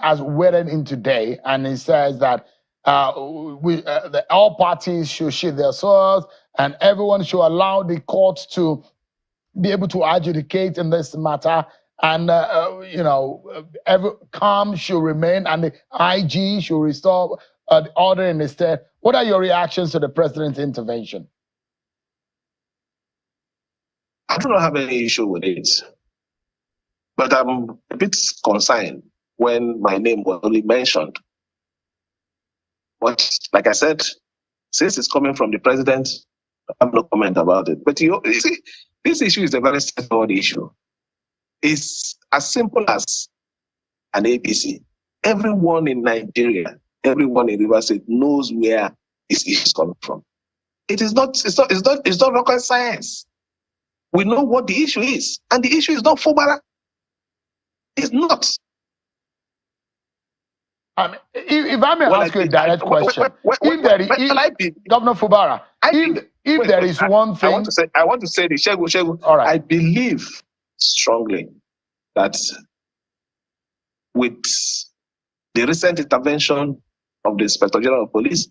As wedded in today, and it says that all parties should sheathe their swords, and everyone should allow the courts to be able to adjudicate in this matter, and every calm should remain, and the IG should restore the order in the state. What are your reactions to the president's intervention? I do not have any issue with it, but I'm a bit concerned when my name was only mentioned. But like I said, since it's coming from the president, I have no comment about it. But you see, this issue is a very straightforward issue. It's as simple as an ABC. Everyone in Nigeria, everyone in Rivers State knows where this issue is coming from. It's not rocket science. We know what the issue is, and the issue is not Fubara. It's not. If I may ask you a direct question, Governor Fubara, if there is one thing, I want to say the Shegu. All right. I believe strongly that with the recent intervention of the Inspector General of Police,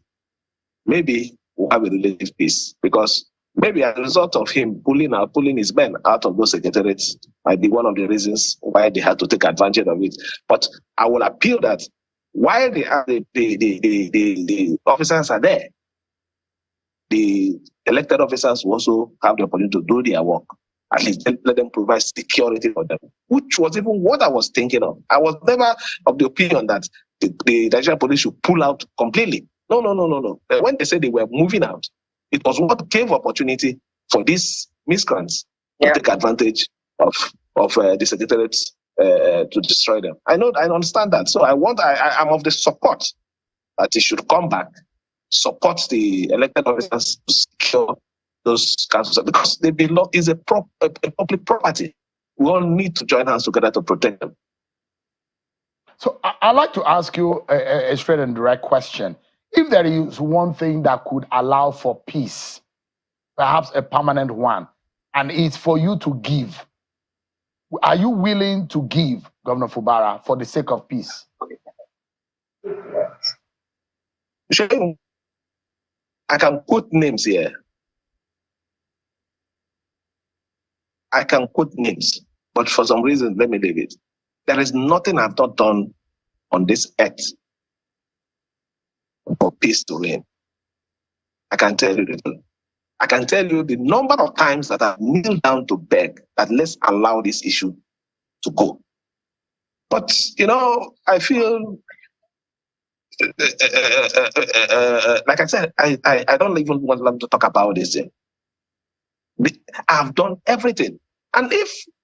maybe we'll have a relative peace, because maybe as a result of him pulling his men out of those secretariats might be one of the reasons why they had to take advantage of it. But I will appeal that while the officers are there, the elected officers will also have the opportunity to do their work. At least let them provide security for them, which was even what I was thinking of. I was never of the opinion that the Nigerian police should pull out completely. No. When they said they were moving out, it was what gave opportunity for these miscreants to take advantage of the secretariats to destroy them. I understand that. So I'm of the support that it should come back, support the elected officers to secure those councils, because they belong, is a public property. We all need to join hands together to protect them. So I'd like to ask you a straight and direct question. If there is one thing that could allow for peace, perhaps a permanent one, and it's for you to give, are you willing to give, Governor Fubara, for the sake of peace? I can quote names here. But for some reason, let me leave it. There is nothing I've not done on this earth for peace to reign. I can tell you the number of times that I've kneeled down to beg that let's allow this issue to go. But, I feel, like I said, I don't even want them to talk about this. I've done everything. And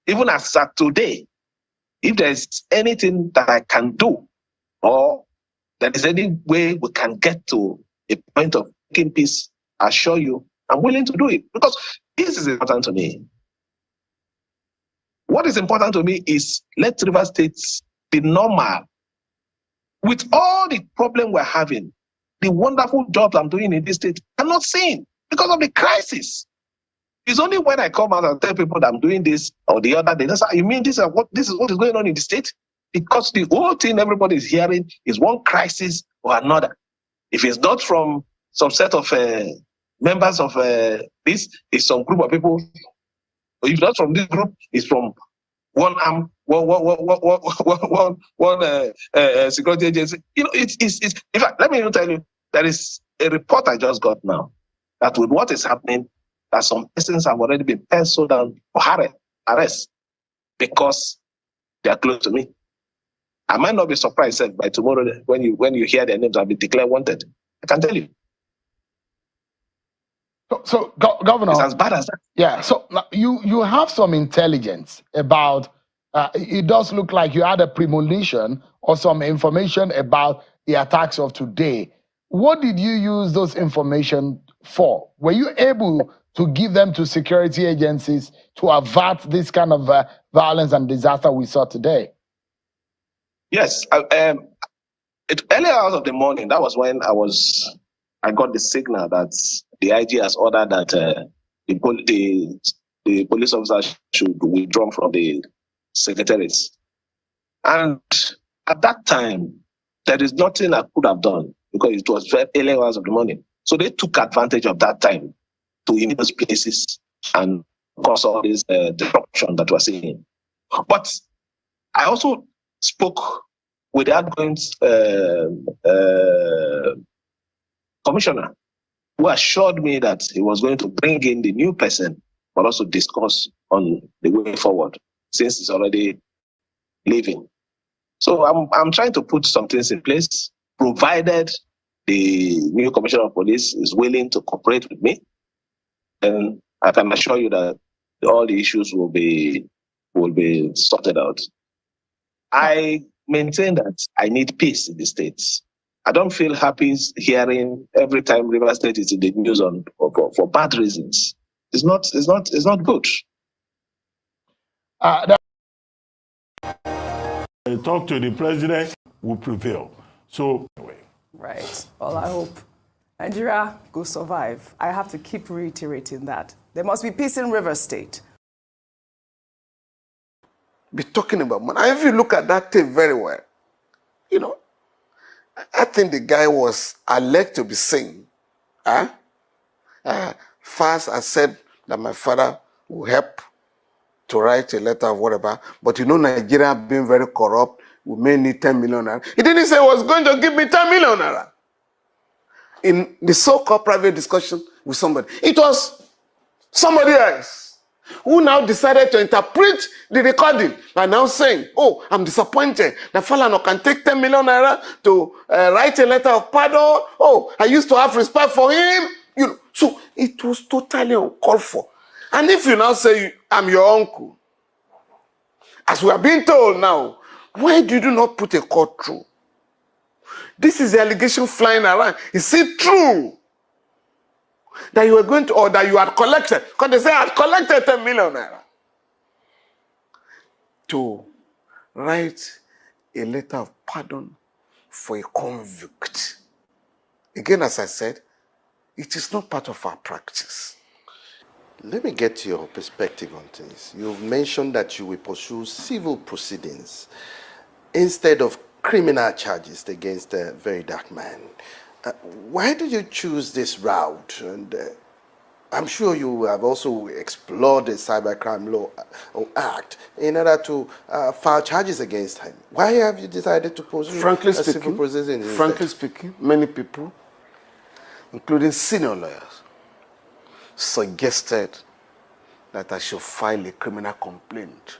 even as of today, if there's anything that I can do, or there is any way we can get to a point of making peace, I assure you, I'm willing to do it, because this is important to me. What is important to me is let Rivers State be normal. With all the problem we're having, the wonderful jobs I'm doing in this state, I'm not seeing because of the crisis. It's only when I come out and tell people that I'm doing this or the other, they say, you mean this is what is going on in the state? Because the whole thing everybody is hearing is one crisis or another. If it's not from some set of members of this, it's some group of people. Or if not from this group, it's from one arm, one security agency. It's. In fact, let me even tell you, there is a report I just got now that with what is happening, that some persons have already been penciled down for arrest because they are close to me. I might not be surprised by tomorrow when you hear their names have been declared wanted. I can tell you. So Governor, it's as bad as that. Yeah. So you have some intelligence about. It does look like you had a premonition or some information about the attacks of today. What did you use those information for? Were you able to give them to security agencies to avert this kind of violence and disaster we saw today? Yes. Earlier hours of the morning, that was when I got the signal that the IG has ordered that the police officers should withdraw from the secretaries. And at that time, there is nothing I could have done because it was very early hours of the morning. So they took advantage of that time to invade those places and cause all this disruption that we're seeing. But I also spoke with the outgoing commissioner, who assured me that he was going to bring in the new person, but also discuss on the way forward, since he's already leaving. So I'm trying to put some things in place, provided the new commissioner of police is willing to cooperate with me, and I can assure you that all the issues will be sorted out. I maintain that I need peace in the states. I don't feel happy hearing every time River State is in the news for bad reasons. It's not good. Talk to the president will prevail. So, right. Well, I hope Nigeria will survive. I have to keep reiterating that. There must be peace in River State. Be talking about money. And if you look at that thing very well, you know, I think the guy was alleged to be sane. First, I said that my father will help to write a letter of whatever, but you know, Nigeria being very corrupt, we may need 10 million naira. He didn't say he was going to give me 10 million naira. In the so-called private discussion with somebody, it was somebody else who now decided to interpret the recording by now saying, oh, I'm disappointed that Falana can take 10 million naira to write a letter of pardon. Oh, I used to have respect for him. You know, so it was totally uncalled for. And if you now say, I'm your uncle, as we are being told now, why did you not put a court through? This is the allegation flying around. Is it true that you were going to, or that you had collected, because they say I had collected 10 million naira, to write a letter of pardon for a convict? Again, as I said, it is not part of our practice. Let me get your perspective on things. You've mentioned that you will pursue civil proceedings instead of criminal charges against a very dark man. Why did you choose this route? And I'm sure you have also explored the Cybercrime Law Act in order to file charges against him. Why have you decided to pursue civil proceedings? Frankly speaking, many people, including senior lawyers, suggested that I should file a criminal complaint.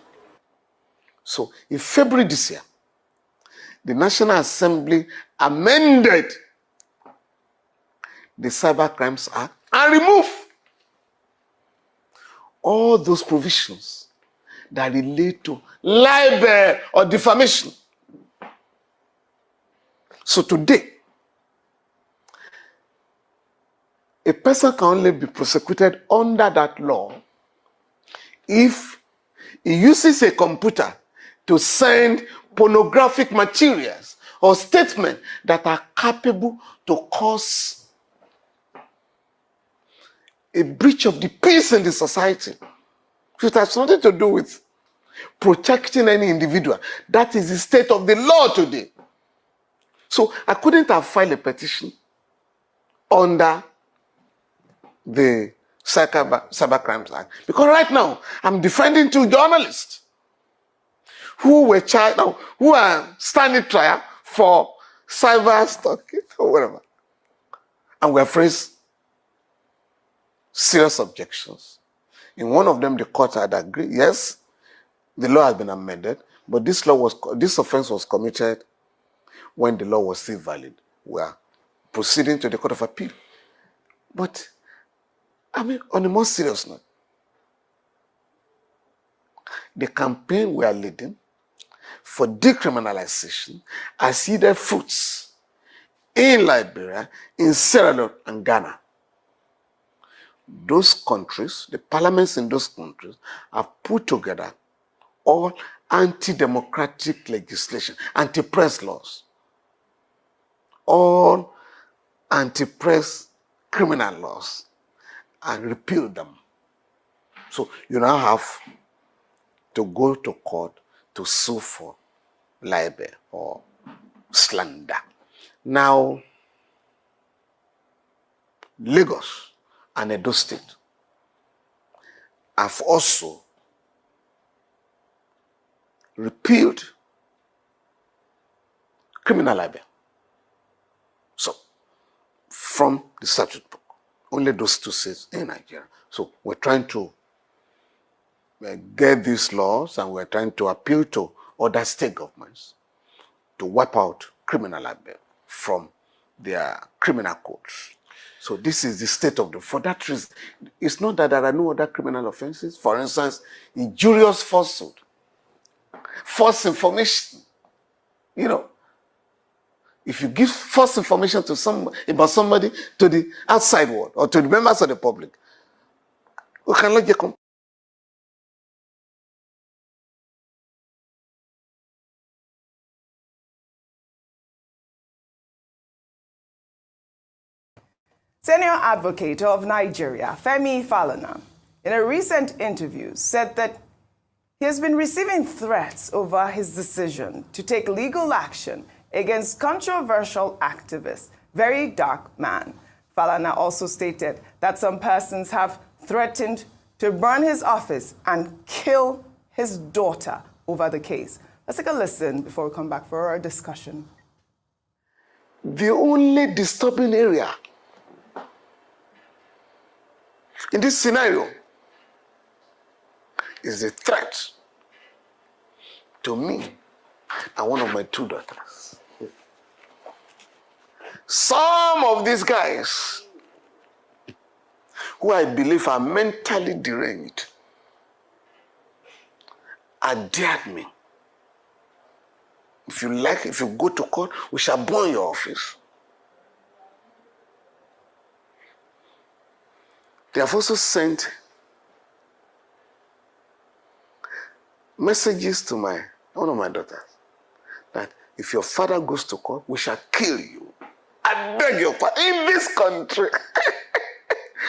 So in February this year, the National Assembly amended the Cybercrimes Act and removed all those provisions that relate to libel or defamation. So today, a person can only be prosecuted under that law if he uses a computer to send pornographic materials or statements that are capable to cause a breach of the peace in the society. It has nothing to do with protecting any individual. That is the state of the law today. So I couldn't have filed a petition under the Cybercrimes Act, because right now I'm defending two journalists who were charged now, who are standing trial for cyber stalking or whatever, and we have raised serious objections. In one of them, the court had agreed, yes, the law has been amended, but this offense was committed when the law was still valid. We are proceeding to the Court of Appeal. But I mean, on a more serious note, the campaign we are leading for decriminalization has yielded fruits in Liberia, in Sierra Leone, and Ghana. Those countries, the parliaments in those countries, have put together all anti-democratic legislation, anti-press laws, all anti-press criminal laws, and repeal them. So you now have to go to court to sue for libel or slander. Now, Lagos and Edo State have also repealed criminal libel. So, from the statute book, only those two states in Nigeria. So, we're trying to get these laws, and we're trying to appeal to other state governments to wipe out criminal libel from their criminal codes. So this is the state of the, for that reason, it's not that there are no other criminal offenses. For instance, injurious falsehood, false information. You know, if you give false information to about somebody to the outside world or to the members of the public, we cannot get Senior advocate of Nigeria, Femi Falana, in a recent interview said that he has been receiving threats over his decision to take legal action against controversial activist, Very Dark Man. Falana also stated that some persons have threatened to burn his office and kill his daughter over the case. Let's take a listen before we come back for our discussion. The only disturbing area in this scenario is the threat to me and one of my two daughters. Some of these guys, who I believe are mentally deranged, have dared me. If you like, if you go to court, we shall burn your office. They have also sent messages to one of my daughters that if your father goes to court, we shall kill you. I beg your pardon, in this country.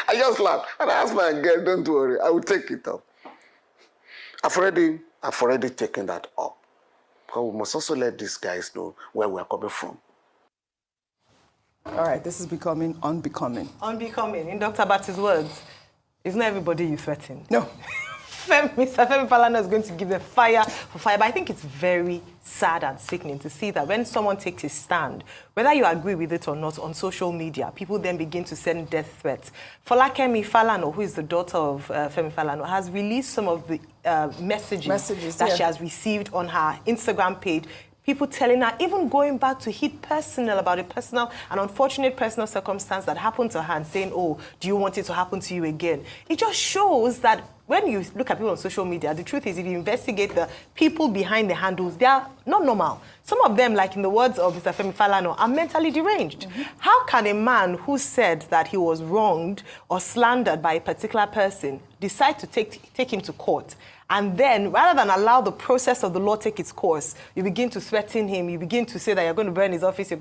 I just laughed and I asked my girl, don't worry, I will take it up. I've already taken that up. But we must also let these guys know where we are coming from. All right, this is becoming unbecoming. Unbecoming. In Dr. Bati's words, it's not everybody you threaten. No. Mr. Femi Falana is going to give the fire for fire, but I think it's very sad and sickening to see that when someone takes a stand, whether you agree with it or not, on social media, people then begin to send death threats. Falakemi Falana, who is the daughter of Femi Falana, has released some of the messages that she has received on her Instagram page. People telling her, even going back to hit personal about an unfortunate personal circumstance that happened to her and saying, oh, do you want it to happen to you again? It just shows that when you look at people on social media, the truth is if you investigate the people behind the handles, they are not normal. Some of them, like in the words of Mr. Femi Falana, are mentally deranged. Mm-hmm. How can a man who said that he was wronged or slandered by a particular person decide to take him to court? And then, rather than allow the process of the law take its course, you begin to threaten him, you begin to say that you're going to burn his office,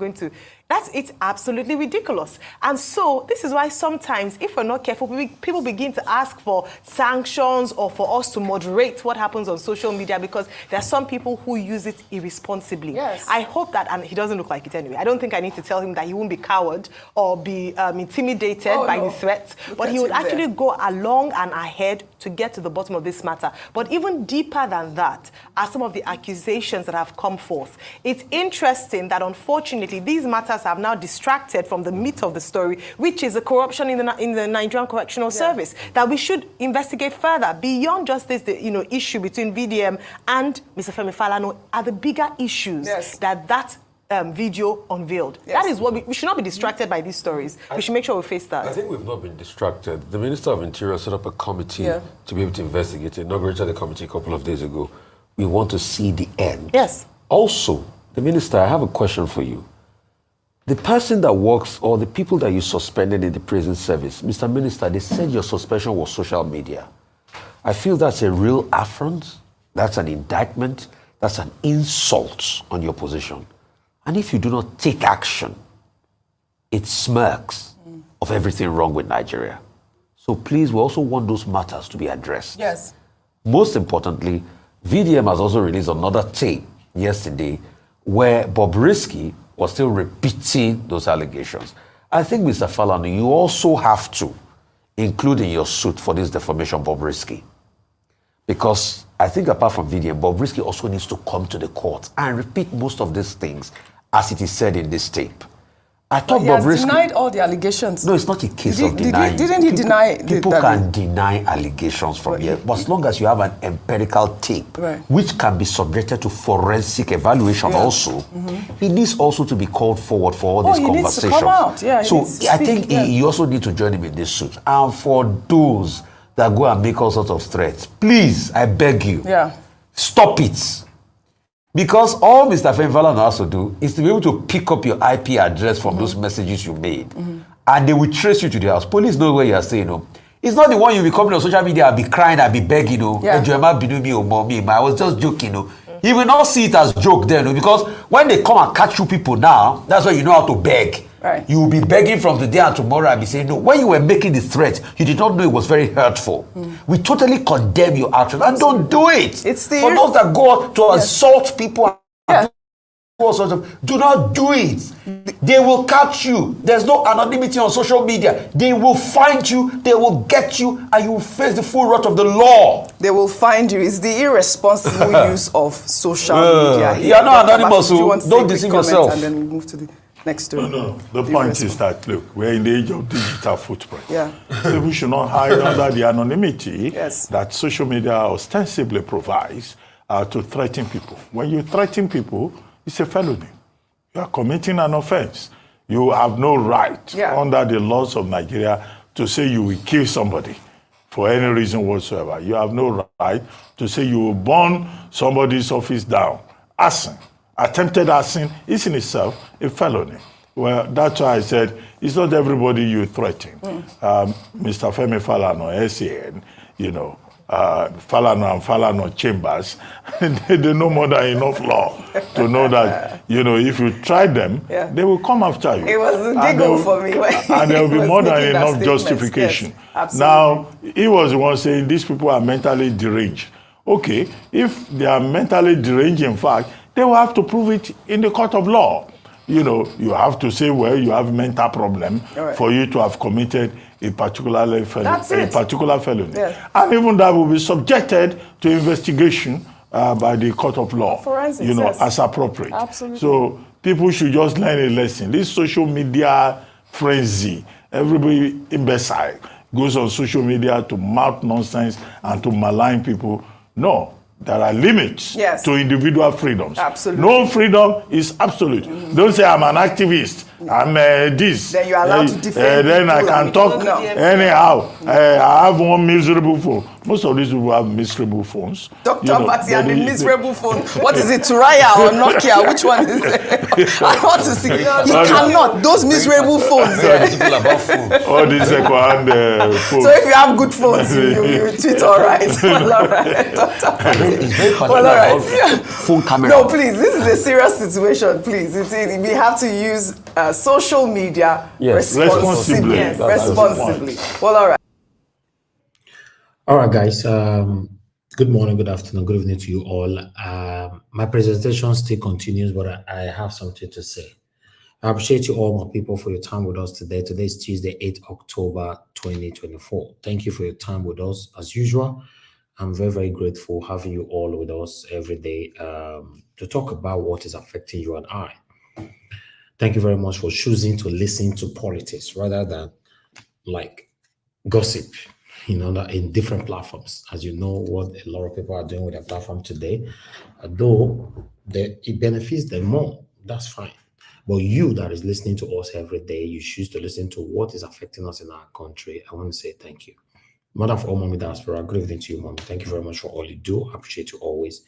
it's absolutely ridiculous. And so, this is why sometimes, if we're not careful, people begin to ask for sanctions or for us to moderate what happens on social media because there are some people who use it irresponsibly. Yes. I hope that, and he doesn't look like it anyway, I don't think I need to tell him that he won't be cowed or be intimidated by the threats, but he would actually go along and ahead to get to the bottom of this matter. But even deeper than that are some of the accusations that have come forth. It's interesting that, unfortunately, these matters have now distracted from the meat of the story, which is the corruption in the Nigerian Correctional Service, that we should investigate further beyond just this issue between VDM and Mr. Femi Falana are the bigger issues that video unveiled. Yes. That is what we should not be distracted by these stories. We should make sure we face that. I think we've not been distracted. The Minister of Interior set up a committee to be able to investigate it. Inaugurated the committee a couple of days ago. We want to see the end. Yes. Also, the Minister, I have a question for you. The person that works, or the people that you suspended in the prison service, Mr. Minister, they said your suspension was social media. I feel that's a real affront. That's an indictment. That's an insult on your position. And if you do not take action, it smirks of everything wrong with Nigeria. So please, we also want those matters to be addressed. Yes. Most importantly, VDM has also released another tape yesterday where Bobrisky was still repeating those allegations. I think, Mr. Falana, you also have to include in your suit for this defamation Bobrisky. Because I think apart from VDM, Bobrisky also needs to come to the court and repeat most of these things as it is said in this tape. I thought He has Bobrisky denied all the allegations. No, it's not a case of denying. Didn't he deny? People can deny allegations from here, but as long as you have an empirical tape, which can be subjected to forensic evaluation also, he needs also to be called forward for all these conversations. Needs to come out. Yeah, so I think you also need to join him in this suit. And for those that go and make all sorts of threats, please, I beg you, stop it. Because all Mr. Femfala has to do is to be able to pick up your IP address from those messages you made. And they will trace you to the house. Police know where you are staying. It's not the one you'll be coming on social media and be crying and be begging. I was just joking. He will not see it as joke then. Because when they come and catch you people now, that's why you know how to beg. Right. You will be begging from today and tomorrow and be saying, no, when you were making the threat, you did not know it was very hurtful. We totally condemn your actions and don't do it. It's the for those that go out to assault people, do not do it. They will catch you. There's no anonymity on social media. They will find you, they will get you, and you will face the full wrath of the law. They will find you. It's the irresponsible use of social media. You are not anonymous, so don't deceive yourself. And then we move to the next story. No. The point is that, look, we're in the age of digital footprint. Yeah. People should not hide under the anonymity that social media ostensibly provides to threaten people. When you threaten people, it's a felony. You are committing an offense. You have no right under the laws of Nigeria to say you will kill somebody for any reason whatsoever. You have no right to say you will burn somebody's office down. Arson. Attempted arson is in itself a felony. Well, that's why I said it's not everybody you threaten. Mr. Femi Falana, SAN, Falana and Falana chambers, they know more than enough law to know that, if you try them, they will come after you. It was a giggle for me. And there will be more than enough justification. Yes, now, he was the one saying these people are mentally deranged. Okay, if they are mentally deranged, in fact, they will have to prove it in the court of law. You have to say, well, you have a mental problem for you to have committed a particular felony. Yes. And even that will be subjected to investigation by the court of law, forensics, as appropriate. Absolutely. So people should just learn a lesson. This social media frenzy, everybody imbecile goes on social media to mouth nonsense and to malign people. No. There are limits to individual freedoms. Absolutely. No freedom is absolute. Don't say I'm an activist. I'm this. Then you're allowed to defend then I can talk anyhow. I have one miserable phone. Most of these people have miserable phones. Dr. Bati and the miserable phone. What is it, Turaya or Nokia? Which one is it? I want to see. You cannot. Those miserable phones. All these second phones. So if you have good phones, you tweet all right. Well, all right. Dr. Bati. Well, all right. Phone camera. No, please. This is a serious situation. Please. We have to use social media responsibly. Responsibly. Well, all right. All right, guys. Good morning, good afternoon, good evening to you all. My presentation still continues, but I have something to say. I appreciate you all, my people, for your time with us today. Today is Tuesday, 8 October 2024. Thank you for your time with us. As usual, I'm very, very grateful having you all with us every day to talk about what is affecting you and I. Thank you very much for choosing to listen to politics rather than gossip, in different platforms. As you know, what a lot of people are doing with their platform today, though it benefits them more, that's fine. But you that is listening to us every day, you choose to listen to what is affecting us in our country. I want to say thank you. Mother of all Mommy Diaspora, good evening to you, Mommy. Thank you very much for all you do. I appreciate you always,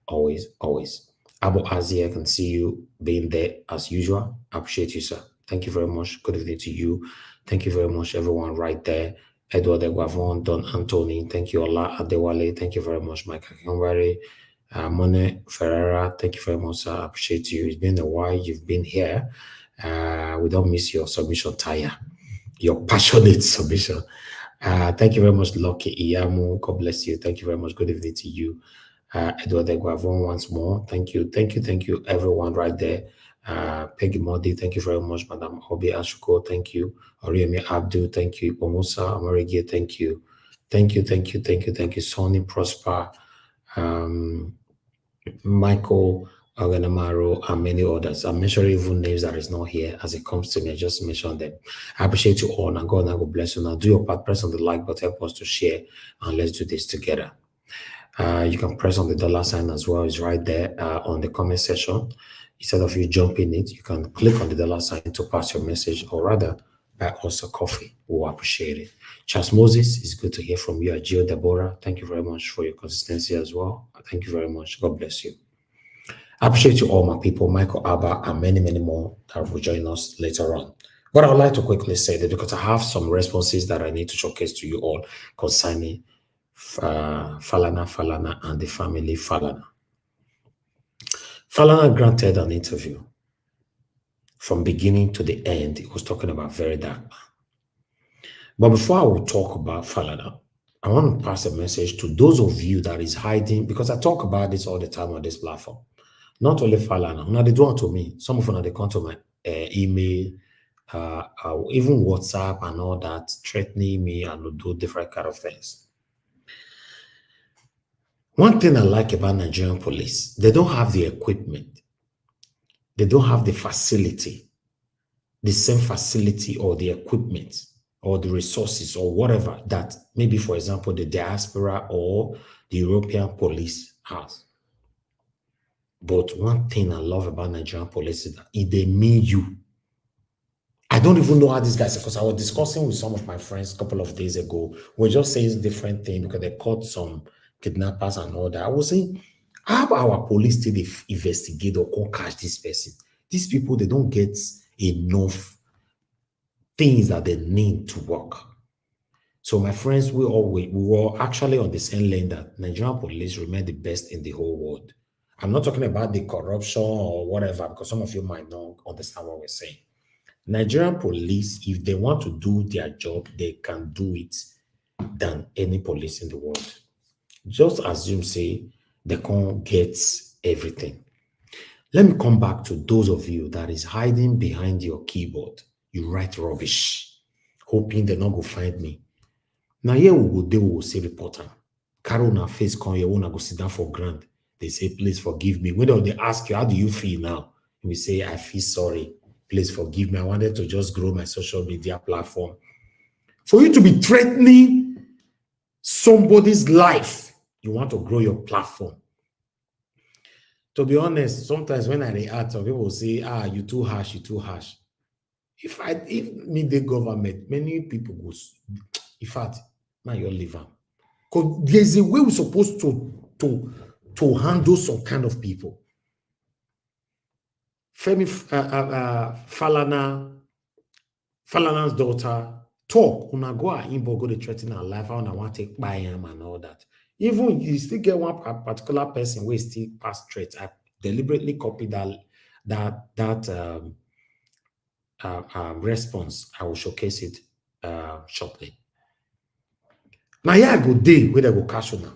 always, always. Abu Azi, I can see you being there as usual. I appreciate you, sir. Thank you very much. Good evening to you. Thank you very much, everyone right there. Edward Eguavon, Don Anthony, thank you, Ola Adewale. Thank you very much, Mike Akinwari. Mone Ferreira, thank you very much, sir. I appreciate you. It's been a while. You've been here. We don't miss your submission, Taya. Your passionate submission. Thank you very much, Lucky Iyamu. God bless you. Thank you very much. Good evening to you. Edward Eguavon once more. Thank you, everyone right there. Peggy Modi, thank you very much. Madam Obi Ashuko, thank you. Oriemi Abdul, thank you. Omusa Amarige, thank you. Thank you. Sonny Prosper, Michael Aganamaro, and many others. I'm mentioning even names that is not here as it comes to me. I just mentioned them. I appreciate you all, and God bless you. Now do your part, press on the like button, help us to share, and let's do this together. You can press on the dollar sign as well. It's right there on the comment section. Instead of you jumping it, you can click on the dollar sign to pass your message, or rather buy us a coffee. We'll appreciate it. Charles Moses, it's good to hear from you. Gio Deborah, thank you very much for your consistency as well. Thank you very much. God bless you. I appreciate you all, my people, Michael Abba, and many, many more that will join us later on. What I would like to quickly say that because I have some responses that I need to showcase to you all concerning Falana, and the family Falana. Falana granted an interview. From beginning to the end, he was talking about very dark. But before I will talk about Falana, I want to pass a message to those of you that is hiding, because I talk about this all the time on this platform. Not only Falana, now they do it to me. Some of them they come to my email, even WhatsApp and all that, threatening me and do different kind of things. One thing I like about Nigerian police, they don't have the equipment. They don't have the facility, the same facility or the equipment or the resources or whatever that maybe, for example, the diaspora or the European police has. But one thing I love about Nigerian police is that they mean you. I don't even know how these guys, because I was discussing with some of my friends a couple of days ago. We're just saying different things because they caught some kidnappers and all that. I was saying, how about our police till they investigate or can't catch this person? These people, they don't get enough things that they need to work. So my friends, we were actually on the same lane that Nigerian police remain the best in the whole world. I'm not talking about the corruption or whatever, because some of you might not understand what we're saying. Nigerian police, if they want to do their job, they can do it than any police in the world. Just assume, say, they can't get everything. Let me come back to those of you that is hiding behind your keyboard. You write rubbish, hoping they're not going to find me. Now here we go, they will say reporter. Carry on our face, come here, wanna go sit down for ground. They say, please forgive me. When they ask you, how do you feel now? And we say, I feel sorry. Please forgive me. I wanted to just grow my social media platform. For you to be threatening somebody's life, you want to grow your platform. To be honest, sometimes when I react, some people say, you too harsh, you too harsh. If me the government, many people go, in fact, man, you'll leave them. Because there's a way we're supposed to handle some kind of people. Femi Falana's daughter talk, una go inbo go to threaten her life, I want to take by him and all that. Even you still get one particular person where still pass threats. I deliberately copied that response. I will showcase it shortly. Now here I go day where they go cash on now.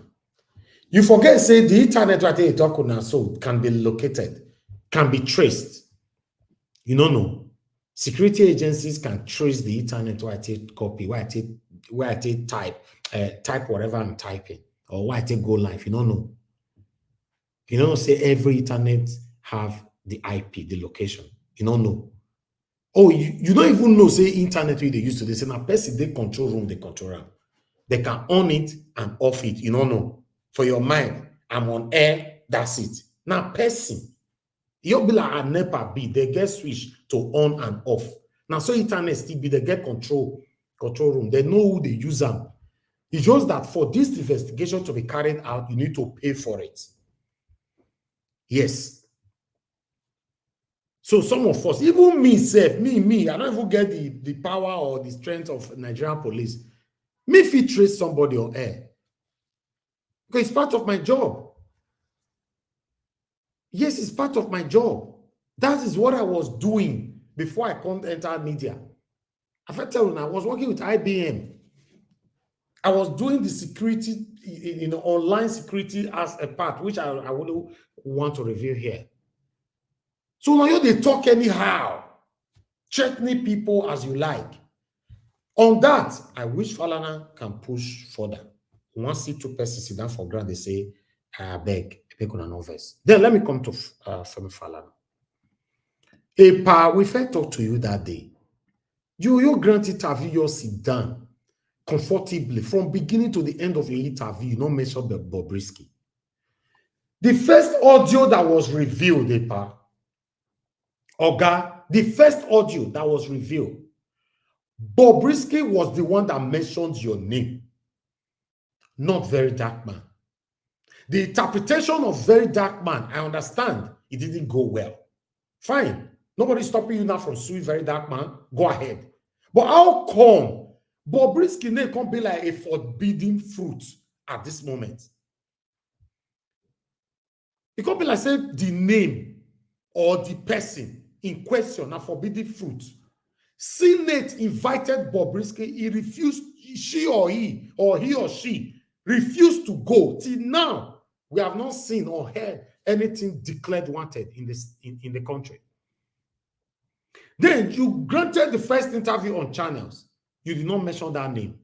You forget, say the internet right here talk on so can be located, can be traced. You don't know. Security agencies can trace the internet where I take copy, where I take type whatever I'm typing, or where I take go live. You don't know. You don't say every internet have the IP, the location. You don't know. Oh, you don't even know, say internet they use to. They say now person they control room, they control them. They can on it and off it. You don't know. For your mind, I'm on air, that's it. Now person. You'll be like a NEPA be, they get switch to on and off. Now, so internet still be, they get control room. They know who they use them. It's just that for this investigation to be carried out, you need to pay for it. Yes. So some of us, even me, I don't even get the power or the strength of Nigerian police. Me if you trace somebody on air. Because it's part of my job. Yes, it's part of my job. That is what I was doing before I couldn't enter media. I was working with IBM. I was doing the security, online security as a part, which I wouldn't want to reveal here. So now they talk anyhow, threatening people as you like. On that, I wish Falana can push further. Once see two persons sit down for ground, they say, I beg on an office. Then let me come to Femi Falana. We first talk to you that day. You granted interview, you sit down comfortably from beginning to the end of your interview. You don't mention Bobrisky. The first audio that was revealed, the first audio that was revealed, Bobrisky was the one that mentioned your name, not Very Dark Man. The interpretation of Very Dark Man, I understand it didn't go well. Fine. Nobody's stopping you now from suing Very Dark Man. Go ahead. But how come Bobrisky name can't be like a forbidden fruit at this moment? It can't be like, say, the name or the person in question, a forbidden fruit. Senate invited Bobrisky. He refused, he or she refused to go. Till now, we have not seen or heard anything declared wanted in the country. Then you granted the first interview on channels. You did not mention that name.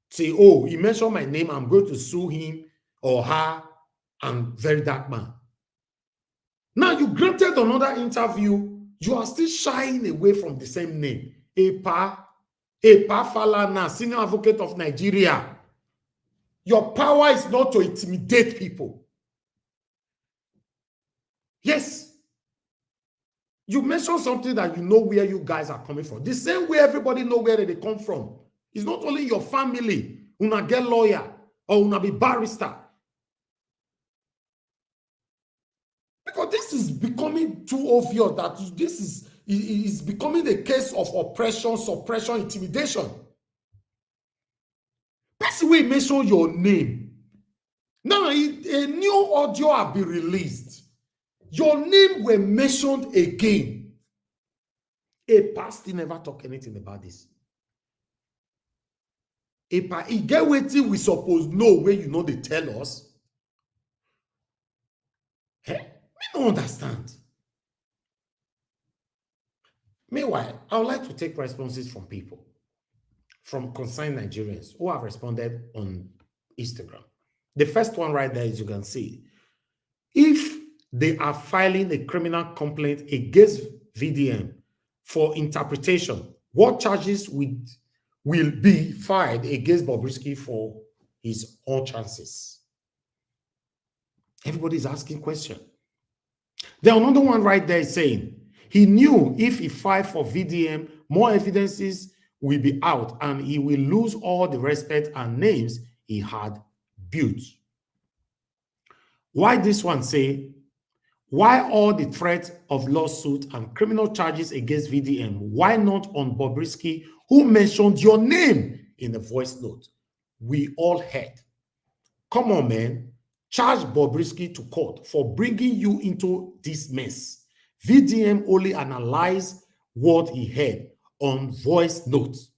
Say, oh, he mentioned my name, I'm going to sue him or her and Very Dark Man. Now you granted another interview, you are still shying away from the same name. Epa Falana, senior advocate of Nigeria. Your power is not to intimidate people. Yes. You mentioned something that you know where you guys are coming from. The same way everybody know where they come from. It's not only your family, una get lawyer or una be barrister. Because this is becoming too obvious that this is becoming a case of oppression, suppression, intimidation. That's the way you mention your name. Now, a new audio have been released. Your name were mentioned again. A pastor never talk anything about this. He get waiting we suppose know where you know they tell us. Hey, we don't understand. Meanwhile, I would like to take responses from people, from concerned Nigerians who have responded on Instagram. The first one right there, as you can see, if they are filing a criminal complaint against VDM for interpretation, what charges will be filed against Bobrisky for his own chances? Everybody's asking question. Then another one right there is saying, he knew if he filed for VDM, more evidences will be out and he will lose all the respect and names he had built. Why this one say, why all the threats of lawsuit and criminal charges against VDM? Why not on Bobrisky, who mentioned your name in the voice note? We all heard. Come on, man. Charge Bobrisky to court for bringing you into this mess. VDM only analyzed what he heard on voice notes.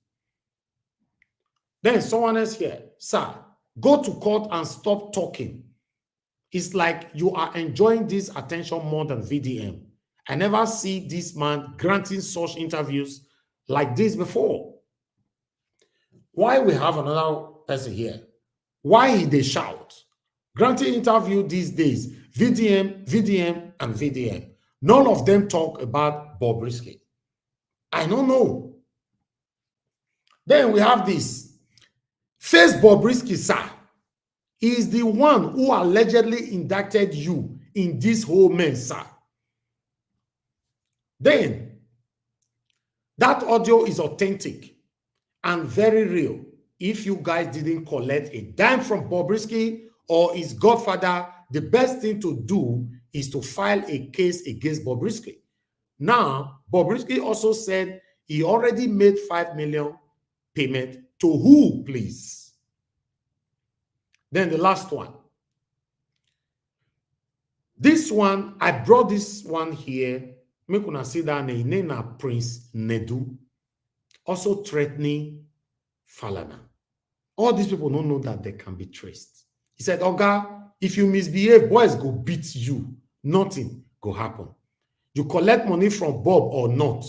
Then someone else here, sir, go to court and stop talking. It's like you are enjoying this attention more than VDM. I never see this man granting such interviews like this before. Why we have another person here? Why they shout? Granting interview these days, VDM, and VDM. None of them talk about Bobrisky. I don't know. Then we have this. Face Bobrisky, sir. He is the one who allegedly indicted you in this whole mess, sir. Then, that audio is authentic and very real. If you guys didn't collect a dime from Bobrisky or his godfather, the best thing to do is to file a case against Bobrisky. Now, Bobrisky also said he already made 5 million payment to who, please? Then the last one. This one, I brought this one here. Make una see that name Prince Nedu, also threatening Falana. All these people don't know that they can be traced. He said, Oga, if you misbehave, boys go beat you. Nothing go happen. You collect money from Bob or not,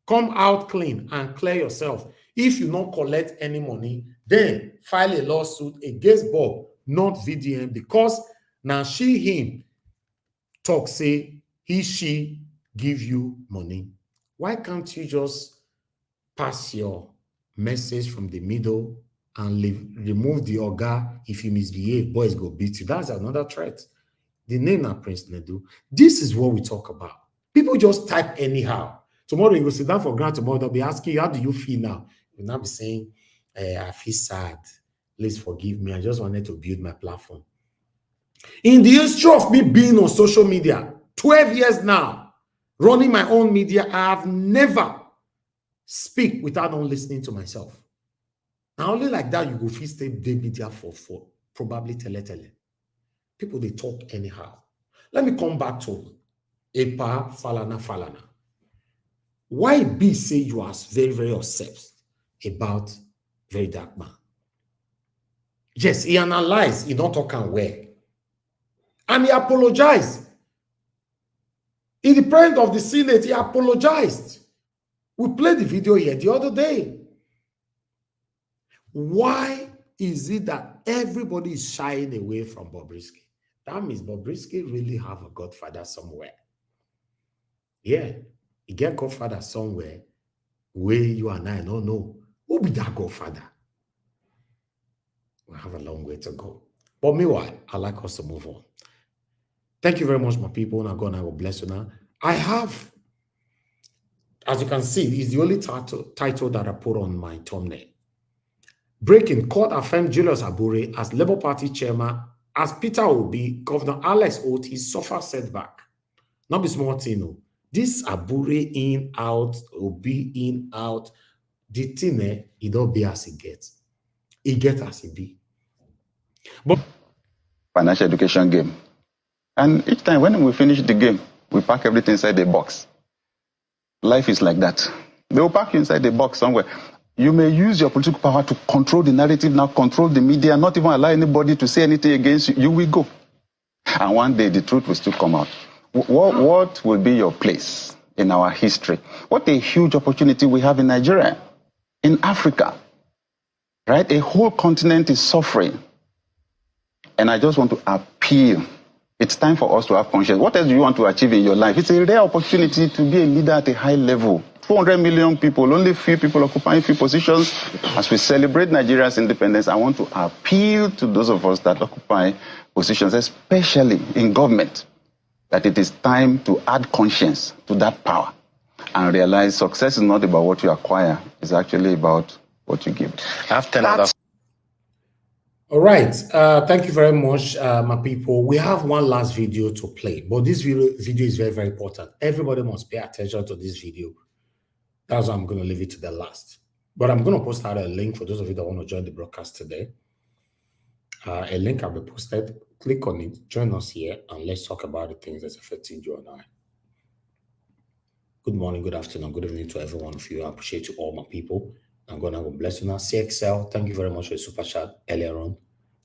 come out clean and clear yourself. If you don't collect any money, then file a lawsuit against Bob, not VDM, because now him talk, say, she give you money. Why can't you just pass your message from the middle and remove the Oga? If you misbehave, boys go beat you. That's another threat. The name now Prince Nedu. This is what we talk about. People just type anyhow. Tomorrow you go sit down for granted. Tomorrow they'll be asking you, how do you feel now? You'll not be saying, I feel sad. Please forgive me. I just wanted to build my platform. In the history of me being on social media, 12 years now, running my own media, I have never speak without not listening to myself. Now, only like that, you go feel stay the media for probably tele. People, they talk anyhow. Let me come back to Epa Falana. Why be say you are very, very obsessed about Very Dark Man? Yes, he analyzed, he don't talk and where. And he apologized. In the presence of the Senate, he apologized. We played the video here the other day. Why is it that everybody is shying away from Bobrisky? That means Bobrisky really have a godfather somewhere. Yeah, he get godfather somewhere where you and I don't know. Who be that godfather? We have a long way to go. But meanwhile, I'd like us to move on. Thank you very much, my people. Now God, I will bless you now. I have, as you can see, it's the only title that I put on my thumbnail. Breaking, court affirmed Julius Abure as Labour Party chairman as Peter Obi, Governor Alex Otti suffer setback. Not be small thing, no. This Abure in, out, Obi in, out. The thing, it don't be as it gets. It gets as it be. But financial education game. And each time when we finish the game, we pack everything inside the box. Life is like that. They will pack you inside the box somewhere. You may use your political power to control the narrative, now control the media, not even allow anybody to say anything against you. You will go. And one day the truth will still come out. What will be your place in our history? What a huge opportunity we have in Nigeria, in Africa, right? A whole continent is suffering. And I just want to appeal. It's time for us to have conscience. What else do you want to achieve in your life? It's a rare opportunity to be a leader at a high level. 200 million people, only few people occupying few positions. As we celebrate Nigeria's independence, I want to appeal to those of us that occupy positions, especially in government, that it is time to add conscience to that power and realize success is not about what you acquire, it's actually about what you give. I have 10 others. all right, thank you very much, my people. We have one last video to play, but this video is very, very important. Everybody must pay attention to this video. That's why I'm going to leave it to the last. But I'm going to post out a link for those of you that want to join the broadcast today. A link will be posted. Click on it, join us here, and let's talk about the things that's affecting you and I. Good morning, good afternoon, good evening to every one of you. I appreciate you all, my people. I'm going to go bless you now. CXL, thank you very much for your super chat earlier on.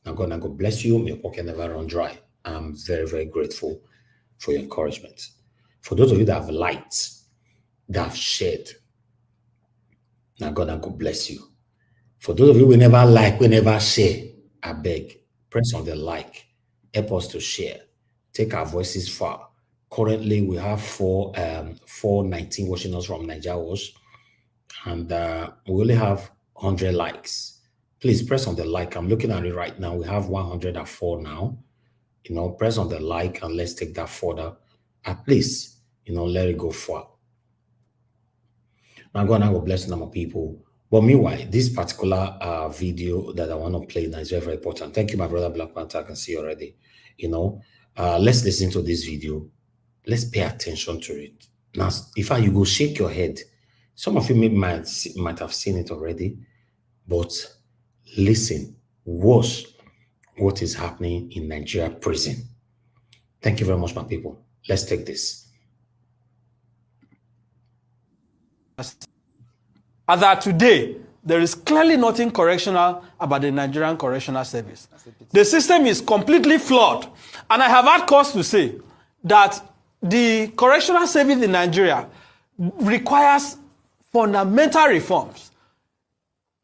I'm going to go bless you. May your pocket never run dry. I'm very, very grateful for your encouragement. For those of you that have liked, that have shared, now God, and God bless you. For those of you who never like, we never share, I beg, press on the like, help us to share, take our voices far. Currently, we have 419 watching us from Nigeria, and we only have 100 likes. Please press on the like. I'm looking at it right now. We have 104 now. You know, press on the like and let's take that further. At least, you know, let it go far. I'm going to go bless my people. But meanwhile, this particular video that I want to play now is very, very important. Thank you, my brother Black Panther. I can see already. You know, let's listen to this video. Let's pay attention to it. Now, if you go shake your head, some of you maybe might have seen it already, but listen, watch what is happening in Nigeria prison. Thank you very much, my people. Let's take this. As at today, there is clearly nothing correctional about the Nigerian Correctional Service. The system is completely flawed. And I have had cause to say that the correctional service in Nigeria requires fundamental reforms.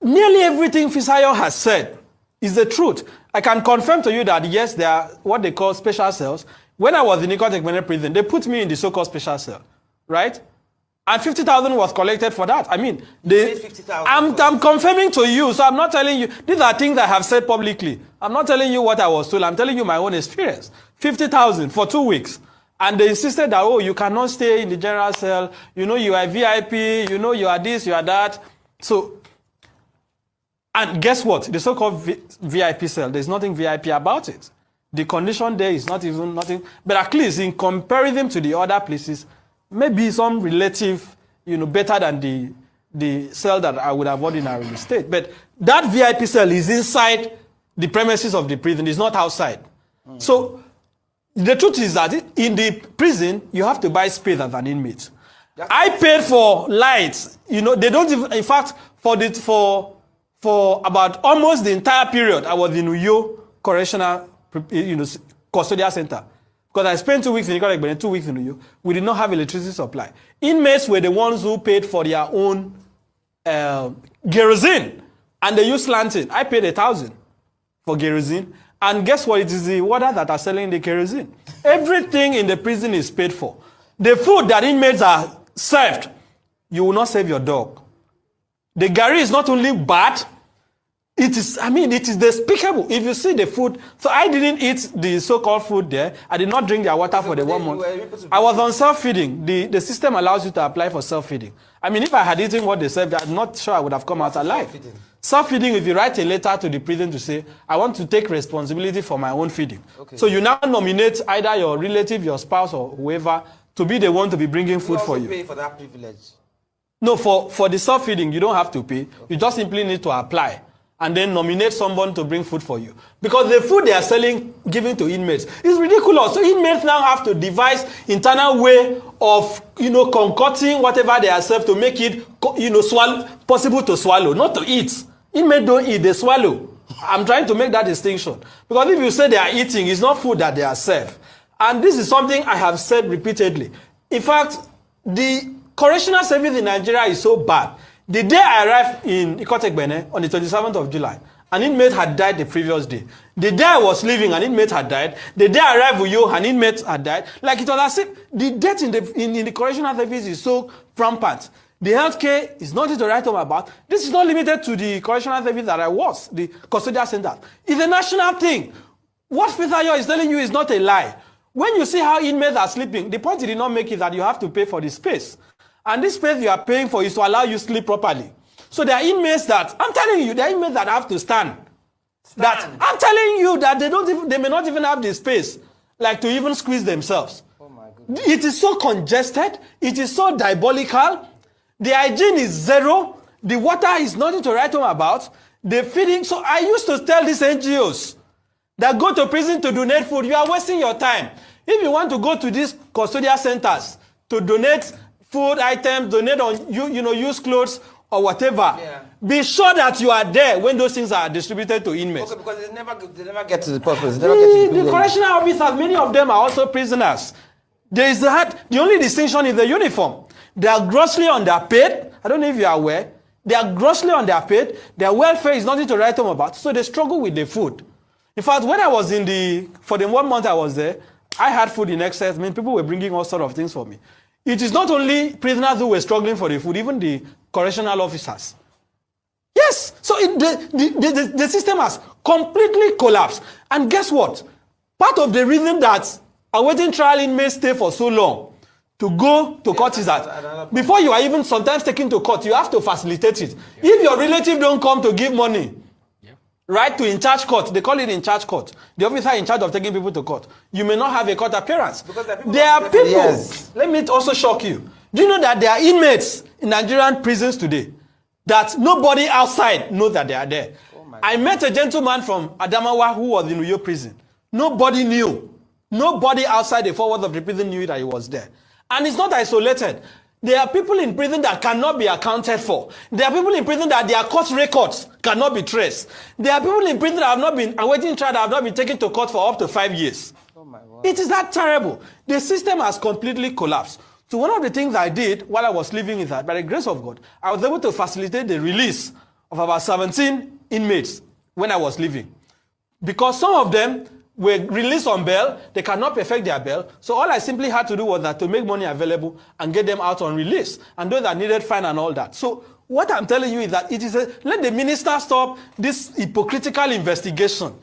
Nearly everything Fisayo has said is the truth. I can confirm to you that, yes, there are what they call special cells. When I was in Ikotekmene prison, they put me in the so-called special cell, right? And 50,000 was collected for that. I mean, I'm confirming to you, so I'm not telling you. These are things I have said publicly. I'm not telling you what I was told. I'm telling you my own experience. 50,000 for 2 weeks. And they insisted that, oh, you cannot stay in the general cell. You know, you are VIP. You know, you are this, you are that. So, and guess what? The so-called VIP cell, there's nothing VIP about it. The condition there is not even nothing. But at least in comparison to the other places, maybe some relative, you know, better than the cell that I would have ordinarily stayed. But that VIP cell is inside the premises of the prison. It's not outside. So the truth is that in the prison, you have to buy space as an inmate. I paid for lights. You know, they don't even, in fact, for about almost the entire period, I was in Uyo Correctional, you know, Custodial Center. Because I spent 2 weeks in Ikotekmene and 2 weeks in Uyo. We did not have electricity supply. Inmates were the ones who paid for their own kerosene. And they used lantern. I paid 1,000 for kerosene. And guess what? It is the water that are selling the kerosene. Everything in the prison is paid for. The food that inmates are served, you will not serve your dog. The gari is not only bad, it is, I mean, it is despicable. If you see the food, so I didn't eat the so-called food there. I did not drink their water for the 1 month. I was on self-feeding. The system allows you to apply for self-feeding. I mean, if I had eaten what they served, I'm not sure I would have come out alive. Self-feeding, if you write a letter to the prison to say, I want to take responsibility for my own feeding. Okay. So you now nominate either your relative, your spouse, or whoever to be the one to be bringing food for you. You pay for that privilege? No, for the self-feeding, you don't have to pay. Okay. You just simply need to apply and then nominate someone to bring food for you. Because the food they are selling, giving to inmates, is ridiculous. So inmates now have to devise internal way of, you know, concocting whatever they are served to make it, you know, possible to swallow, not to eat. Inmates don't eat, they swallow. I'm trying to make that distinction. Because if you say they are eating, it's not food that they are served. And this is something I have said repeatedly. In fact, the correctional service in Nigeria is so bad. The day I arrived in Ikotekmene on the 27th of July, an inmate had died the previous day. The day I was leaving, an inmate had died. The day I arrived with you, an inmate had died. Like it was as if the death in the correctional service is so rampant. The healthcare is nothing to write home about. This is not limited to the correctional service that I was, the custodial center. It's a national thing. What Fisayo is telling you is not a lie. When you see how inmates are sleeping, the point he did not make is that you have to pay for the space. And this space you are paying for is to allow you to sleep properly. So there are inmates that, I'm telling you, there are inmates that have to stand. That I'm telling you that they may not even have the space, like to even squeeze themselves. Oh my goodness. It is so congested. It is so diabolical. The hygiene is zero. The water is nothing to write home about. The feeding. So I used to tell these NGOs that go to prison to donate food, you are wasting your time. If you want to go to these custodial centers to donate food items, donate on used clothes or whatever, be sure that you are there when those things are distributed to inmates. Okay, because they never get to the purpose. The correctional officers, many of them are also prisoners. The only distinction is the uniform. They are grossly underpaid. I don't know if you are aware. They are grossly underpaid. Their welfare is nothing to write home about. So they struggle with the food. In fact, when I was for the 1 month I was there, I had food in excess. I mean, people were bringing all sorts of things for me. It is not only prisoners who were struggling for the food, even the correctional officers. Yes. So the system has completely collapsed. And guess what? Part of the reason that awaiting trial inmates stay for so long to go to court is that before you are even sometimes taken to court, you have to facilitate it. If your relative don't come to give money, right, to in-charge court, they call it in-charge court, the officer in charge of taking people to court, you may not have a court appearance. There are people, let me also shock you. Do you know that there are inmates in Nigerian prisons today that nobody outside knows that they are there? I met a gentleman from Adamawa who was in Uyo prison. Nobody knew. Nobody outside the four walls of the prison knew that he was there. And it's not isolated. There are people in prison that cannot be accounted for. There are people in prison that their court records cannot be traced. There are people in prison that have not been awaiting trial, that have not been taken to court for up to 5 years. Oh my God. It is that terrible. The system has completely collapsed. So one of the things I did while I was living is that, by the grace of God, I was able to facilitate the release of about 17 inmates when I was living. Because some of them were released on bail, they cannot perfect their bail. So all I simply had to do was that to make money available and get them out on release. And those that needed fine and all that. So what I'm telling you is that it is let the minister stop this hypocritical investigation.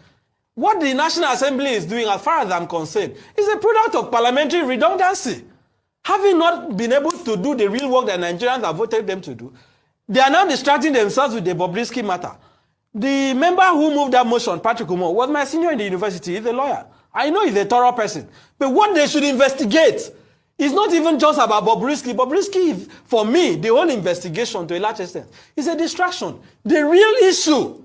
What the National Assembly is doing, as far as I'm concerned, is a product of parliamentary redundancy. Having not been able to do the real work that Nigerians have voted them to do, they are now distracting themselves with the Bobrisky matter. The member who moved that motion, Patrick Umo, was my senior in the university. He's a lawyer. I know he's a thorough person. But what they should investigate is not even just about Bobrisky. Bobrisky is, for me, the whole investigation to a large extent is a distraction. The real issue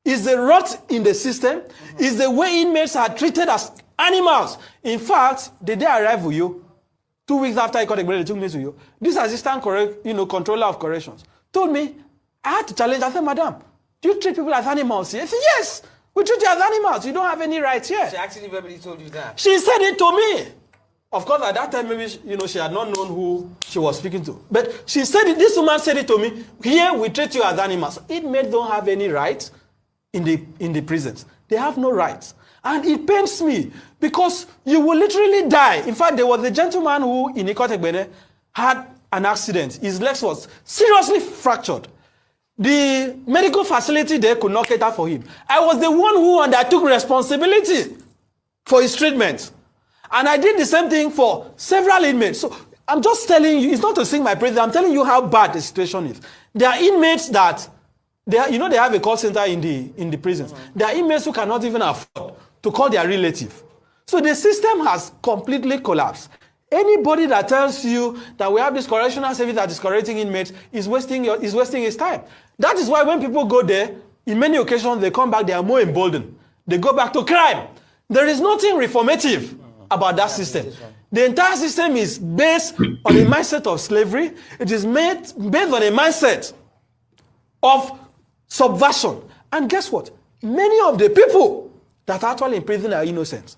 is the rot in the system, is the way inmates are treated as animals. In fact, the day I arrived with you, 2 weeks after I got a grade, they took me to you. This assistant controller of corrections told me, I had to challenge. I said, Madam, do you treat people as animals here? I said, yes, we treat you as animals. You don't have any rights here. She actually verbally told you that. She said it to me. Of course, at that time, maybe she had not known who she was speaking to. But she said it. This woman said it to me. Here, we treat you as animals. Inmates don't have any rights in the prisons. They have no rights. And it pains me because you will literally die. In fact, there was a gentleman who, in Ikotegbene, had an accident. His legs was seriously fractured. The medical facility there could not cater for him. I was the one who undertook responsibility for his treatment. And I did the same thing for several inmates. So I'm just telling you, it's not to sing my praise, I'm telling you how bad the situation is. There are inmates that, they have a call center in the prisons. There are inmates who cannot even afford to call their relative. So the system has completely collapsed. Anybody that tells you that we have this correctional service that is correcting inmates is wasting his time. That is why when people go there, in many occasions they come back, they are more emboldened. They go back to crime. There is nothing reformative about that system. The entire system is based on a mindset of slavery. It is based on a mindset of subversion. And guess what? Many of the people that are actually in prison are innocent.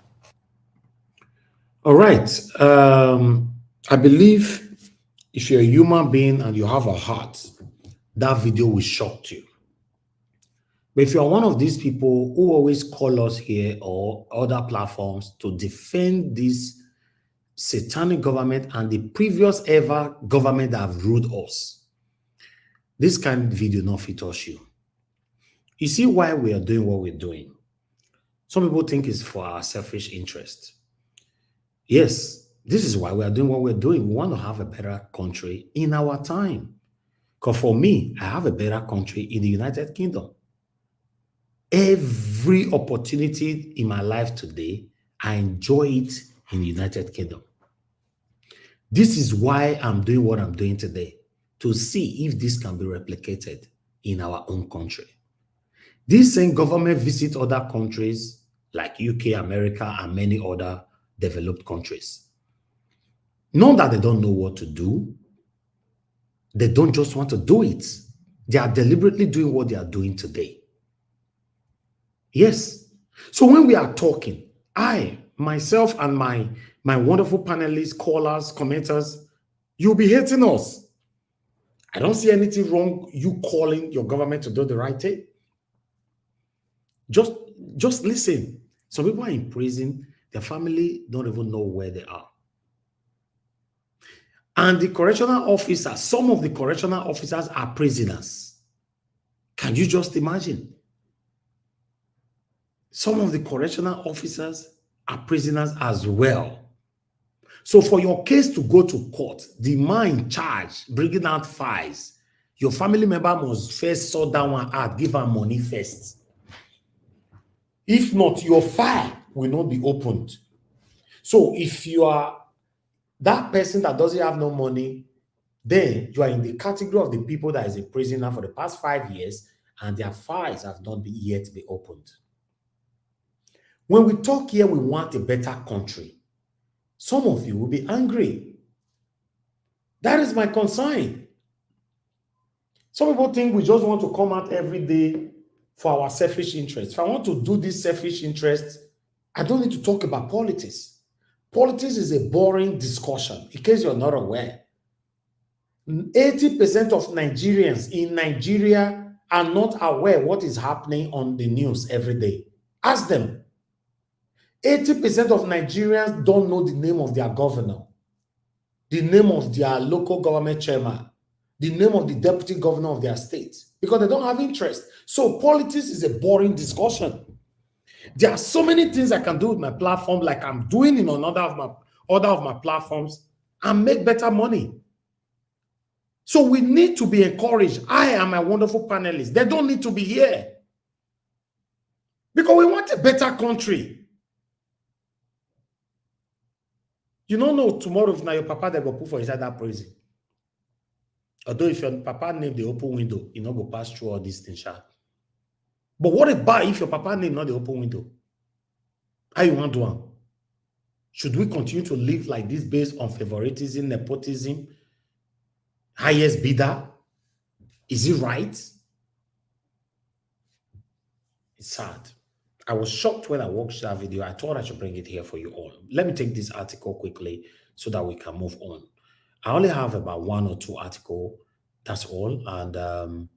All right. I believe if you're a human being and you have a heart, that video will shock you. But if you're one of these people who always call us here or other platforms to defend this satanic government and the previous ever government that have ruled us, this kind of video not fit us you. You see why we are doing what we're doing. Some people think it's for our selfish interest. Yes, this is why we are doing what we're doing. We want to have a better country in our time. Because for me, I have a better country in the United Kingdom. Every opportunity in my life today, I enjoy it in the United Kingdom. This is why I'm doing what I'm doing today, to see if this can be replicated in our own country. This same government visit other countries like UK, America, and many other developed countries. Not that they don't know what to do. They don't just want to do it. They are deliberately doing what they are doing today. Yes. So when we are talking, I, myself, and my wonderful panelists, callers, commenters, you'll be hating us. I don't see anything wrong you calling your government to do the right thing. Just listen. Some people are in prison. Their family don't even know where they are. And the correctional officers, some of the correctional officers are prisoners. Can you just imagine? Some of the correctional officers are prisoners as well. So for your case to go to court, the man in charge, bringing out files, your family member must first sort that one out, give her money first. If not, your file will not be opened. So if you are that person that doesn't have no money, then you are in the category of the people that is in prison now for the past 5 years and their files have not yet been opened. When we talk here, we want a better country. Some of you will be angry. That is my concern. Some people think we just want to come out every day for our selfish interests. If I want to do this selfish interest, I don't need to talk about politics. Politics is a boring discussion, in case you're not aware. 80% of Nigerians in Nigeria are not aware what is happening on the news every day. Ask them. 80% of Nigerians don't know the name of their governor, the name of their local government chairman, the name of the deputy governor of their state, because they don't have interest. So politics is a boring discussion. There are so many things I can do with my platform, like I'm doing in another of my platforms, and make better money. So we need to be encouraged. I am a wonderful panelist. They don't need to be here. Because we want a better country. You don't know tomorrow if now your papa they go put for inside that prison. Although if your papa name the open window, you not go pass through all these things. But what about if your papa name not the open window? How you want to do? Should we continue to live like this based on favoritism, nepotism, highest bidder? Is it right? It's sad. I was shocked when I watched that video. I thought I should bring it here for you all. Let me take this article quickly so that we can move on. I only have about 1 or 2 articles. That's all. And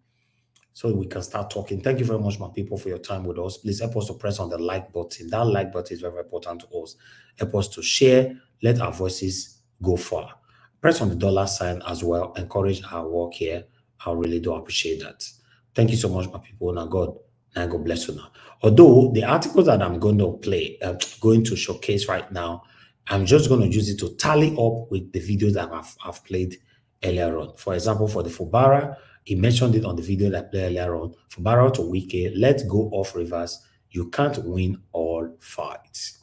so we can start talking. Thank you very much, my people, for your time with us. Please help us to press on the like button. That like button is very important to us. Help us to share. Let our voices go far. Press on the dollar sign as well. Encourage our work here. I really do appreciate that. Thank you so much, my people. Now, God bless you now. Although the articles that I'm going to showcase right now, I'm just going to use it to tally up with the videos that I've played earlier on. For example, for the Fubara, he mentioned it on the video that I played earlier on. Fubara to Wike, let's go off reverse. You can't win all fights.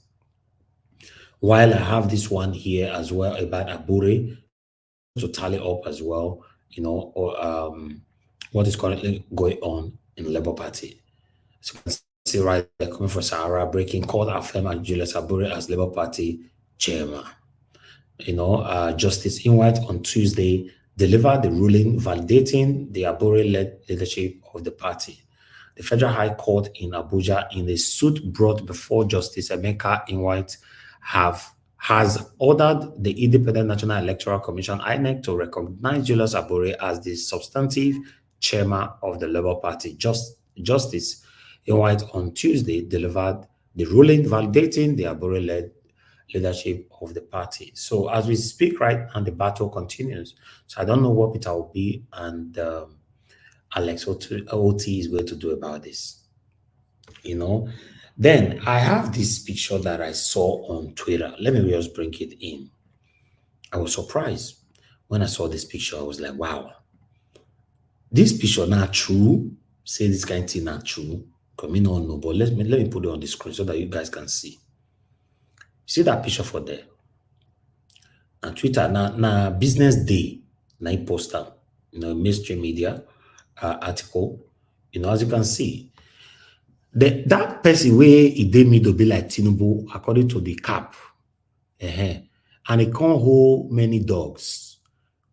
While I have this one here as well about Abure to tally up as well, you know, or what is currently going on in the Labour Party. So you can see right there, coming from Sahara, breaking court affirm and Julius Abure as Labour Party chairman. You know, Justice Inwhite on Tuesday delivered the ruling validating the Abure-led leadership of the party. The Federal High Court in Abuja, in a suit brought before Justice Emeka Inwhite, has ordered the Independent National Electoral Commission, INEC, to recognize Julius Abure as the substantive chairman of the Labour Party. Justice Inwhite on Tuesday delivered the ruling validating the Abure-led leadership of the party. So as we speak right now, the battle continues. So I don't know what Peter Obi and Alex Otti is going to do about this. You know, then I have this picture that I saw on Twitter. Let me just bring it in. I was surprised when I saw this picture. I was like, wow, this picture not true. Say this kind of thing not true. Because me don't know, but let me put it on the screen so that you guys can see. See that picture for there? On Twitter, na business day, na post them, you know, mainstream media article. You know, as you can see, that person where he did me to be like Tinubu, according to the cap, and he can't hold many dogs.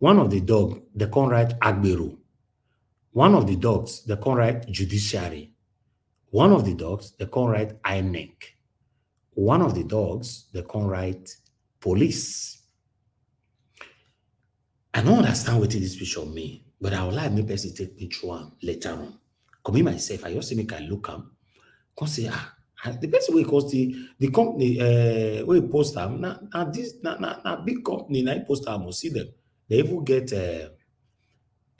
One of the dogs, they can't write Abure. One of the dogs, they can't write judiciary. One of the dogs, they can't write INEC. One of the dogs, they can't write police. I don't understand what this picture mean, but I would like me person take me through one later on. Come me myself, I just say make I look am. Come say, the best way because the company where post them, na big company, na post them, must see them. They even get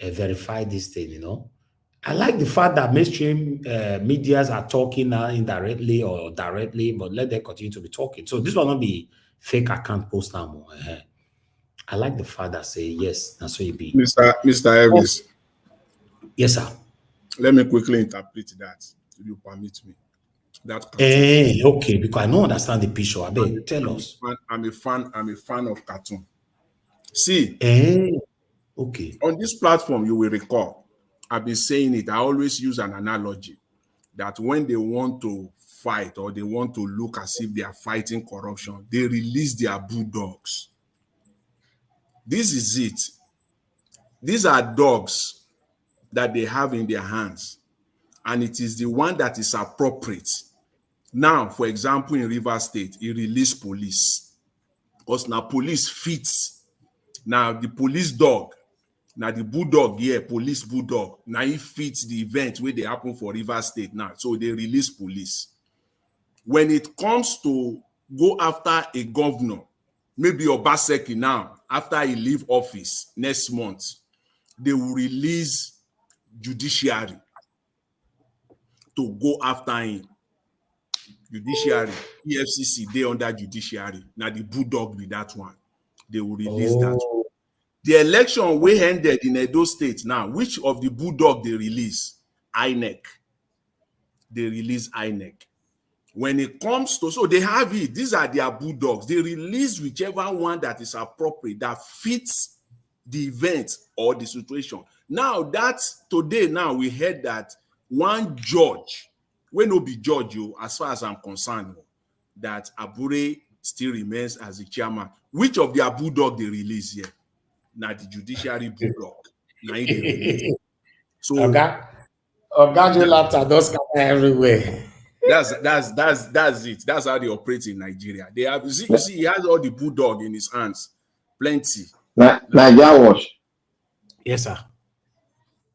verify this thing, you know. I like the fact that mainstream medias are talking now indirectly or directly, but let them continue to be talking. So this will not be fake account post now. I like the fact that say yes, that's so it be. Mr. Elvis. Yes, sir. Let me quickly interpret that, if you permit me. Okay, because I don't understand the picture. I beg, tell us. I'm a fan of cartoon. See, okay. On this platform, you will recall, I've been saying it. I always use an analogy that when they want to fight or they want to look as if they are fighting corruption, they release their bulldogs. This is it. These are dogs that they have in their hands, and it is the one that is appropriate. Now, for example, in Rivers State, he released police. Because now police fits. Now the police dog, now the bulldog here, police bulldog, now he fits the event where they happen for Rivers State now. So they release police. When it comes to go after a governor, maybe Obaseki now, after he leave office next month, they will release judiciary to go after him. Judiciary, EFCC, they under judiciary. Now the bulldog with that one. They will release that one. The election we ended in Edo State now, which of the bulldog they release? INEC. They release INEC. When it comes to, so they have it, these are their bulldogs. They release whichever one that is appropriate, that fits the event or the situation. Now that today, now we heard that one judge, we no be judge, as far as I'm concerned, that Abure still remains as the chairman. Which of their bulldog they release here? Now the judiciary bulldog. Now they release. So Oga those everywhere. That's it. That's how they operate in Nigeria. They have, you see, he has all the bulldog in his hands, plenty. Nigeria watch. Yes, sir.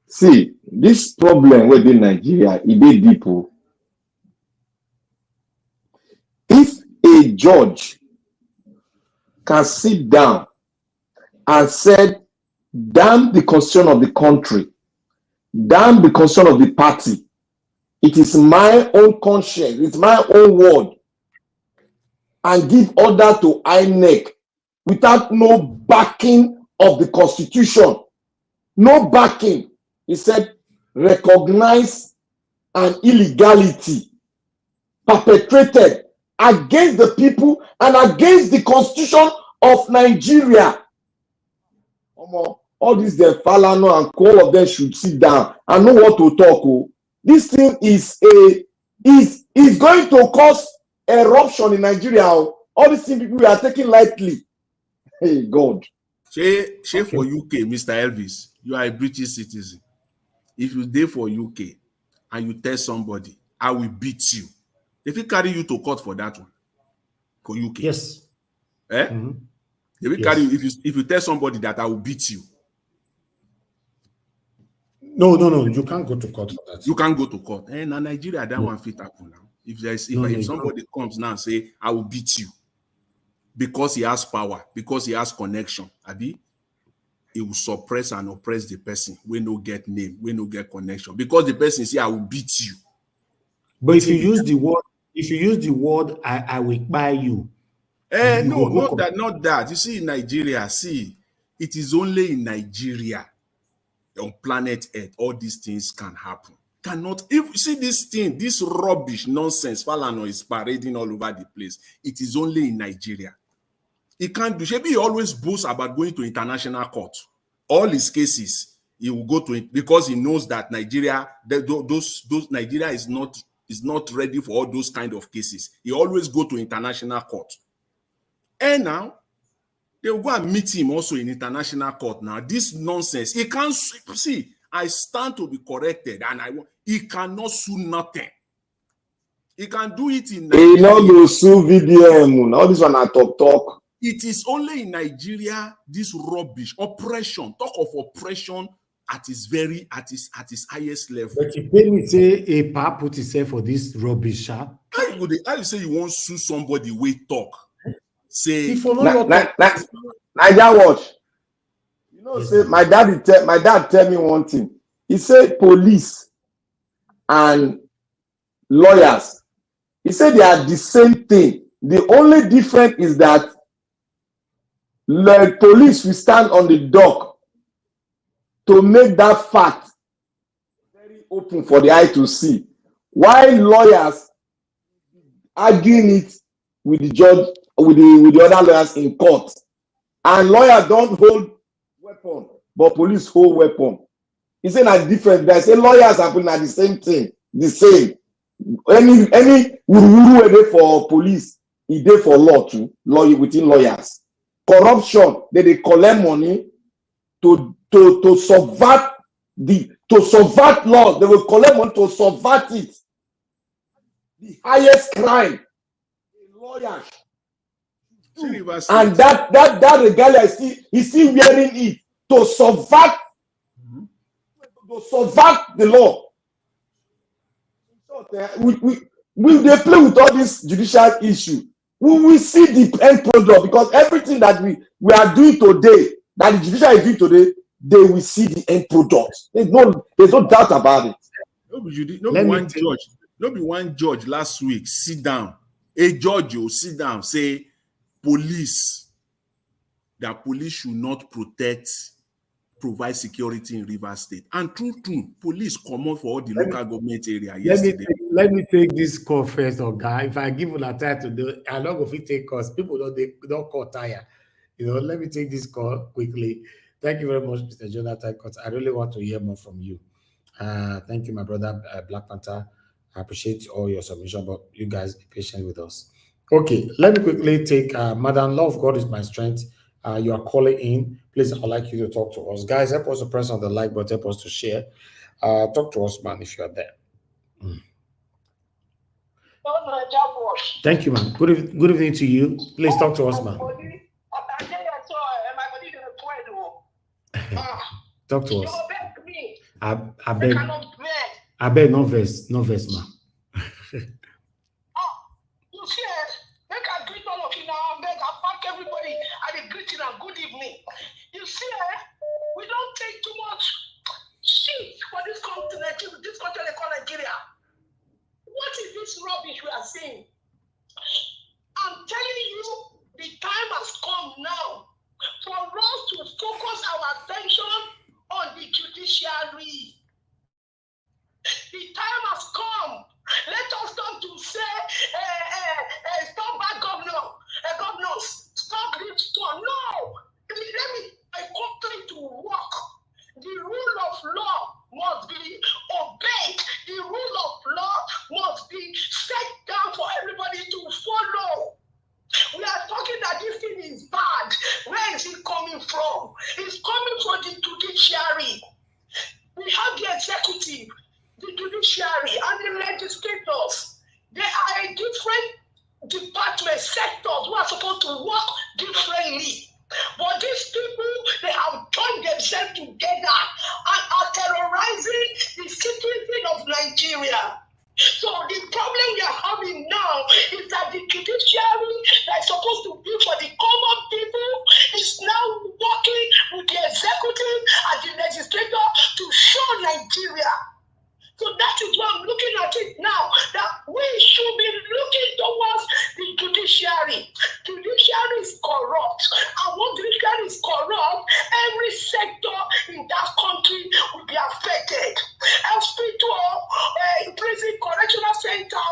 See, this problem within Nigeria, it be deep. If a judge can sit down and say, damn the concern of the country, damn the concern of the party, it is my own conscience, it's my own word, and give order to INEC without no backing of the Constitution, no backing. He said, recognize an illegality perpetrated against the people and against the Constitution of Nigeria. All these the Falano and all of them should sit down and know what to talk. This thing is going to cause eruption in Nigeria. All these things people we are taking lightly. Hey God. Say for UK, Mr. Elvis, you are a British citizen. If you there for UK and you tell somebody, I will beat you. If he carry you to court for that one, for UK. Yes. Eh? Mm-hmm. If he carry you, if you tell somebody that I will beat you. No. You can't go to court for that. You can't go to court. And in Nigeria, that one fit happen now. If somebody comes now and say, I will beat you, because he has power, because he has connection, Abi, he will suppress and oppress the person. We no get name, we no get connection. Because the person say, I will beat you. But if you use the word, I will buy you. No, not that. You see, in Nigeria, it is only in Nigeria, on planet Earth, all these things can happen. If you see this thing, this rubbish, nonsense, Falano is parading all over the place. It is only in Nigeria. He can't do. Shebi, he always boasts about going to international court. All his cases, he will go to it because he knows that Nigeria, Nigeria is not ready for all those kind of cases. He always go to international court. And now, they will go and meet him also in international court. Now, this nonsense, he can't see. I stand to be corrected, and he cannot sue nothing. He can do it in Nigeria. He not go sue VDM. All this one I talk. It is only in Nigeria, this rubbish, oppression, talk of oppression at his highest level. But you pay me say a pa put himself for this rubbish, huh? How you say you want to sue somebody we talk? Say Naija watch. You know, say my dad tell me one thing. He said police and lawyers. He said they are the same thing. The only difference is that the police will stand on the dock to make that fact very open for the eye to see, while lawyers arguing it with the judge, with the other lawyers in court. And lawyers don't hold weapon, but police hold weapon. He said that different. They say lawyers are putting at the same thing, the same. Any wuru for police, he did for law too, within lawyers. Corruption, they collect money to to subvert laws. They will collect money to subvert it. The highest crime a lawyer do. And that regalia is still wearing it to subvert the law. We they play with all this judicial issue. We will see the end product, because everything that we are doing today, that the judicial is doing today, they will see the end product. There's no doubt about it. No be one judge last week sit down. A judge will sit down, say that police should not provide security in Rivers State. And true, police come out for all the local government area yesterday. Let me take this call first, guy. If I give you a time to do, I'm not going to take calls. People don't call tire. Let me take this call quickly. Thank you very much, Mr. Jonathan. I really want to hear more from you. Thank you, my brother, Black Panther. I appreciate all your submission, but you guys be patient with us. Okay, let me quickly take Madam Love God is my strength. You are calling in. Please, I'd like you to talk to us. Guys, help us to press on the like button, help us to share. Talk to us, man, if you are there. Thank you, man. Good evening to you. Please talk to us, man. Talk to us. I beg no verse, man. You see, make I greet all of you now. I beg, I thank everybody. I greet you and good evening. You see, we don't take too much shit for this continent, this country they call Nigeria. What is this rubbish we are seeing? I'm telling you, the time has come now for us to focus our attention on the judiciary. The time has come. Let us stop to say, stop bad governors, stop this store. No, let me country to work. The rule of law must be obeyed. The rule of law must be set down for everybody to follow. We are talking that this thing is bad. Where is it coming from? It's coming from the judiciary. We have the executive, the judiciary, and the legislators. They are a different department, sectors who are supposed to work differently. But these people, they have joined themselves together and are terrorizing the citizens of Nigeria. So the problem we are having now is that the judiciary that is supposed to be for the common people is now working with the executive and the legislator to show Nigeria. So that is why I'm looking at it now, that we should be looking towards the judiciary. Judiciary is corrupt. And when judiciary is corrupt, every sector in that country will be affected. Hospital, prison, correctional center,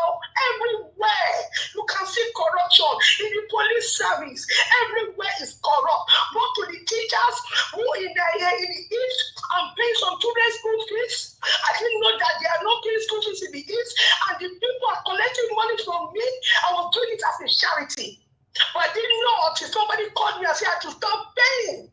everywhere you can see corruption. In the police service, everywhere is corrupt. Go to the teachers who in the east and pay some children's school fees. I didn't know that they are not paying school fees in the east, and the people are collecting money from me. I was doing it as a charity. But I didn't know until somebody called me and said I had to stop paying.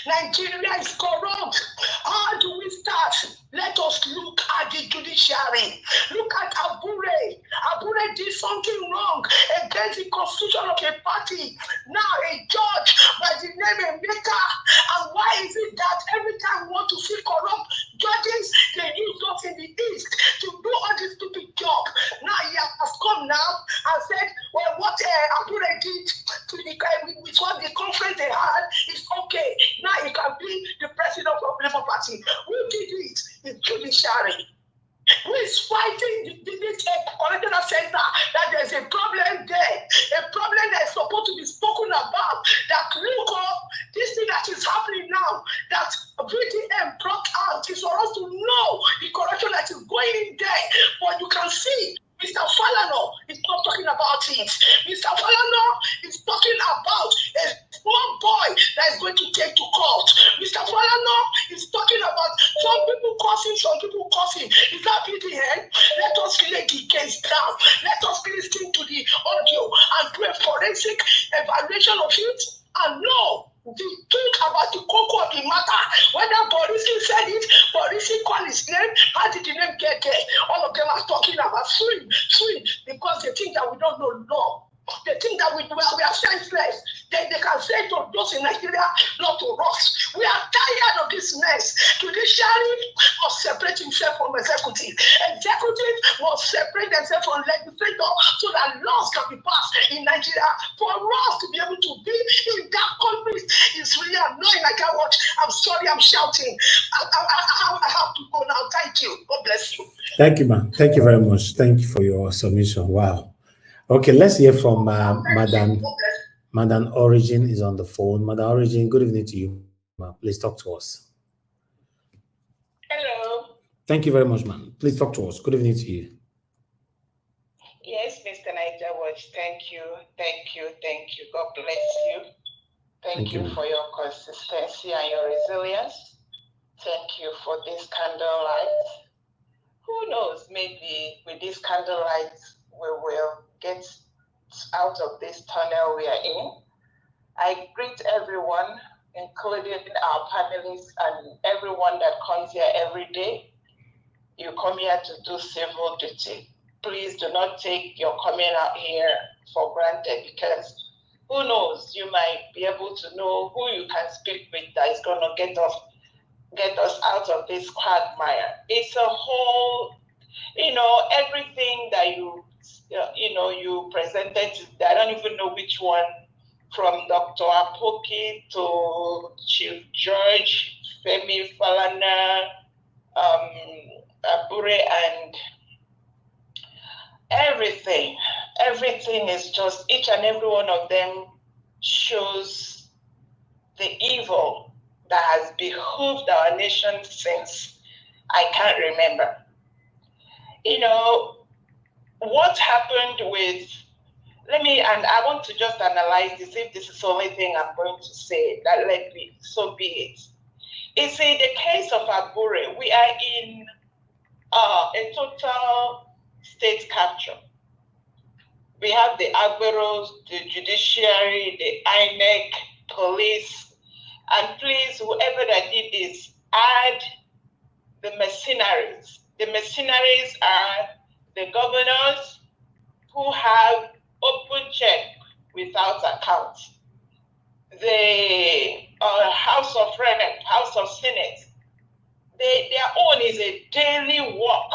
Nigeria is corrupt. How do we start? Let us look at the judiciary. Look at Abure. Abure did something wrong against the constitution of a party. Now a judge by the name of Emeka. And why is it that every time we want to see corrupt judges, they use us in the east to do all this stupid job? Now he has come now and said, well, what Abure did to the with what the conference they had is okay. Now he can be the president of the Labour Party. Who did it? The judiciary. Who is fighting this correctional center? That there's a problem there, a problem that is supposed to be spoken about. That look up this thing that is happening now, that VDM brought out is for us to know the corruption that is going in there. But you can see Mr. Falano is not talking about it. Mr. Falano is talking about a small boy that is going to take to court. Mr. Falano is talking about some people coughing. Is that BDN? Let us lay the case down. Let us listen to the audio and do a forensic evaluation of it and know the truth about the cocoa of the matter. Whether his name? How did the name get there? All of them are talking about swim, because they think that we don't know law. They think that we are senseless. They can say to those in Nigeria, not to us. We are tired of this mess. Judiciary must separate himself from executive. Executive must separate themselves from legislator so that laws can be passed in Nigeria. For us to be able to be in that country is really annoying. I can't watch. I'm sorry, I'm shouting. I have to go now. Thank you. God bless you. Thank you, ma'am. Thank you very much. Thank you for your submission. Wow. Okay, let's hear from Madam Origin is on the phone. Madam Origin, good evening to you, ma'am. Please talk to us. Hello. Thank you very much, ma'am. Please talk to us. Good evening to you. Yes, Mr. Niger Watch. Thank you. God bless you. Thank you for your consistency and your resilience. Thank you for this candlelight. Who knows, maybe with this candlelight, we will get out of this tunnel we are in. I greet everyone, including our panelists and everyone that comes here every day. You come here to do civil duty. Please do not take your coming out here for granted, because who knows, you might be able to know who you can speak with that is going to get us out of this quagmire. It's a whole, everything that you presented. I don't even know which one, from Dr. Apoki to Chief George, Femi Falana, Abure, and everything. Everything is just, each and every one of them shows the evil that has behooved our nation since I can't remember. What happened with, I want to just analyze this, if this is the only thing I'm going to say, so be it. It's in the case of Abure, we are in a total state capture. We have the Agueros, the judiciary, the INEC, police, and please, whoever that did this, add the mercenaries. The mercenaries are the governors who have open check without account. The House of Rep, House of Senate, their own is a daily work,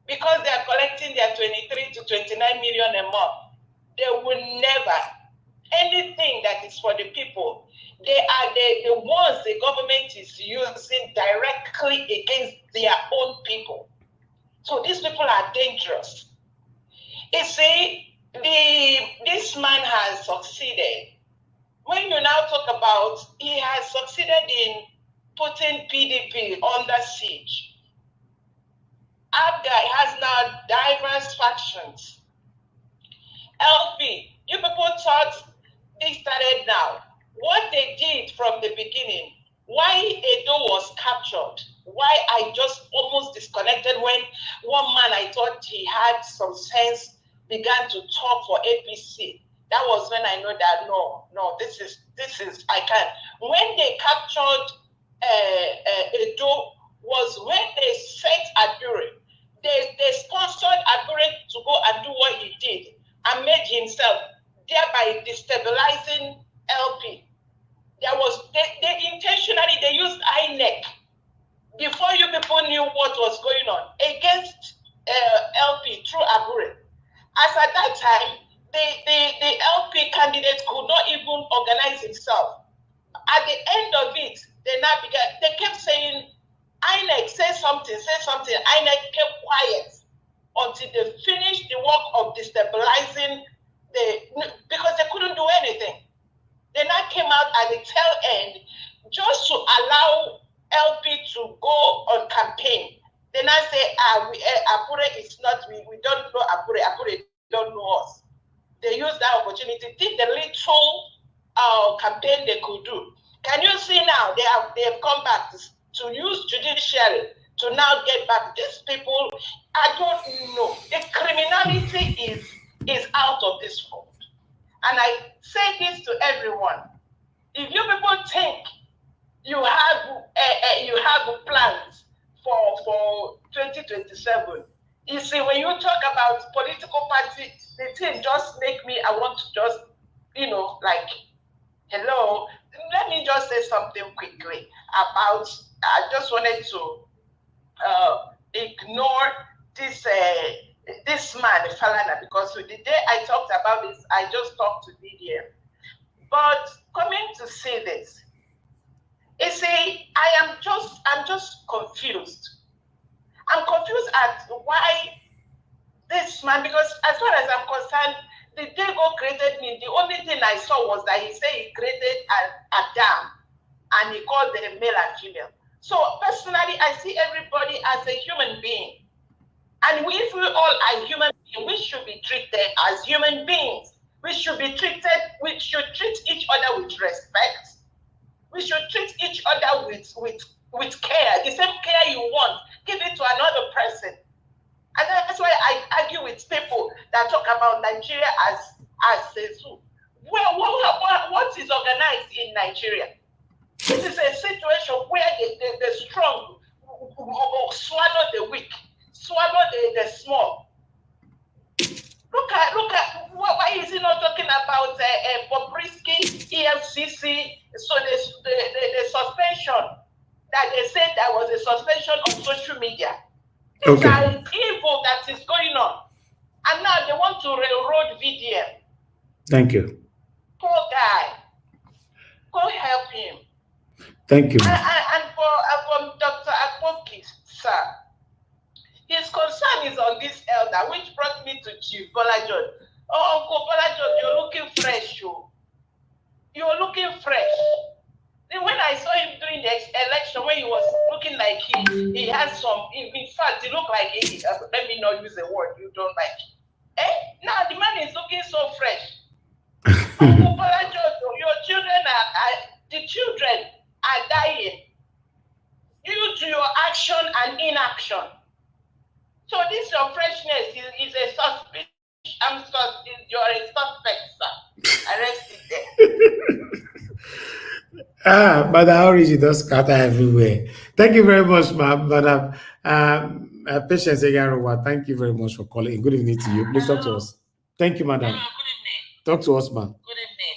because they are collecting their 23 to 29 million a month. They will never, anything that is for the people, they are the ones the government is using directly against their own people. So these people are dangerous. You see, this man has succeeded. When you now talk about, he has succeeded in putting PDP under siege. Abure has now diverse factions. LP, you people thought this started now. What they did from the beginning, why Edo was captured, why I just almost disconnected when one man I thought he had some sense began to talk for APC. That was when I know that no, this is I can't. When they captured Edo was when they sent Abure. They sponsored Abure to go and do what he did and made himself, thereby destabilizing LP. They intentionally, they used INEC before you people knew what was going on against LP through Abure. As at that time, the LP candidate could not even organize himself. At the end of it, they kept saying, INEC say something, INEC kept quiet until they finished the work of destabilizing because they couldn't do anything. They now came out at the tail end just to allow LP to go on campaign. They now say, Abure is not, we don't know Abure don't know us. They used that opportunity, did the little campaign they could do. Can you see now, they have come back to use judiciary to now get back these people. I don't know. The criminality is out of this world. And I say this to everyone. If you people think you have plans 2027. You see, when you talk about political party, the thing just make me, I want to just, like, hello, let me just say something quickly about, I just wanted to ignore this man, Falana, because the day I talked about this, I just talked to DDM. But coming to say this, you see, I'm just confused. I'm confused at why this man, because as far as I'm concerned, the day God created me, the only thing I saw was that he said he created Adam and he called them male and female. So personally, I see everybody as a human being. And if we all are human beings, we should be treated as human beings. We should treat each other with respect. We should treat each other with care. The same care you want, give it to another person. And that's why I argue with people that talk about Nigeria as a zoo. Well, what is organized in Nigeria? This is a situation where the strong swallow the weak, swallow the small. Look at why is he not talking about Bobrisky, EFCC? So the suspension that they said there was a suspension on social media. It's an evil that is going on. And now they want to railroad VDM. Thank you. Poor guy. Go help him. Thank you. And for Dr. Akpoki, sir, his concern is on this elder, which brought me to Chief Bolajon. Oh, Uncle Bolajon, you're looking fresh, yo. You're looking fresh. Then when I saw him during the election, when he was looking like he has some, in fact, he looked like let me not use a word you don't like. Now the man is looking so fresh. Uncle Bolajon, your children the children are dying due to your action and inaction. So this your freshness is a suspect. You're a suspect, sir. Arrested there. Madam Aurigi does scatter everywhere. Thank you very much, Madam Patience Egarowa. Thank you very much for calling. Good evening to you. Please talk to us. Thank you, Madam. Good evening. Talk to us, ma'am. Good evening.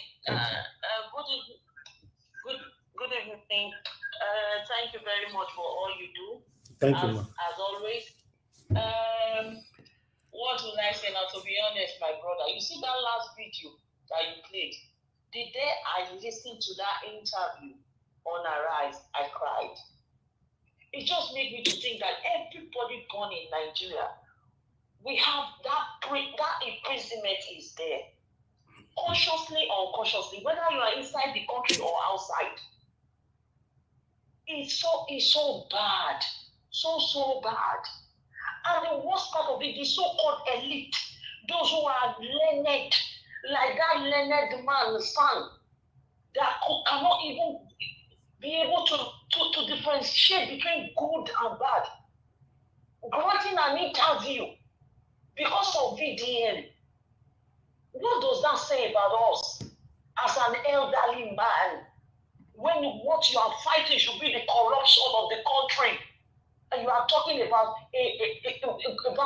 Good evening. Thank you very much for all you do. Thank you, ma'am. As always. What would I say now, to be honest, my brother? You see that last video that you played? The day I listened to that interview on Arise, I cried. It just made me to think that everybody born in Nigeria, we have that imprisonment is there. Consciously or unconsciously, whether you are inside the country or outside. It's so bad. So bad. And the worst part of it, the so-called elite, those who are learned, like that learned man, son, that cannot even be able to differentiate between good and bad. Granting an interview because of VDM. What does that say about us as an elderly man? When what you are fighting should be the corruption of the country. And you are talking about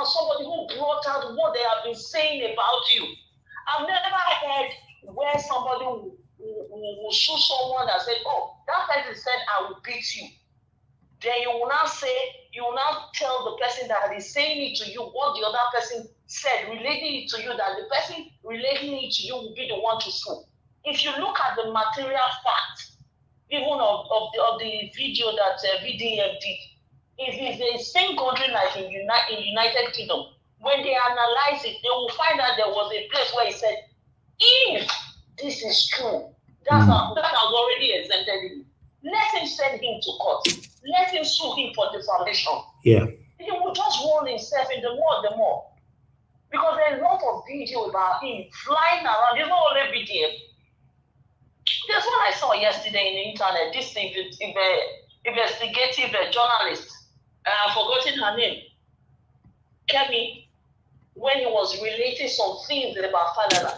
somebody who brought out what they have been saying about you. I've never heard where somebody will shoot someone and say, oh, that person said, I will beat you. Then you will now tell the person that is saying it to you what the other person said, relating it to you, that the person relating it to you will be the one to sue. If you look at the material fact, even of the video that VDM did, if it's the same country like in United Kingdom, when they analyze it, they will find out there was a place where he said, if this is true, that has already exempted him. Let him send him to court. Let him sue him for defamation. Yeah. He will just roll himself in the more. Because there's a lot of video about him flying around. There's not only video. There's one I saw yesterday in the internet. This investigative journalist. I've forgotten her name. Kemi, when he was relating some things about Falana.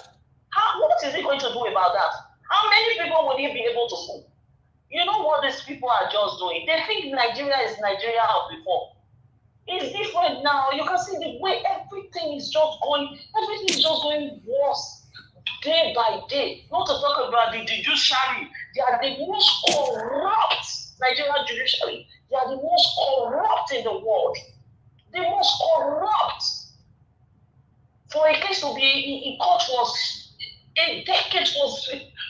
What is he going to do about that? How many people will he be able to sue? You know what these people are just doing? They think Nigeria is Nigeria of before. It's different now. You can see the way everything is just going worse day by day. Not to talk about the judiciary. They are the most corrupt Nigerian judiciary. They are the most corrupt in the world. The most corrupt. For a case to be in court was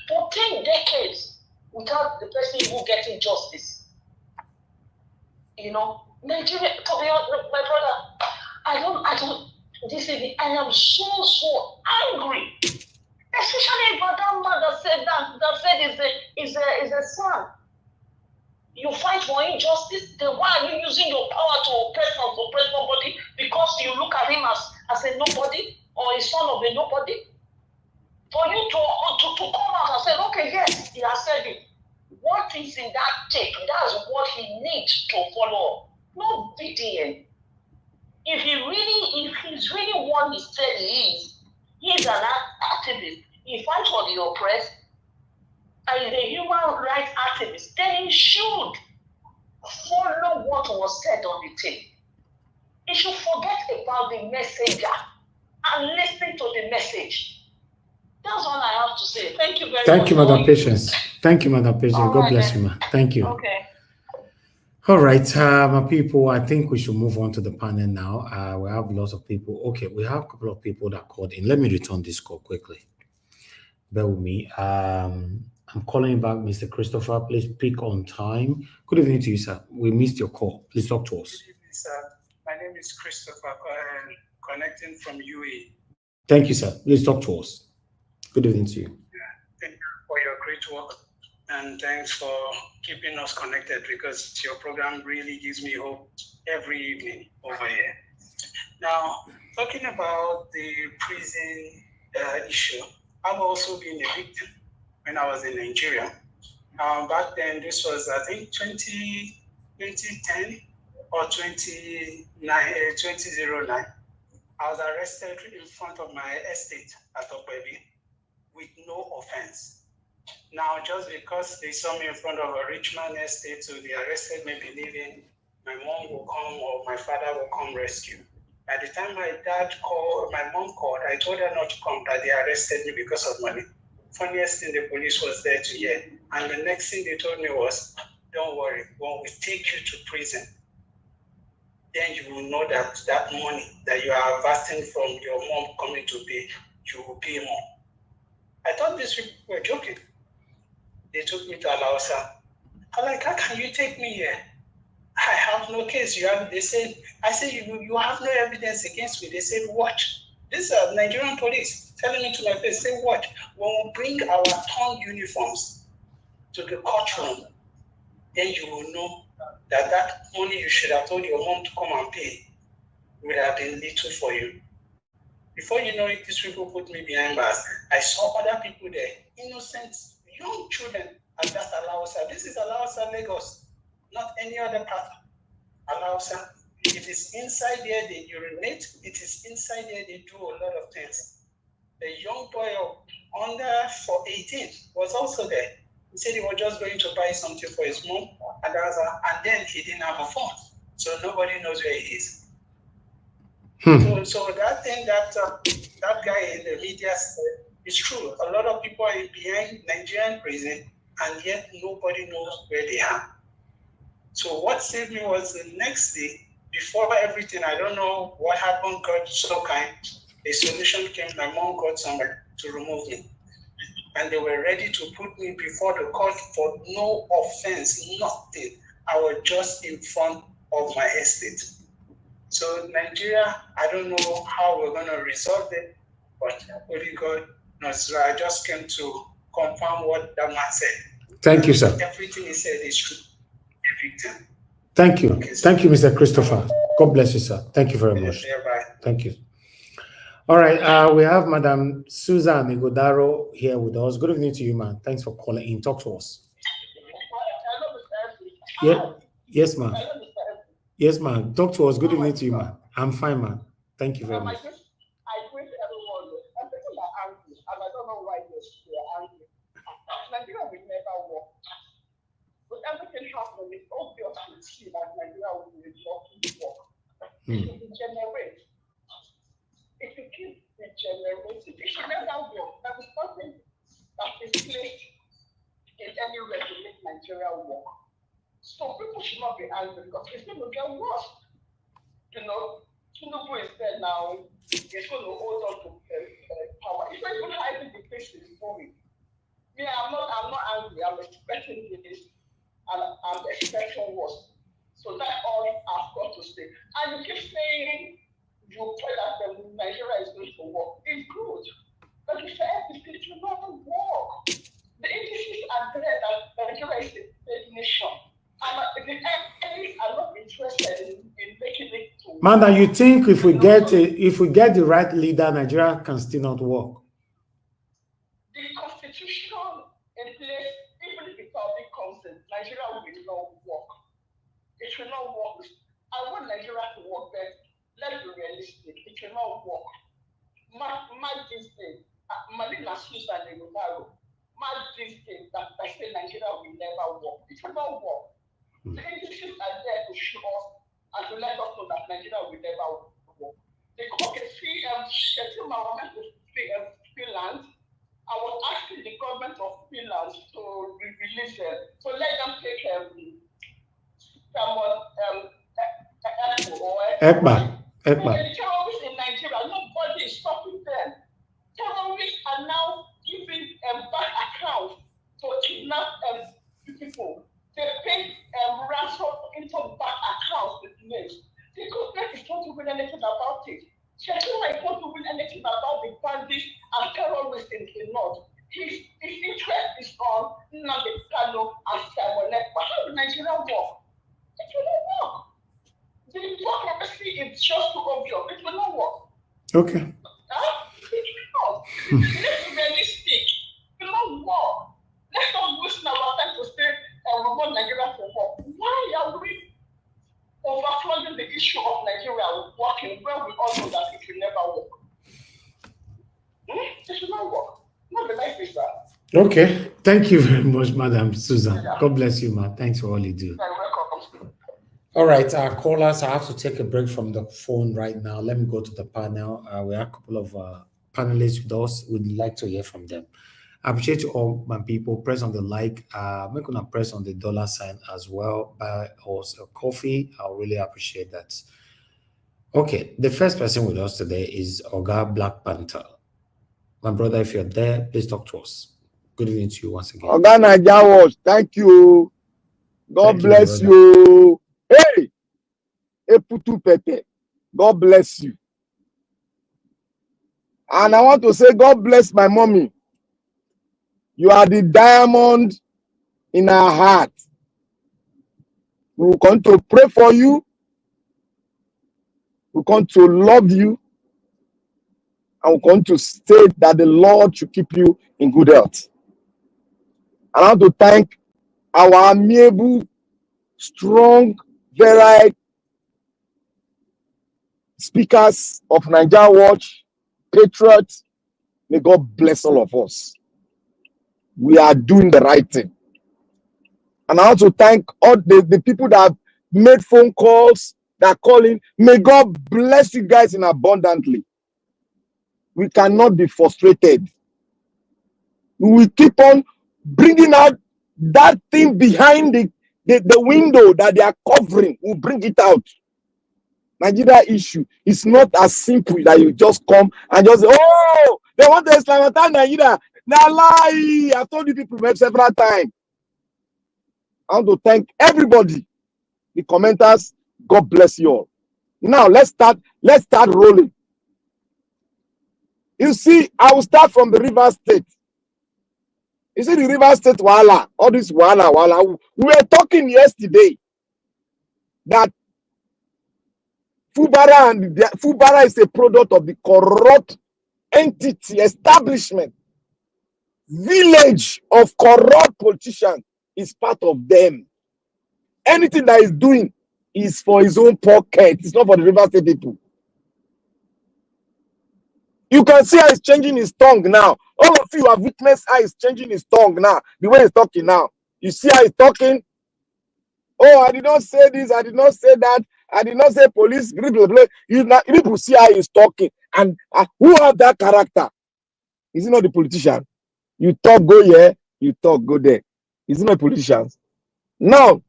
for 10 decades without the person who getting justice. You know, Nigeria, to be honest, my brother, I am so angry. Especially about that man that said is a son. You fight for injustice, then why are you using your power to oppress somebody because you look at him as a nobody or a son of a nobody? For you to come out and say, okay, yes, he has said it. What is in that tape? That's what he needs to follow. Not VDN. If he's really what he said he is, he's an activist. He fights for the oppressed, and he's a human rights activist. Then he should follow what was said on the tape. He should forget about the messenger and listen to the message. That's all I have to say. Thank you very much. Thank you, Madam Patience. Thank you, Madam Patience. God bless you, ma. Thank you. Okay. All right, my people, I think we should move on to the panel now. We have lots of people. Okay, we have a couple of people that called in. Let me return this call quickly. Bear with me. I'm calling back Mr. Christopher. Please pick on time. Good evening to you, sir. We missed your call. Please talk to us. Good evening, sir. My name is Christopher, connecting from UAE. Thank you, sir. Please talk to us. Good evening to you. Thank you for your great work, and thanks for keeping us connected, because your program really gives me hope every evening over here. Now, talking about the prison issue, I've also been a victim when I was in Nigeria. Back then, this was, I think, 2010 or 2009. I was arrested in front of my estate at Okwebi with no offense. Now, just because they saw me in front of a rich man estate, so they arrested me believing my mom will come or my father will come rescue. By the time my mom called, I told her not to come, that they arrested me because of money. Funniest thing, the police was there to hear. And the next thing they told me was, don't worry, when we take you to prison, then you will know that that money that you are avasting from your mom coming to pay, you will pay more. I thought these people were joking. They took me to Alausa. I'm like, how can you take me here? I have no case. I said, you have no evidence against me. They said, watch. This is Nigerian police telling me to my face, say, watch. When we bring our torn uniforms to the courtroom, then you will know that money you should have told your mom to come and pay would have been little for you. Before you know it, these people put me behind bars. I saw other people there, innocent, young children at that Alausa. This is Alausa, Lagos, not any other part. Alausa. It is inside there they urinate. It is inside there they do a lot of things. A young boy under 18 was also there. He said he was just going to buy something for his mom, and then he didn't have a phone, so nobody knows where he is. So that thing that guy in the media said is true. A lot of people are behind Nigerian prison, and yet nobody knows where they are. So what saved me was the next day, before everything, I don't know what happened, God so kind, a solution came, my mom got somebody to remove me. And they were ready to put me before the court for no offense, nothing. I was just in front of my estate. So Nigeria, I don't know how we're going to resolve it, but only God knows. So I just came to confirm what that man said. Thank you, sir. Everything he said is true. Everything. Thank you. Thank you, Mr. Christopher. God bless you, sir. Thank you very much. Bye. Thank you. All right, we have Madam Susan Igodaro here with us. Good evening to you, ma'am. Thanks for calling in. Talk to us. Yeah. Yes, ma'am. Yes, ma'am. Talk to us. Good evening to you, ma'am. I'm fine, ma'am. Thank you very much. I greet everyone. I'm people are angry, and I don't know why they're angry. Nigeria will never work. With everything happening, it's obvious to see that Nigeria will not work. It will degenerate. If you keep degenerating, it should never work. There is nothing that is placed in any way to make Nigeria work. So people should not be angry because it's going to get worse. You know, Tinubu is there now. He's going to hold on to power. It's not even how the place is going. Me, I'm not angry. I'm expecting this, and I'm expecting worse. So that's all I've got to say. And you keep saying you pray that Nigeria is going to work. It's good, but if it will not work. The indices are there that Nigeria is a nation. And the enemies are not interested in making it to work. Manda, you think if we get the right leader, Nigeria can still not work? The constitution in place, even if it's all big concept, Nigeria will not work. It will not work. I want Nigeria to work, but let's be realistic. It will not work. Mark this thing. Malina Susan and Rivaro. Mark this thing that I say Nigeria will never work. It will not work. The indices are there to show us and to let us know that Nigeria will never work. The Shetima went to Finland. I was asking the government of Finland to release them, to let them take Ekba. The terrorists in Nigeria, nobody is stopping them. Terrorists are now giving back accounts to kidnap people. They pay ransom into back accounts with names. The government is not doing anything about it. Shetima is not doing anything about the bandits and terrorists in the north. His interest is on Nnamdi Kanu and Simon Ekpa. How will Nigeria work? It will not work. The democracy is just too obvious. It will not work. Okay. It will not. Let's be realistic. It will not work. Let's not waste our time to say we want Nigeria to work. Why are we overflowing the issue of Nigeria working when we all know that it will never work? It will not work. Not the life is that. Okay. Thank you very much, Madam Susan. Yeah. God bless you, ma. Thanks for all you do. You're welcome. All right, our callers, I have to take a break from the phone right now. Let me go to the panel. We have a couple of panelists with us. We'd like to hear from them. I appreciate you all, my people. Press on the like. I'm going to press on the $sign as well. Buy us a coffee. I'll really appreciate that. Okay, the first person with us today is Oga Black Panther. My brother, if you're there, please talk to us. Good evening to you once again. Oga Najawas, thank you. God bless you. Hey, Eputu Pete, God bless you. And I want to say, God bless my mommy. You are the diamond in our heart. We will come to pray for you. We come to love you. And we come to state that the Lord should keep you in good health. And I want to thank our amiable, strong, varied speakers of Nigeria Watch, patriots. May God bless all of us. We are doing the right thing. And I want to thank all the people that have made phone calls, that are calling. May God bless you guys in abundantly. We cannot be frustrated. We will keep on bringing out that thing behind the window that they are covering. We'll bring it out. Nigeria issue is not as simple that you just come and just say, oh, they want to Islamatize Nigeria. Now lie. I've told you people several times. I want to thank everybody, the commenters. God bless you all. Now let's start rolling. You see, I will start from the River State. You see the River State Wala, all this Wala. We were talking yesterday that Fubara is a product of the corrupt entity, establishment, village of corrupt politicians is part of them. Anything that he's doing is for his own pocket. It's not for the River State people. You can see how he's changing his tongue now. All of you have witnessed how he's changing his tongue now. The way he's talking now. You see how he's talking? oh, I did not say this, I did not say that, I did not say police, blah, blah, blah. People see how he's talking. And who have that character? Is it not the politician? You talk, go here, you talk, go there. Is it not politicians? Now,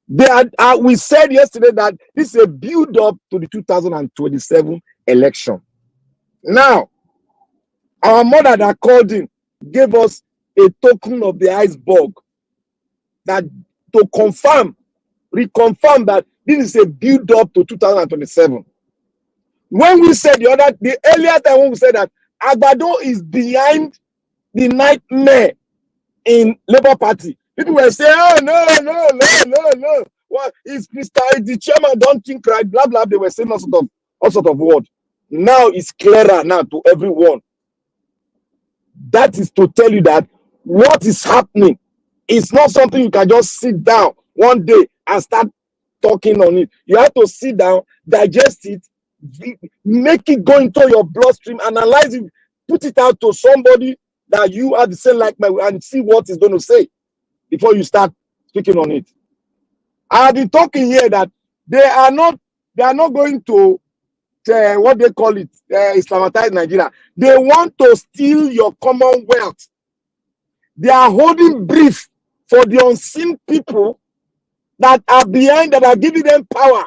we said yesterday that this is a build-up to the 2027 election. Now, our mother that called in gave us a token of the iceberg that to reconfirm that this is a build-up to 2027. When we said the earlier time when we said that Agbado is behind the nightmare in Labour Party, people were saying, oh, no. Well, it's the chairman, don't think right, blah, blah. They were saying all sort of words. Now it's clearer now to everyone. That is to tell you that what is happening is not something you can just sit down one day and start talking on it. You have to sit down, digest it, make it go into your bloodstream, analyze it, put it out to somebody that you are the same like me, and see what it's going to say before you start speaking on it. I have been talking here that they are not going to what they call it, Islamatize Nigeria. They want to steal your commonwealth. They are holding brief for the unseen people that are behind, that are giving them power,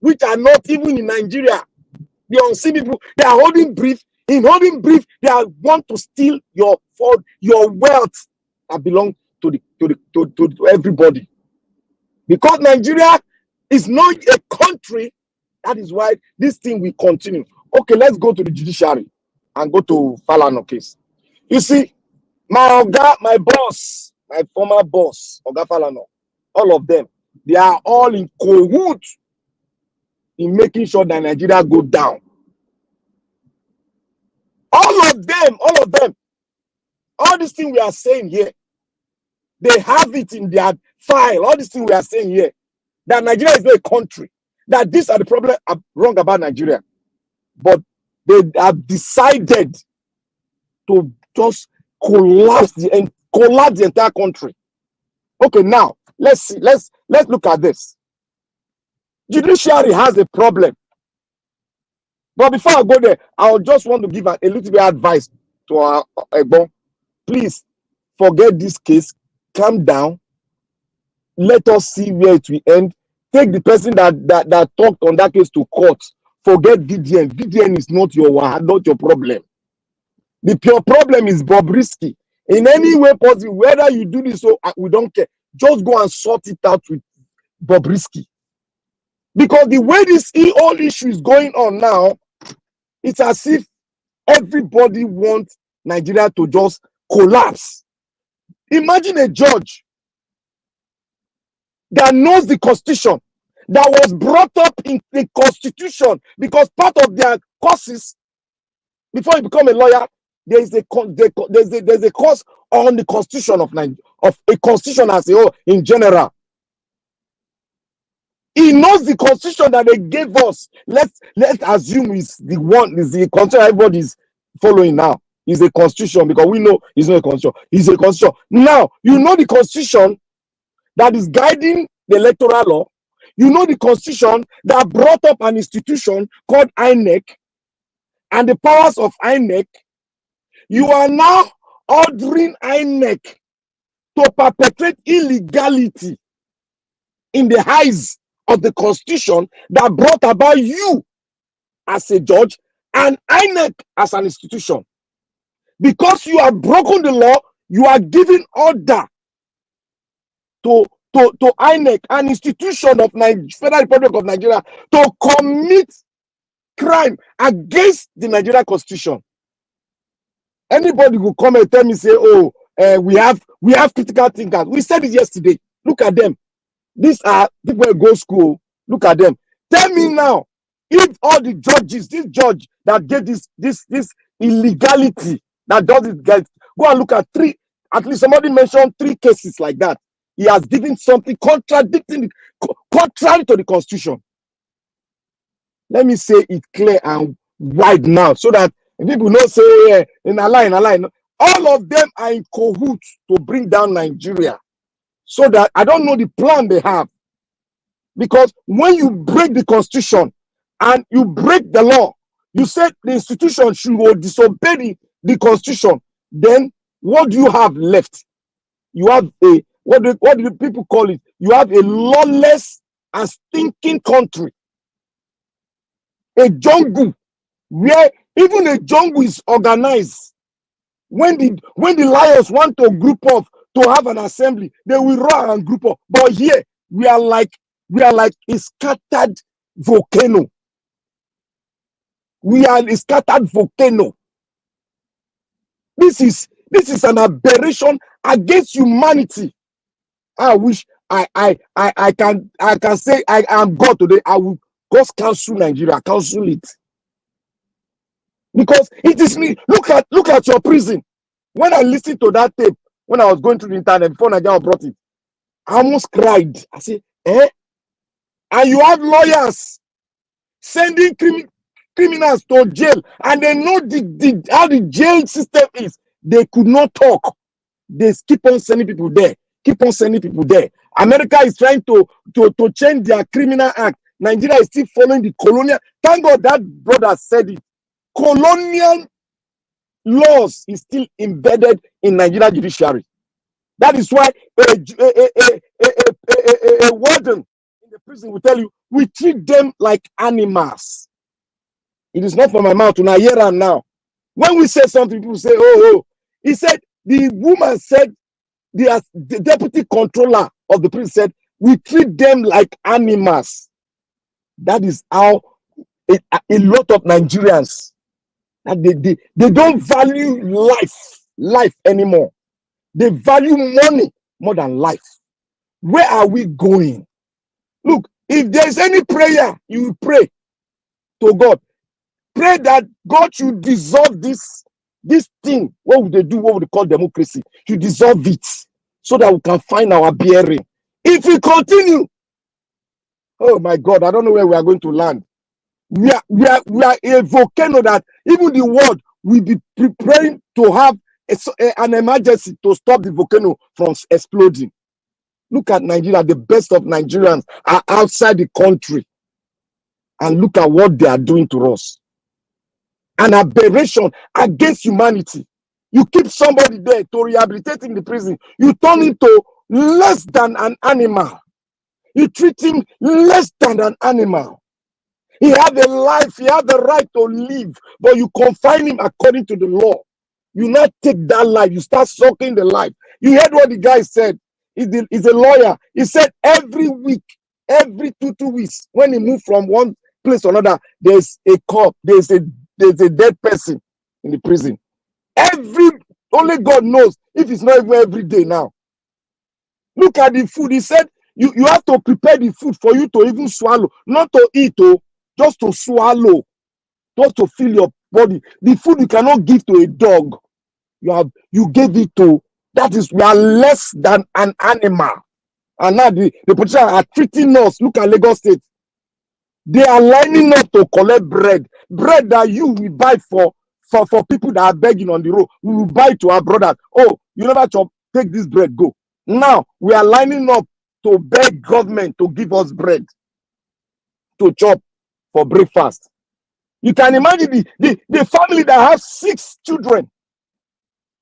which are not even in Nigeria. The unseen people, they are holding brief. In holding brief, they want to steal your wealth that belongs to everybody. Because Nigeria is not a country, that is why this thing will continue. Okay, let's go to the judiciary and go to Falana case. You see, my boss, my former boss, Oga Falana, all of them, they are all in cahoots in making sure that Nigeria go down. All of them, all these things we are saying here, they have it in their file. All these things we are saying here, that Nigeria is not a country, that these are the problems wrong about Nigeria. But they have decided to just collapse the entire country. Okay, now let's see. Let's look at this. Judiciary has a problem. But before I go there, I just want to give a little bit of advice to our Egbon. Please forget this case. Calm down. Let us see where it will end. Take the person that talked on that case to court. Forget VDN. VDN is not your problem. The pure problem is Bobrisky. In any way possible, whether you do this or we don't care. Just go and sort it out with Bobrisky. Because the way this whole issue is going on now, it's as if everybody wants Nigeria to just collapse. Imagine a judge that knows the Constitution, that was brought up in the Constitution, because part of their courses, before you become a lawyer, there's a course on the Constitution of a Constitution as a whole in general. He knows the Constitution that they gave us. Let's assume is the Constitution everybody is following now. Is a Constitution, because we know it's not a Constitution. It's a Constitution. Now, you know the Constitution that is guiding the electoral law. You know the Constitution that brought up an institution called INEC and the powers of INEC. You are now ordering INEC to perpetrate illegality in the eyes of the Constitution that brought about you as a judge and INEC as an institution. Because you have broken the law, you are giving order to INEC, an institution of Federal Republic of Nigeria, to commit crime against the Nigerian Constitution. Anybody will come and tell me, say, oh, we have critical thinkers. We said it yesterday. Look at them. These are people who go to school. Look at them. Tell me now, if all the judges, this judge that gave this illegality, that does it, guys, go and look at at least somebody mentioned 3 cases like that. He has given something contrary to the Constitution. Let me say it clear and wide now, so that people don't say in a line. All of them are in cahoots to bring down Nigeria. So that I don't know the plan they have. Because when you break the constitution and you break the law, you said the institution should disobey the constitution, then what do you have left? You have a, what do the people call it? You have a lawless and stinking country. A jungle where even a jungle is organized. When the lions want to group up to have an assembly, they will run and group up. But here we are like a scattered volcano. We are a scattered volcano. This is an aberration against humanity. I wish I can say I am God today. I will just cancel Nigeria, cancel it. Because it is me. Look at your prison. When I listened to that tape, when I was going through the internet before Nigeria brought it, I almost cried. I said, eh? And you have lawyers sending criminals to jail, and they know how the jail system is. They could not talk. They keep on sending people there. Keep on sending people there. America is trying to change their criminal act. Nigeria is still following the colonial. Thank God that brother said it. Colonial laws is still embedded in Nigeria judiciary. That is why a warden in the prison will tell you, we treat them like animals. It is not from my mouth. Now hear and now. When we say something, people say, oh. He said, the woman said, the deputy controller of the prison said, we treat them like animals. That is how a lot of Nigerians, they don't value life anymore. They value money more than life. Where are we going? Look, if there's any prayer you pray to God, pray that God should dissolve this thing. What would they do? What would they call democracy? To dissolve it so that we can find our bearing. If we continue, oh my God, I don't know where we are going to land. We are a volcano that even the world will be preparing to have an emergency to stop the volcano from exploding. Look at Nigeria. The best of Nigerians are outside the country. And look at what they are doing to us. An aberration against humanity. You keep somebody there to rehabilitate in the prison. You turn him to less than an animal. You treat him less than an animal. He had a life, he had the right to live, but you confine him according to the law. You not take that life, you start sucking the life. You heard what the guy said. He's a lawyer. He said every week, every two weeks, when he moved from one place to another, there's a cop, there's a dead person in the prison. Only God knows if it's not even every day now. Look at the food. He said you have to prepare the food for you to even swallow, not to eat, just to swallow, just to fill your body. The food you cannot give to a dog. You gave it to. That is, we are less than an animal. And now the politicians are treating us. Look at Lagos State. They are lining up to collect bread that you will buy for people that are begging on the road. We will buy to our brothers. Oh, you never chop, take this bread, go. Now we are lining up to beg government to give us bread to chop for breakfast. You can imagine the family that has 6 children.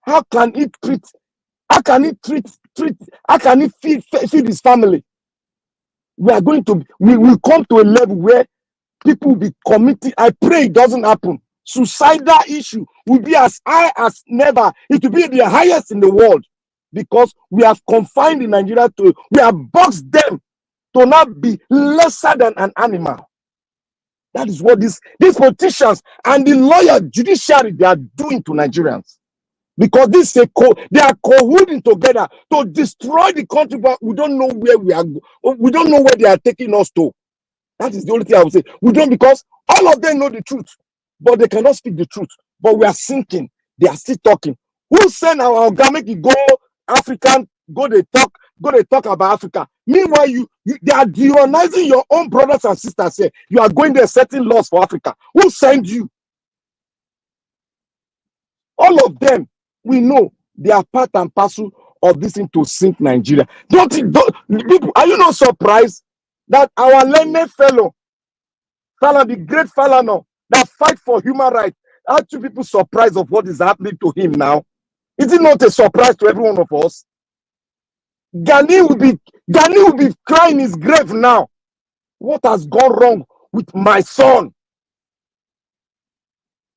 How can it feed his family? We will come to a level where people will be committing. I pray it doesn't happen. Suicidal issue will be as high as never. It will be the highest in the world because we have confined in Nigeria we have boxed them to not be lesser than an animal. That is what these politicians and the lawyer judiciary they are doing to Nigerians. Because they are colluding together to destroy the country, but we don't know where we are. We don't know where they are taking us to. That is the only thing I would say. We don't, because all of them know the truth, but they cannot speak the truth. But we are sinking. They are still talking. Who send our Gameki go African, go they talk about Africa. Meanwhile, they are demonizing your own brothers and sisters here. You are going there setting laws for Africa. Who sent you? All of them, we know they are part and parcel of this thing to sink Nigeria. People, are you not surprised that our learned fellow, Falana, the great Falana, that fight for human rights, are two people surprised of what is happening to him now? Is it not a surprise to every one of us? Gani will be crying his grave now. What has gone wrong with my son?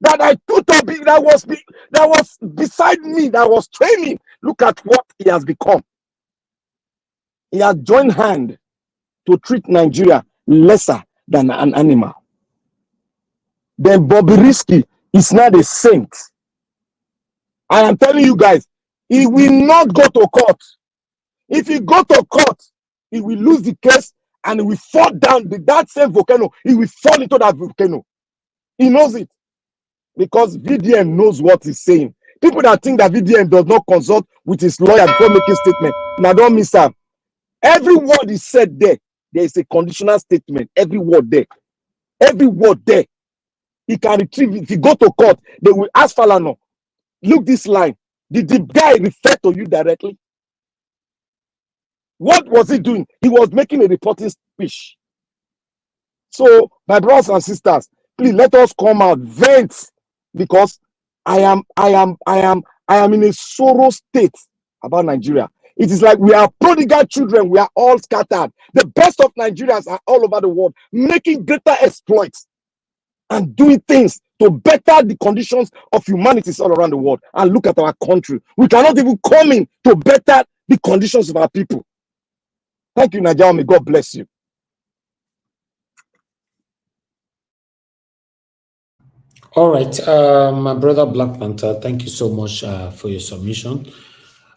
That I put up, that was beside me, that was training. Look at what he has become. He has joined hand to treat Nigeria lesser than an animal. Then Bobby Risky is not a saint. I am telling you guys, he will not go to court. If he go to court, he will lose the case and he will fall down that same volcano. He will fall into that volcano. He knows it because VDM knows what he's saying. People that think that VDM does not consult with his lawyer before making statement, now don't miss out. Every word is said there is a conditional statement. Every word there. Every word there. He can retrieve it. If you go to court, they will ask Falana, look this line. Did the guy refer to you directly? What was he doing? He was making a reporting speech. So, my brothers and sisters, please let us come out, vent, because I am in a sorrow state about Nigeria. It is like we are prodigal children. We are all scattered. The best of Nigerians are all over the world, making greater exploits and doing things to better the conditions of humanity all around the world. And look at our country. We cannot even come in to better the conditions of our people. Thank you, Nigeria. May God bless you. All right, my brother Black Panther, thank you so much for your submission.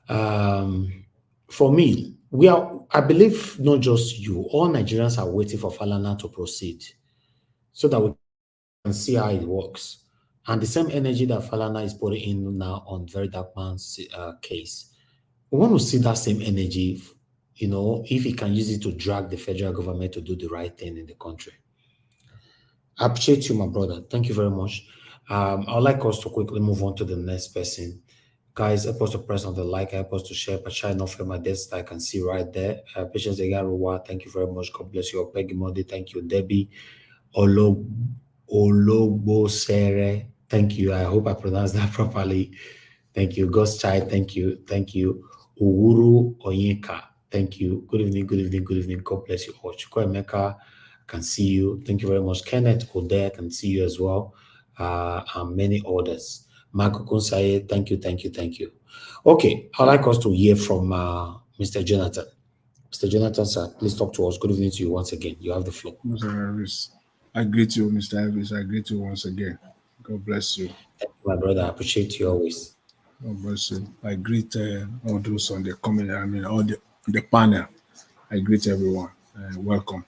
For me, I believe not just you, all Nigerians are waiting for Falana to proceed so that we can see how it works. And the same energy that Falana is putting in now on Very Dark Man's case, we want to see that same energy, if he can use it to drag the federal government to do the right thing in the country. I appreciate you, my brother. Thank you very much. I'd like us to quickly move on to the next person. Guys, help us to press on the like, help us to share. Pachai not from my desk, I can see right there. Patience Egaruwa, thank you very much. God bless you. Peggy Modi, thank you. Debbie Olobosere, thank you. I hope I pronounced that properly. Thank you. Ghost Child, thank you. Thank you. Uhuru Onyeka, thank you. Good evening, good evening, good evening. God bless you all. Chukwu Emeka, can see you. Thank you very much. Kenneth Ode, I can see you as well. And many others. Marco Kunsaye, thank you, thank you, thank you. Okay, I'd like us to hear from Mr. Jonathan. Mr. Jonathan, sir, please talk to us. Good evening to you once again. You have the floor. Mr. Harris, I greet you, Mr. Harris. I greet you once again. God bless you. Thank you, my brother. I appreciate you always. God bless you. I greet all those on the comment, all the panel. I greet everyone. Welcome.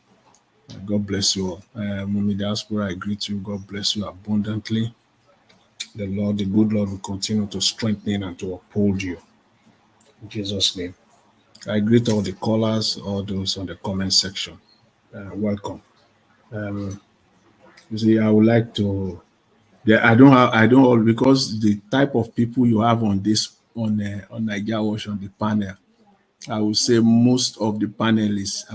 God bless you all. Mummy Diaspora, I greet you. God bless you abundantly. The Lord, the good Lord, will continue to strengthen and to uphold you. In Jesus' name. I greet all the callers, all those on the comment section. Welcome. You see, I would like to. I don't because the type of people you have on Nigeria Watch on the panel. I would say most of the panelists,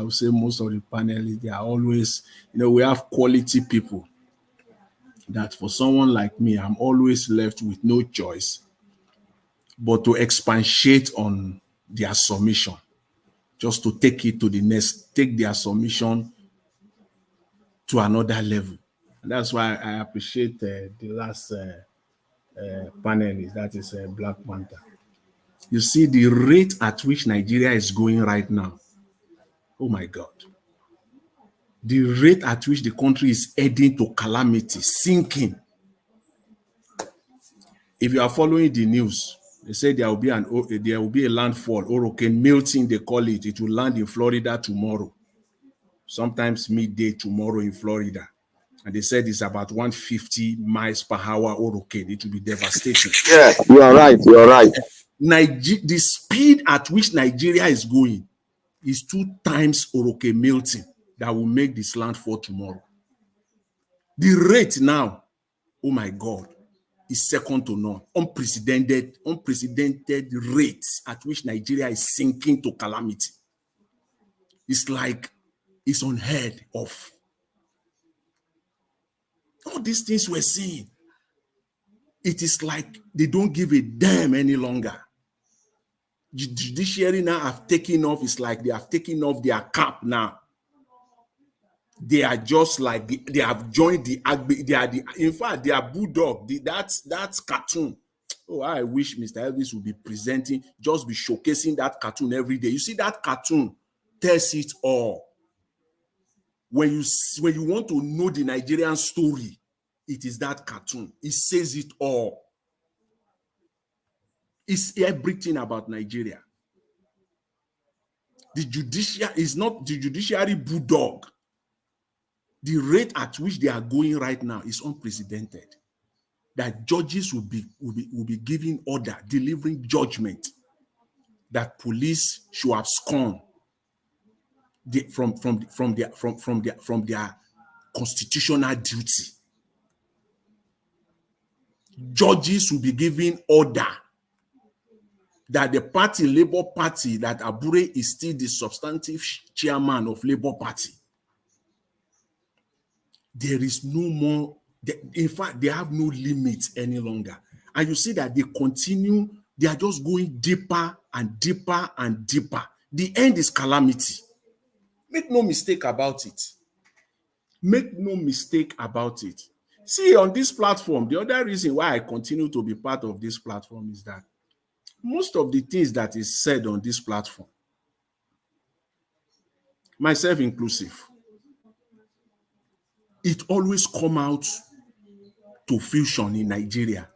they are always, we have quality people that for someone like me, I'm always left with no choice but to expatiate on their submission, just to take it to the next, take their submission to another level. And that's why I appreciate the last panelist, that is Black Panther. You see the rate at which Nigeria is going right now. Oh my God. The rate at which the country is heading to calamity, sinking. If you are following the news, they say there will be a landfall, hurricane Milton, they call it. It will land in Florida tomorrow. Sometimes midday tomorrow in Florida. And they said it's about 150 miles per hour hurricane. It will be devastating. Yeah, you are right. You are right. The speed at which Nigeria is going is 2 times hurricane Milton that will make this landfall tomorrow. The rate now, oh my God, is second to none. Unprecedented rates at which Nigeria is sinking to calamity. It's like is unheard of. All these things we're seeing, it is like they don't give a damn any longer. Judiciary now have taken off. It's like they have taken off their cap now. They are just like they have joined the. They are the. In fact, they are bulldog. That's cartoon. Oh, I wish Mr. Elvis would be presenting, just be showcasing that cartoon every day. You see, that cartoon tells it all. When you want to know the Nigerian story, it is that cartoon. It says it all. It's everything about Nigeria. The judiciary is not the judiciary bulldog. The rate at which they are going right now is unprecedented. That judges will be giving order, delivering judgment that police should abscond from their constitutional duty. Judges will be giving order that the party, Labour Party, that Abure is still the substantive chairman of Labour Party. There is no more, in fact, they have no limits any longer. And you see that they continue, they are just going deeper and deeper and deeper. The end is calamity. Make no mistake about it. Make no mistake about it. See, on this platform, the other reason why I continue to be part of this platform is that most of the things that is said on this platform, myself inclusive, it always come out to fusion in Nigeria.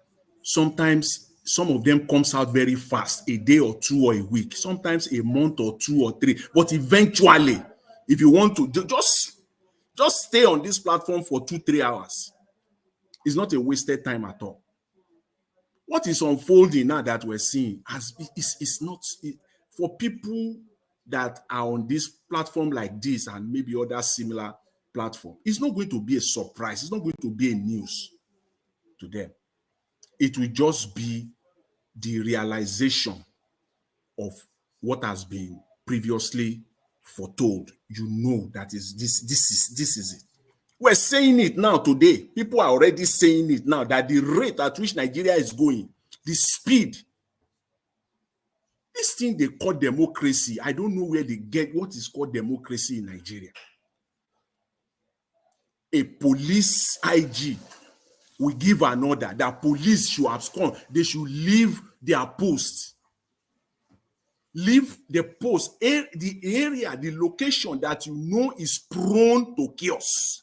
Sometimes some of them comes out very fast, a day or two or a week, sometimes a month or 2 or 3. But eventually, if you want to just stay on this platform for 2-3 hours, it's not a wasted time at all. What is unfolding now that we're seeing is not for people that are on this platform like this and maybe other similar platform. It's not going to be a surprise. It's not going to be a news to them. It will just be the realization of what has been previously foretold. You know that is this is it. We're saying it now today. People are already saying it now that the rate at which Nigeria is going, the speed, this thing they call democracy, I don't know where they get what is called democracy in Nigeria. A police IG will give an order that police should abscond. They should leave their posts. Leave the post, the area, the location that you know is prone to chaos.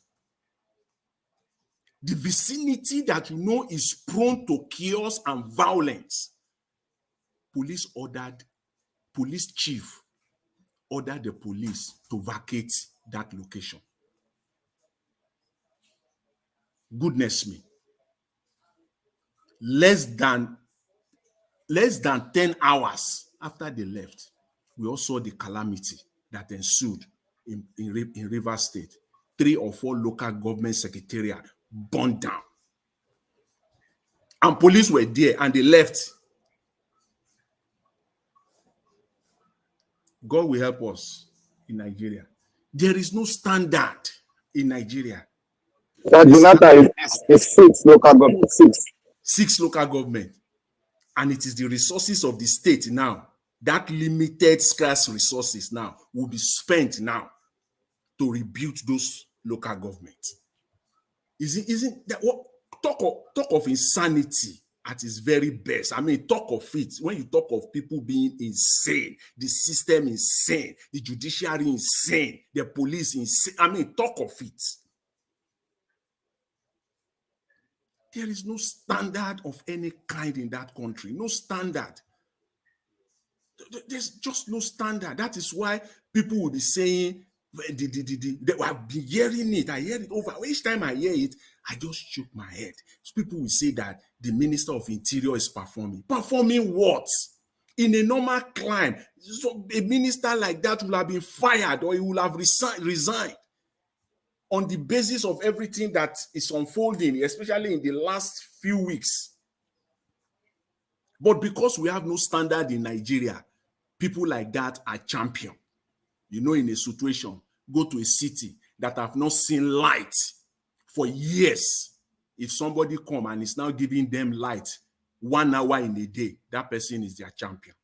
The vicinity that you know is prone to chaos and violence. Police chief ordered the police to vacate that location. Goodness me. Less than 10 hours after they left, we all saw the calamity that ensued in Rivers State. 3 or 4 local government secretariat burned down. And police were there and they left. God will help us in Nigeria. There is no standard in Nigeria. That Jonathan is 6 local government. 6 local government. And it is the resources of the state now, that limited scarce resources now will be spent now to rebuild those local governments. Isn't that what talk of insanity at its very best? I mean, talk of it when you talk of people being insane, the system insane, the judiciary insane, the police insane. I mean, talk of it. There is no standard of any kind in that country. No standard. There's just no standard. That is why people will be saying, I've been hearing it. I hear it over. Each time I hear it, I just shook my head. So people will say that the Minister of Interior is performing. Performing what? In a normal climb, so a minister like that will have been fired or he will have resigned on the basis of everything that is unfolding, especially in the last few weeks. But because we have no standard in Nigeria, people like that are champion. You know, in a situation, go to a city that have not seen light for years. If somebody come and is now giving them light 1 hour in a day, that person is their champion.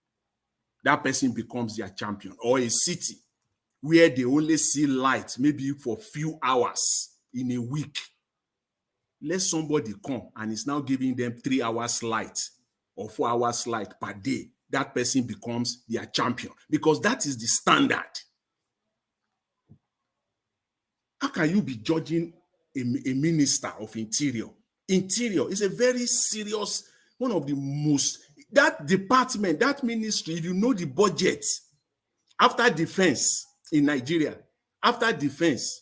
That person becomes their champion. Or a city where they only see light maybe for few hours in a week. Let somebody come and is now giving them 3 hours light or 4 hours light per day. That person becomes their champion because that is the standard. How can you be judging a minister of interior? Interior is a very serious, one of the most, that department, that ministry, if you know the budget, after defense in Nigeria, after defense,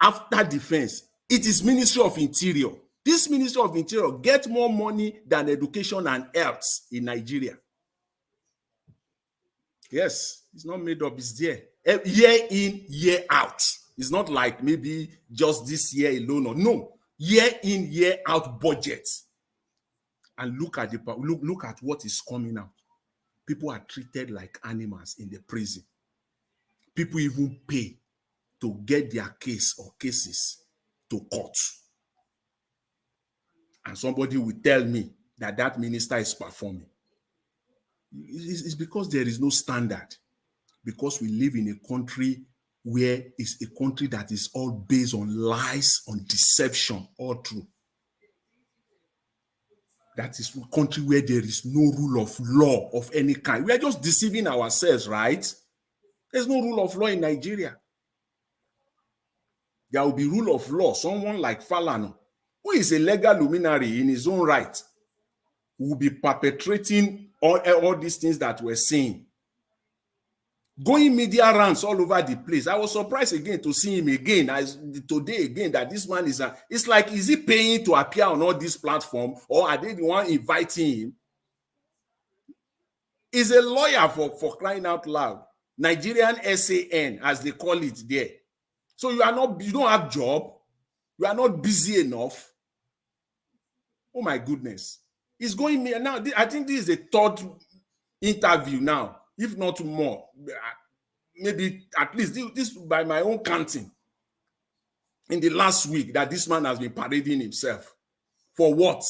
it is Ministry of Interior. This Ministry of Interior gets more money than education and health in Nigeria. Yes, it's not made up, it's there. Year in, year out. It's not like maybe just this year alone or no. Year in, year out budget. And look at what is coming out. People are treated like animals in the prison. People even pay to get their case or cases to court. And somebody will tell me that that minister is performing. It's because there is no standard. Because we live in a country where it's a country that is all based on lies, on deception, all true. That is a country where there is no rule of law of any kind. We are just deceiving ourselves, right? There's no rule of law in Nigeria. There will be rule of law. Someone like Falana, who is a legal luminary in his own right, will be perpetrating all these things that we're seeing. Going media rounds all over the place. I was surprised again to see him again, as today again, that this man is it's like, is he paying to appear on all this platform, or are they the one inviting him? He's a lawyer for crying out loud. Nigerian SAN, as they call it there. So you don't have job. You are not busy enough. Oh my goodness. He's going now. I think this is the third interview now, if not more. Maybe at least this by my own counting. In the last week that this man has been parading himself. For what?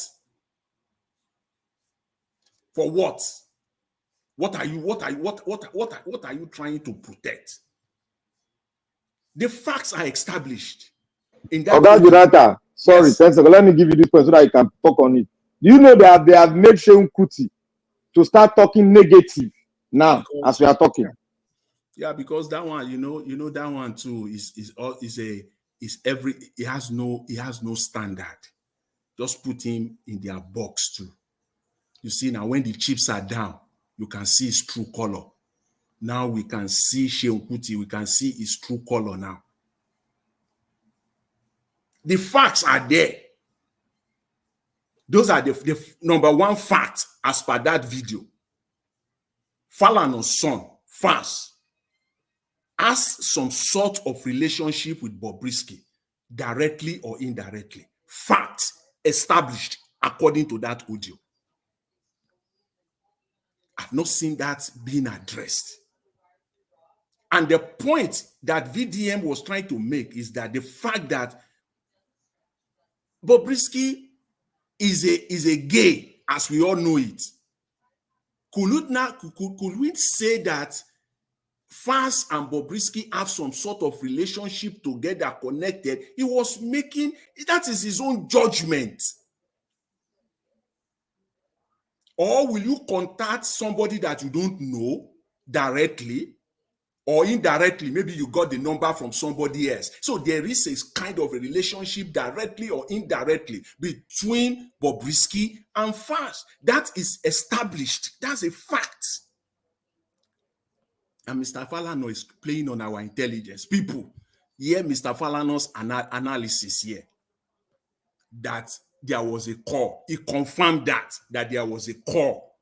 For what? What are you trying to protect? The facts are established. In that Jonathan, sorry, yes. 10 seconds. Let me give you this point so that you can talk on it. Do you know that they have made Shehu Kuti to start talking negative now as we are talking? Yeah, because that one, you know that one too it has no standard. Just put him in their box too. You see, now when the chips are down, you can see his true color. Now we can see Shehu Kuti, we can see his true color now. The facts are there. Those are the number one fact as per that video. Falana's son, Fas, has some sort of relationship with Bobrisky, directly or indirectly. Fact established according to that audio. I've not seen that being addressed. And the point that VDM was trying to make is that the fact that Bobrisky is a gay, as we all know it. Could we say that Fas and Bobrisky have some sort of relationship together, connected? He was making, that is his own judgment. Or will you contact somebody that you don't know directly or indirectly? Maybe you got the number from somebody else. So there is a kind of a relationship directly or indirectly between Bobrisky and Fas. That is established. That's a fact. And Mr. Falana is playing on our intelligence. People, hear Mr. Falana's analysis here. That there was a call. He confirmed that there was a call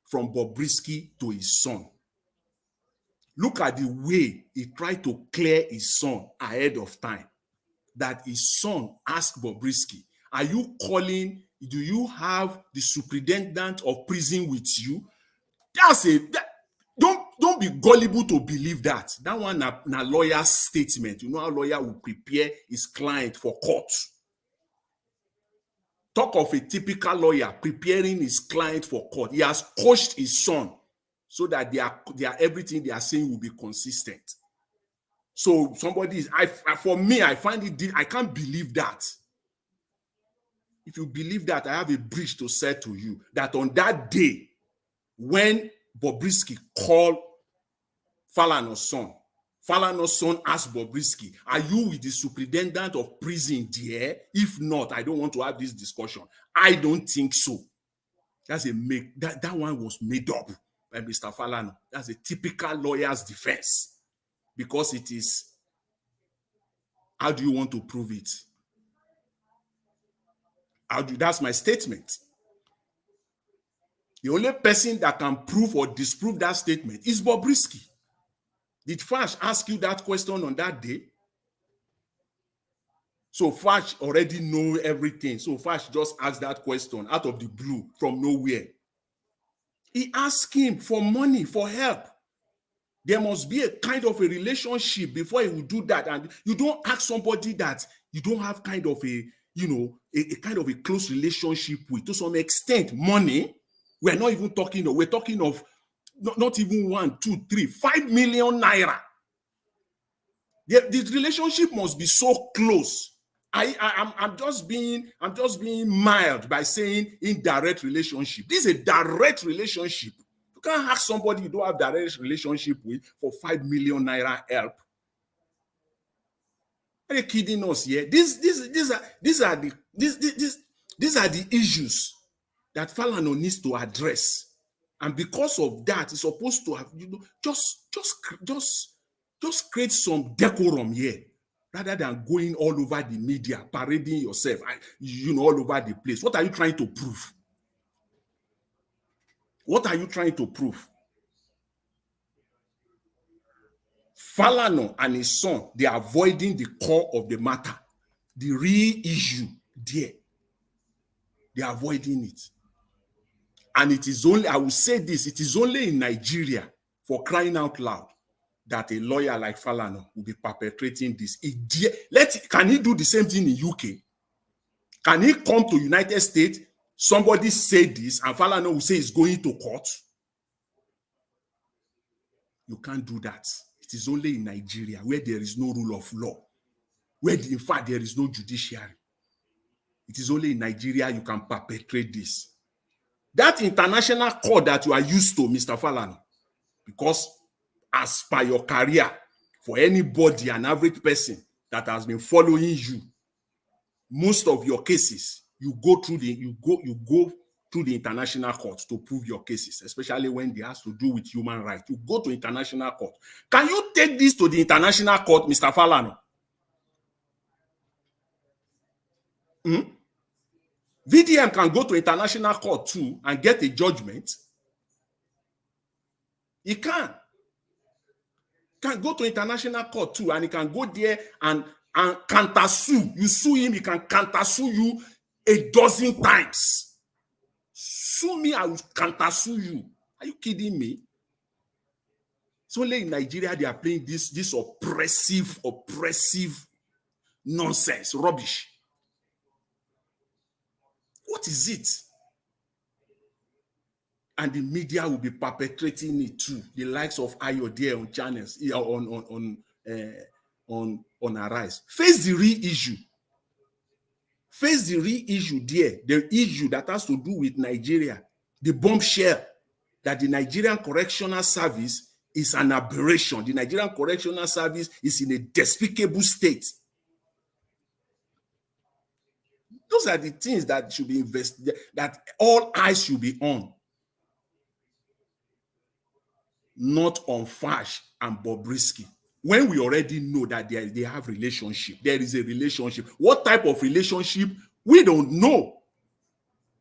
from Bobrisky to his son. Look at the way he tried to clear his son ahead of time. That his son asked Bobrisky, are you calling, do you have the superintendent of prison with you? Don't don't be gullible to believe that. That one na lawyer's statement. You know how lawyer will prepare his client for court. Talk of a typical lawyer preparing his client for court. He has coached his son so that everything they are saying will be consistent. So somebody is, for me, I find it, I can't believe that. If you believe that, I have a bridge to say to you that on that day, when Bobrisky called Falana's son asked Bobrisky, are you with the superintendent of prison there? If not, I don't want to have this discussion. I don't think so. That's that one was made up by Mr. Falana. That's a typical lawyer's defense. Because it is, how do you want to prove it? That's my statement. The only person that can prove or disprove that statement is Bobrisky. Did Fash ask you that question on that day? So Fash already know everything. So Fash just asked that question out of the blue from nowhere. He asked him for money, for help. There must be a kind of a relationship before he will do that. And you don't ask somebody that you don't have kind of a, a kind of a close relationship with. To some extent, money, we're not even talking, we're talking of not even 1, 2, 3, 5 million naira. The relationship must be so close. I'm just being mild by saying indirect relationship. This is a direct relationship. You can't ask somebody you don't have direct relationship with for 5 million naira help. Are you kidding us here? These are the issues that Falana needs to address. And because of that, it's supposed to have, just create some decorum here, rather than going all over the media, parading yourself, all over the place. What are you trying to prove? What are you trying to prove? Falana and his son, they are avoiding the core of the matter, the real issue there. They are avoiding it. And it is only, I will say this, it is only in Nigeria, for crying out loud, that a lawyer like Falana will be perpetrating this. Can he do the same thing in UK? Can he come to United States, somebody say this, and Falana will say he's going to court? You can't do that. It is only in Nigeria, where there is no rule of law, where in fact there is no judiciary. It is only in Nigeria you can perpetrate this. That international court that you are used to, Mr. Falana, because as per your career, for anybody, an average person that has been following you, most of your cases, you go through the international court to prove your cases, especially when it has to do with human rights. You go to international court. Can you take this to the international court, Mr. Falana? VDM can go to international court too and get a judgment. He can go to international court too, and he can go there and counter-sue. You sue him, he can counter-sue you 12 times. Sue me, I will counter-sue you. Are you kidding me? It's only in Nigeria they are playing this oppressive nonsense, rubbish. What is it? And the media will be perpetrating it too. The likes of Ayo there on channels, on Arise. Face the real issue. Face the real issue there. The issue that has to do with Nigeria. The bombshell that the Nigerian Correctional Service is an aberration. The Nigerian Correctional Service is in a despicable state. Those are the things that should be investigated, that all eyes should be on. Not on Fash and Bobrisky. When we already know that they have relationship, there is a relationship. What type of relationship? We don't know.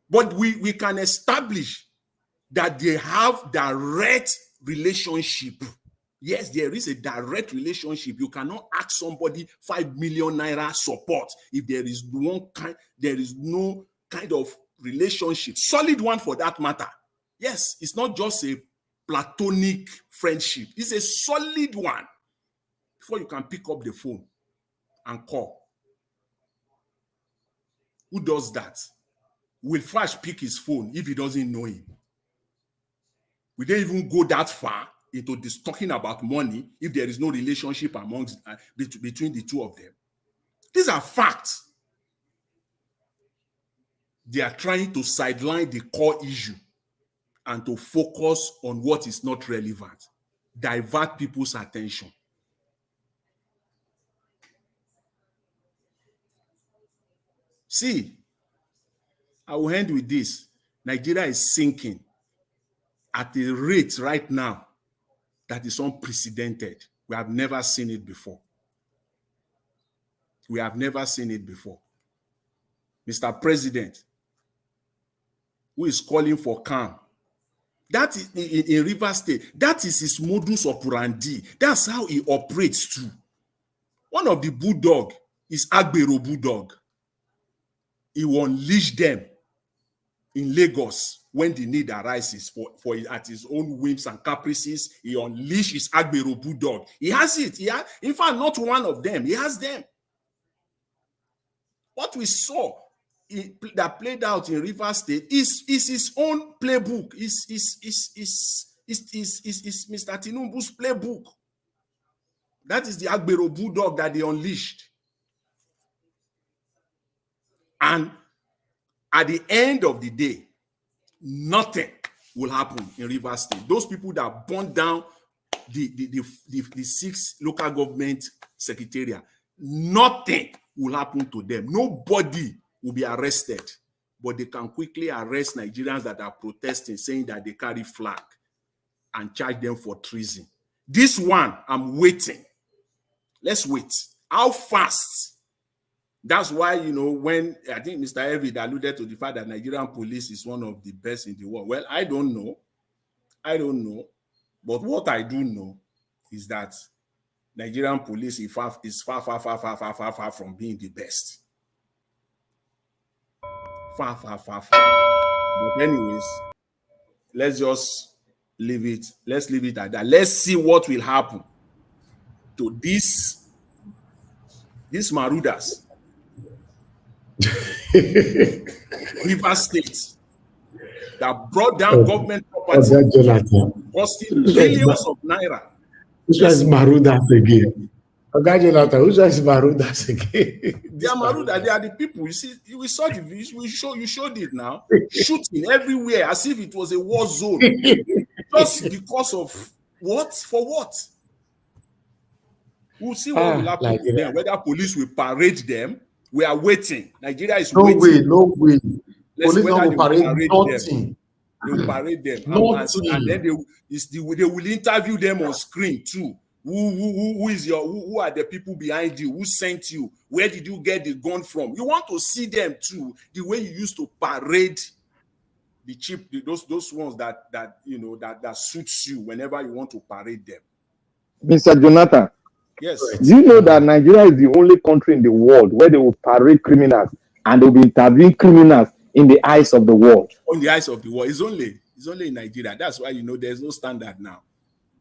But we can establish that they have direct relationship. Yes, there is a direct relationship. You cannot ask somebody 5 million naira support if there is no kind of relationship, solid one for that matter. Yes, it's not just a platonic friendship. It's a solid one before you can pick up the phone and call. Who does that? Will Flash pick his phone if he doesn't know him? We don't even go that far into this talking about money if there is no relationship amongst between the two of them. These are facts. They are trying to sideline the core issue and to focus on what is not relevant, divert people's attention. See, I will end with this. Nigeria is sinking at a rate right now that is unprecedented. We have never seen it before. We have never seen it before. Mr. President, who is calling for calm, that is in Rivers State, that is his modus operandi. That's how he operates too. One of the bulldog is Abure bulldog. He will unleash them in Lagos when the need arises for at his own whims and caprices. He unleashes Abure bulldog. He has it. In fact, not one of them. He has them. What we saw that played out in Rivers State is his own playbook. Is Mr. Tinubu's playbook. That is the Abure bulldog that they unleashed. And at the end of the day, nothing will happen in Rivers State. Those people that burned down the 6 local government secretariat, nothing will happen to them. Nobody will be arrested, but they can quickly arrest Nigerians that are protesting, saying that they carry flag, and charge them for treason. This one, I'm waiting. Let's wait. How fast? That's why, when I think Mr. Evid alluded to the fact that Nigerian police is one of the best in the world. Well, I don't know. But what I do know is that Nigerian police is far from being the best. Far. But anyways, let's just leave it. Let's leave it at that. Let's see what will happen to these marauders. Rivers State that brought down government property, costing billions of naira. Which was Marudas again? Which was Marudas again? They are Maruda. They are the people. You see, we saw the video. You showed it now. Shooting everywhere as if it was a war zone. Just because of what? For what? We'll see what will happen to them. Whether police will parade them. We are waiting. Nigeria is waiting. No way. Police will parade nothing. They will parade them. And then they will interview them on screen too. Who are the people behind you? Who sent you? Where did you get the gun from? You want to see them too, the way you used to parade the cheap, those ones that suits you whenever you want to parade them. Mr. Jonathan. Yes. Do you know that Nigeria is the only country in the world where they will parade criminals and they will be interviewing criminals in the eyes of the world? On the eyes of the world. It's only in Nigeria. That's why there's no standard now.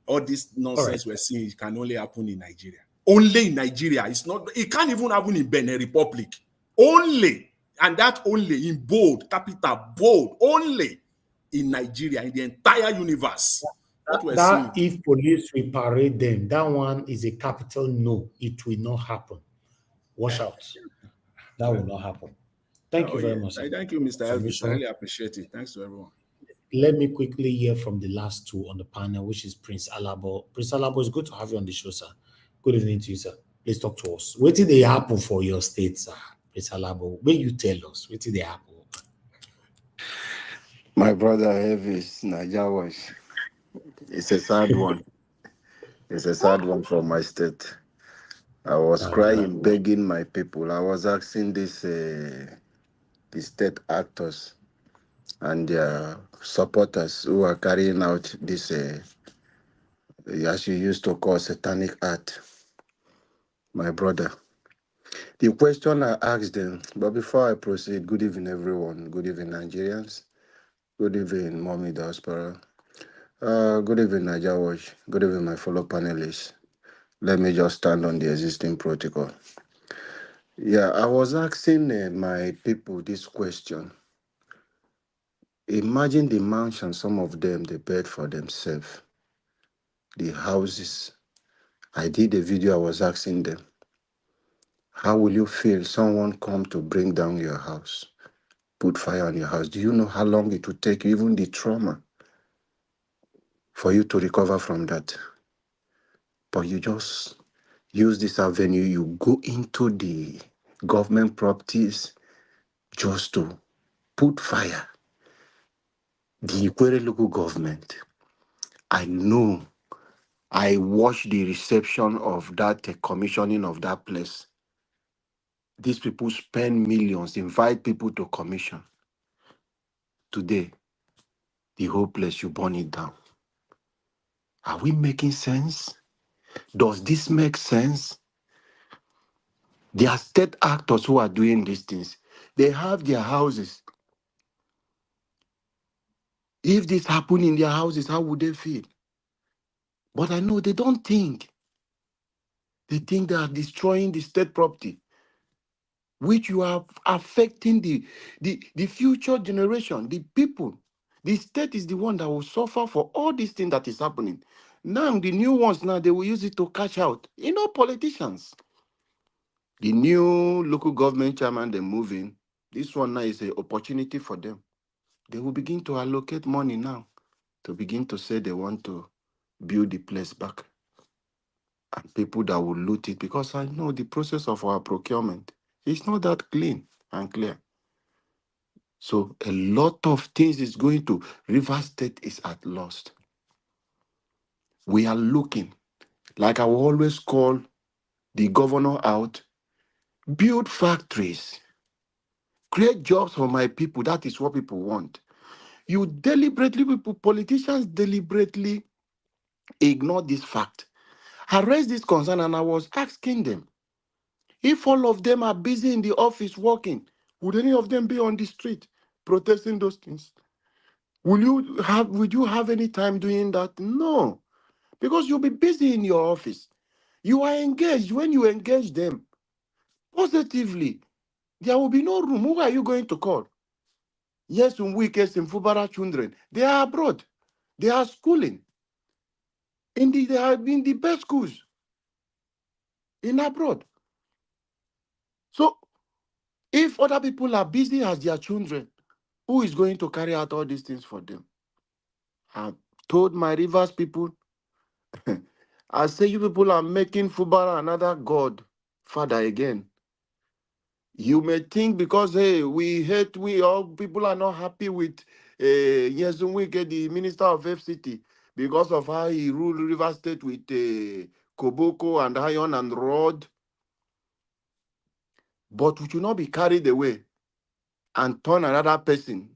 All this nonsense we're seeing can only happen in Nigeria. Only in Nigeria. It can't even happen in Benin Republic. Only, and that only in bold, capital bold, only in Nigeria, in the entire universe. If police will parade them, that one is a capital no. It will not happen. Watch out. That will not happen. Thank you very much. Thank you, Mr. Elvis. I really appreciate it. Thanks to everyone. Let me quickly hear from the last two on the panel, which is Prince Alabo. Prince Alabo, it's good to have you on the show, sir. Good evening to you, sir. Please talk to us. What did they happen for your state, sir? Prince Alabo, will you tell us? What did they happen? My brother Elvis, Nigeria was. It's a sad one. It's a sad one for my state. I was crying, begging my people. I was asking the state actors and their supporters who are carrying out this, as you used to call, satanic art. My brother. The question I asked them, but before I proceed, good evening, everyone. Good evening, Nigerians. Good evening, Mommy Diaspora. Good evening, Niger Watch. Good evening, my fellow panelists. Let me just stand on the existing protocol. Yeah, I was asking my people this question. Imagine the mansion, some of them, they built for themselves, the houses. I did a video, I was asking them, how will you feel someone come to bring down your house, put fire on your house? Do you know how long it would take, even the trauma, for you to recover from that? But you just use this avenue, you go into the government properties just to put fire. The Ikwere local government, I know, I watched the reception of that commissioning of that place. These people spend millions, invite people to commission. Today, the whole place, you burn it down. Are we making sense? Does this make sense? There are state actors who are doing these things. They have their houses. If this happened in their houses, how would they feel? But I know they don't think. They think they are destroying the state property, which you are affecting the future generation, the people. The state is the one that will suffer for all these things that is happening. Now, the new ones, now they will use it to cash out. You know, politicians. The new local government chairman they're moving, this one now is an opportunity for them. They will begin to allocate money now to begin to say they want to build the place back. And people that will loot it, because I know the process of our procurement is not that clean and clear. So a lot of things is going to, River State is at lost. We are looking, like I will always call the governor out, build factories, create jobs for my people. That is what people want. You deliberately, people, politicians deliberately ignore this fact. I raised this concern and I was asking them, if all of them are busy in the office working, would any of them be on the street protesting those things? Would you have any time doing that? No, because you'll be busy in your office. You are engaged. When you engage them positively, there will be no room. Who are you going to call? Yes, some weekends in Fubara children, they are abroad. They are schooling. They are in the best schools in abroad. So if other people are busy as their children, who is going to carry out all these things for them? I told my Rivers people, I say you people are making Fubara another god, father again. You may think because, hey, we all people are not happy with Yezunwike, the minister of FCT, because of how he ruled River State with Koboko and iron and rod. But we should not be carried away and turn another person.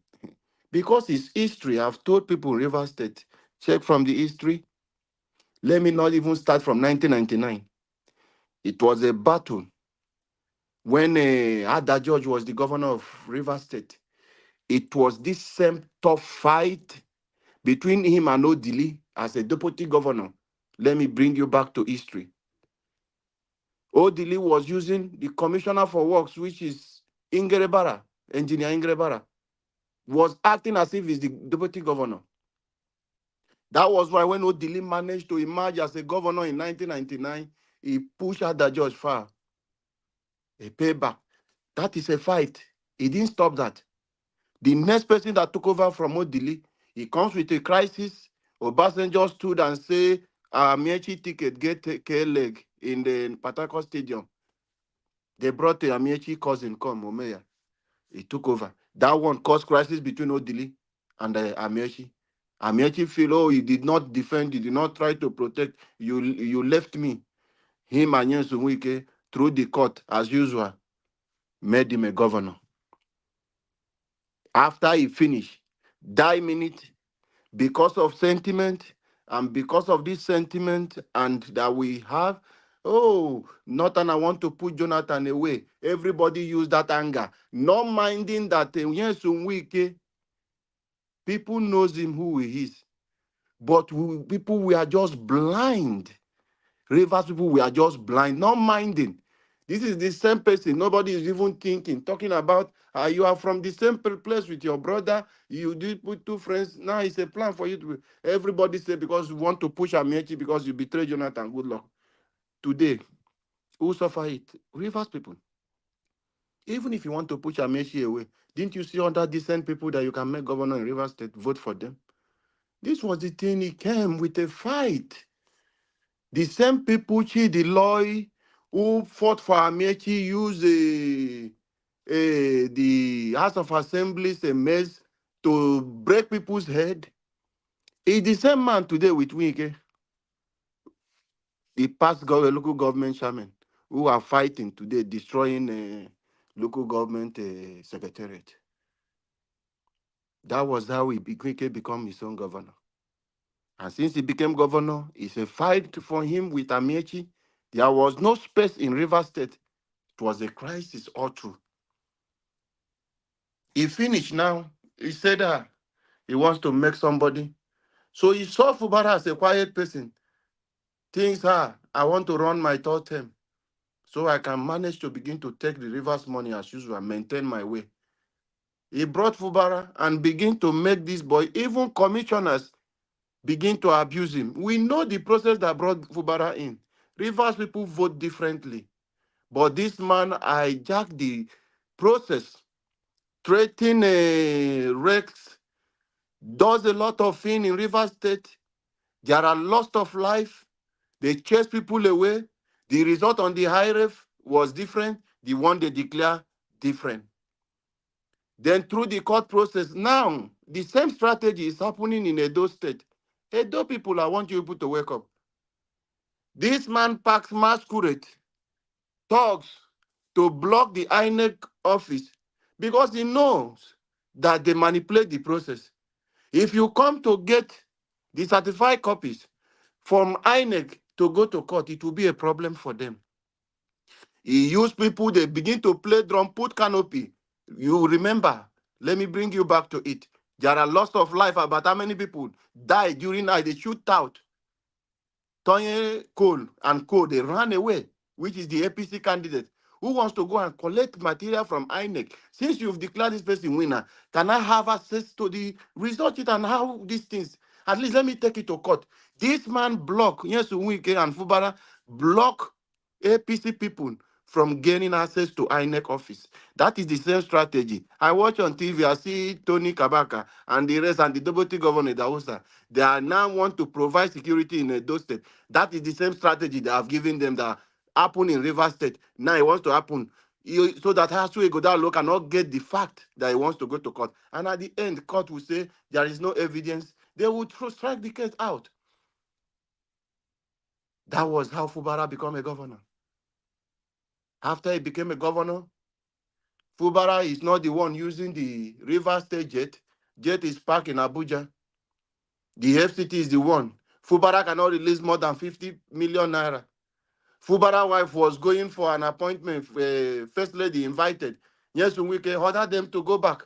Because it's history. I've told people in River State, check from the history. Let me not even start from 1999. It was a battle when Ada George was the governor of River State. It was this same tough fight between him and Odili as a deputy governor. Let me bring you back to history. Odili was using the commissioner for works, which is Ingrebara, engineer Ingrebara, was acting as if he's the deputy governor. That was why when Odili managed to emerge as a governor in 1999, he pushed Ada George far. A payback. That is a fight. He didn't stop that. The next person that took over from Odili, he comes with a crisis. Obasanjo stood and say, Amiechi ticket, get K leg in the Patako Stadium. They brought the Amiechi cousin, come, Omeya. He took over. That one caused crisis between Odili and Amiechi. Amiechi feel, oh, you did not defend, you did not try to protect, you left me. Him and Nyesom Wike, through the court, as usual, made him a governor. After he finished, that minute, because of sentiment, and because of this sentiment, and that we have, oh, Northern, I want to put Jonathan away. Everybody use that anger, not minding that Nyesom Wike, people knows him who he is. But people, we are just blind. Rivers people, we are just blind, not minding. This is the same person. Nobody is even thinking, talking about you are from the same place with your brother. You did put two friends. Now it's a plan for you to. Everybody say because you want to push Amechi because you betrayed Jonathan. Good luck. Today, who suffer it? Rivers people. Even if you want to push Amechi away, didn't you see other decent people that you can make governor in Rivers State? Vote for them. This was the thing. He came with a fight. The same people, the lawyer who fought for Amechi, used the House of Assemblies, a mess to break people's head. It's the same man today with Wike, the past local government chairman, who are fighting today, destroying local government secretariat. That was how Wike became his own governor. And since he became governor, it's a fight for him with Amechi. There was no space in Rivers State. It was a crisis all through. He finished now. He said he wants to make somebody. So he saw Fubara as a quiet person. Things are, I want to run my third term so I can manage to begin to take the Rivers money as usual and maintain my way. He brought Fubara and begin to make this boy, even commissioners, begin to abuse him. We know the process that brought Fubara in. Rivers people vote differently. But this man hijacked the process, threatening Rex, does a lot of things in Rivers State. There are loss of life. They chase people away. The result on the high ref was different. The one they declare different. Then through the court process, now the same strategy is happening in Edo State. Edo people, I want you people to wake up. This man packs masquerade, thugs, to block the INEC office because he knows that they manipulate the process. If you come to get the certified copies from INEC to go to court, it will be a problem for them. He used people, they begin to play drum, put canopy. You remember, let me bring you back to it. There are loss of life about how many people died during night. They shoot out. Tony Cole and Co, they ran away, which is the APC candidate. Who wants to go and collect material from INEC? Since you've declared this person winner, can I have access to the result it and how these things? At least let me take it to court. This man block, yes, Wike and Fubara block APC people from gaining access to INEC office. That is the same strategy. I watch on TV, I see Tony Kabaka and the rest and the deputy governor Dausa. They are now want to provide security in Edo State. That is the same strategy they have given them that happened in River State. Now it wants to happen. So that Hasue Godalo cannot get the fact that he wants to go to court. And at the end, court will say there is no evidence. They would strike the case out. That was how Fubara became a governor. After he became a governor, Fubara is not the one using the River State jet. Jet is parked in Abuja. The FCT is the one. Fubara cannot release more than 50 million naira. Fubara's wife was going for an appointment. First lady invited. Yes, we can order them to go back.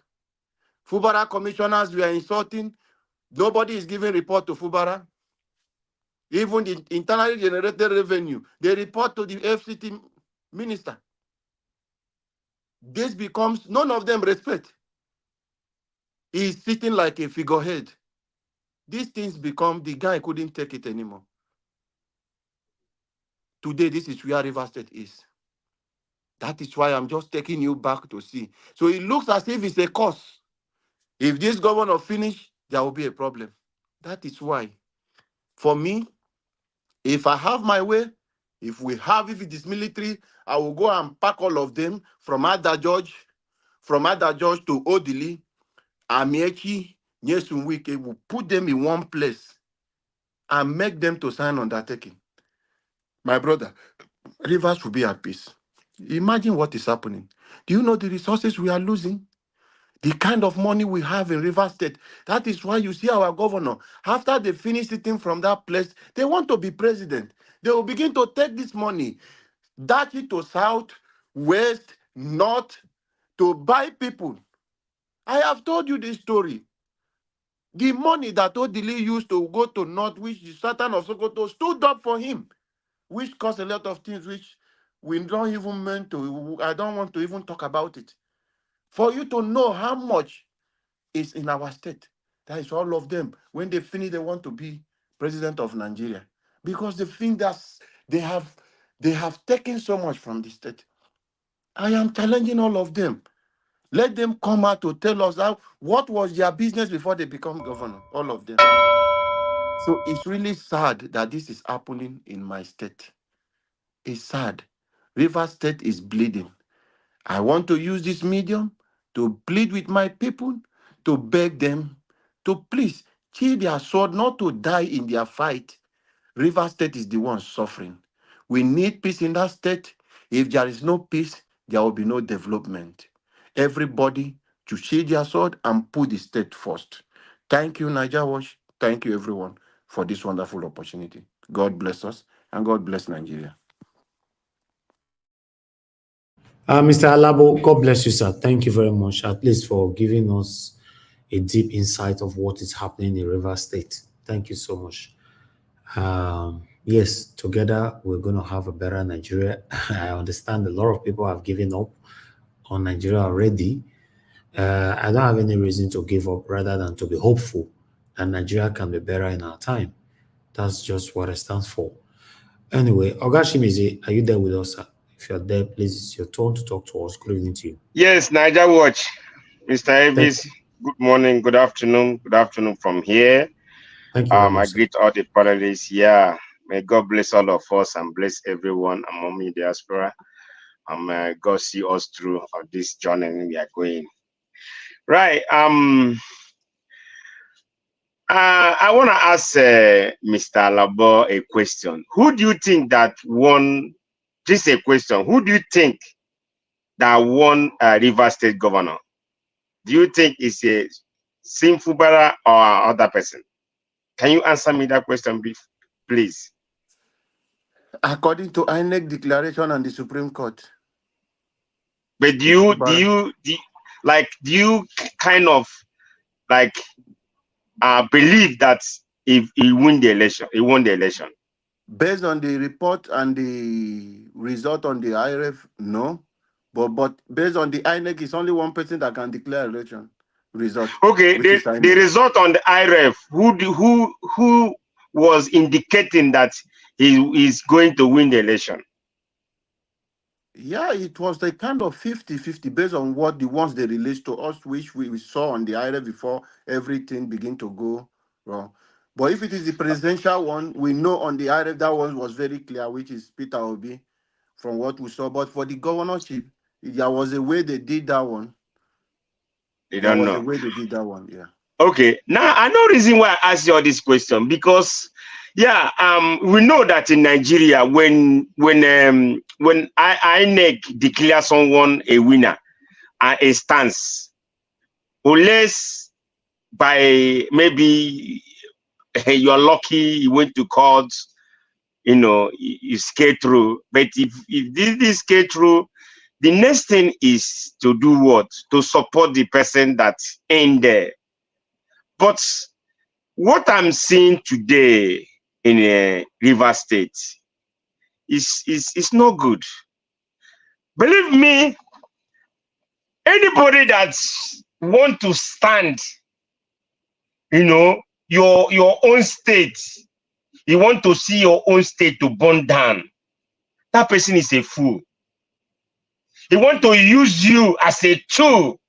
Fubara commissioners were insulting. Nobody is giving report to Fubara. Even the internally generated revenue, they report to the FCT minister. This becomes, none of them respect. He's sitting like a figurehead. These things become, the guy couldn't take it anymore. Today, this is where River State is. That is why I'm just taking you back to see. So it looks as if it's a cause. If this governor finish, there will be a problem. That is why, for me, if I have my way, if it is military, I will go and pack all of them from Ada George to Odili, Amiechi, Nyesun Wike, will put them in one place and make them to sign undertaking. My brother, Rivers will be at peace. Imagine what is happening. Do you know the resources we are losing? The kind of money we have in Rivers State. That is why you see our governor, after they finish sitting from that place, they want to be president. They will begin to take this money, dash it to south, west, north, to buy people. I have told you this story. The money that Odili used to go to North, which the Sultan of Sokoto stood up for him, which caused a lot of things which we don't even meant to, I don't want to even talk about it. For you to know how much is in our state, that is all of them. When they finish, they want to be president of Nigeria because they think that they have taken so much from the state. I am challenging all of them. Let them come out to tell us what was their business before they become governor, all of them. So it's really sad that this is happening in my state. It's sad. River State is bleeding. I want to use this medium to plead with my people, to beg them to please kill their sword, not to die in their fight. River State is the one suffering. We need peace in that state. If there is no peace, there will be no development. Everybody to shield their sword and put the state first. Thank you, Niger Watch. Thank you, everyone, for this wonderful opportunity. God bless us and God bless Nigeria. Mr. Alabo, God bless you, sir. Thank you very much, at least for giving us a deep insight of what is happening in River State. Thank you so much. Yes, together we're going to have a better Nigeria. I understand a lot of people have given up on Nigeria already. I don't have any reason to give up rather than to be hopeful that Nigeria can be better in our time. That's just what it stands for. Anyway, Ogashimizi, are you there with us, sir? If you're there, please, it's your turn to talk to us. Good evening to you. Yes, Niger Watch. Mr. Avis, good morning, good afternoon from here. Thank you very much, I greet all the panelists. Yeah, may God bless all of us and bless everyone among me diaspora. And may God see us through this journey we are going. Right. I want to ask Mr. Alabo a question. Who do you think that won? This is a question. Who do you think that won River State governor? Do you think it's a Sinful Bara or other person? Can you answer me that question, please? According to INEC declaration and the Supreme Court. But do you kind of like believe that if he won the election? Based on the report and the result on the IRF, no. But based on the INEC, it's only one person that can declare election result. Okay, the result on the IRF, who was indicating that he is going to win the election? Yeah, it was a kind of 50-50 based on what the ones they released to us, which we saw on the IRF before everything began to go wrong. But if it is the presidential one, we know on the IRF that one was very clear, which is Peter Obi, from what we saw. But for the governorship, there was a way they did that one. There was a way they did that one, yeah. Okay, now I know reason why I asked you all this question, because yeah, we know that in Nigeria, when INEC declares someone a winner, a stance, unless by maybe you're lucky, you went to court, you skate through. But if this skate through, the next thing is to do what? To support the person that's in there. But what I'm seeing today in River State is not good. Believe me, anybody that want to stand, your own state, you want to see your own state to burn down, that person is a fool. He want to use you as a tool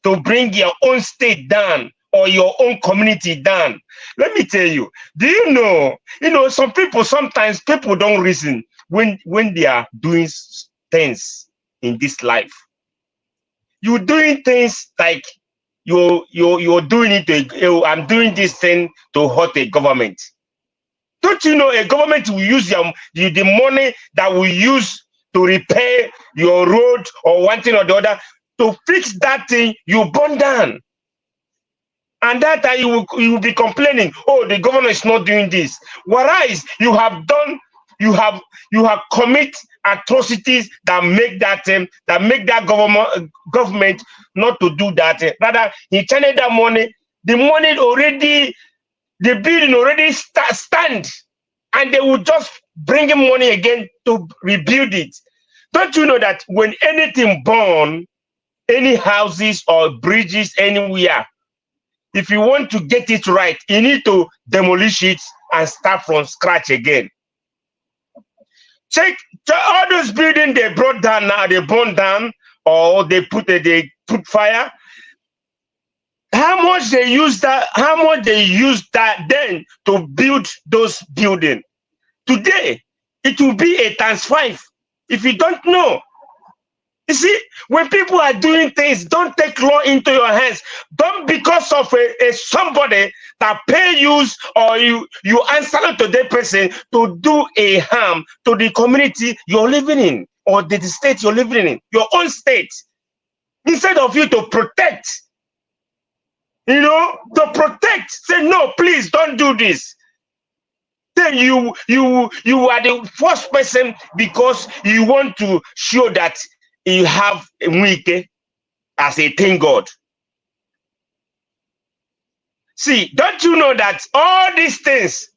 to bring your own state down or your own community down. Let me tell you, do you know, some people, sometimes people don't reason when they are doing things in this life. You're doing things like you're doing it I'm doing this thing to hurt a government. Don't you know a government will use the money that we use to repair your road or one thing or the other, to fix that thing you burn down? And that time you will be complaining, oh, the governor is not doing this. Whereas you have commit atrocities that make that government not to do that. Rather, he channeled that money. the money already, the building already stand, and they will just bring in money again to rebuild it. Don't you know that when anything burn, any houses or bridges anywhere, if you want to get it right, you need to demolish it and start from scratch again. Check all those buildings they brought down now, they burned down, or they put fire. How much they use that? How much they use that then to build those buildings? Today, it will be a ×5. If you don't know, you see, when people are doing things, don't take law into your hands. Don't because of a somebody that pay you or you answer to that person to do a harm to the community you're living in or the state you're living in, your own state. Instead of you to protect, to protect, say no, please don't do this. Then you are the first person because you want to show that you have Mwike as a thing God. See, don't you know that all these things,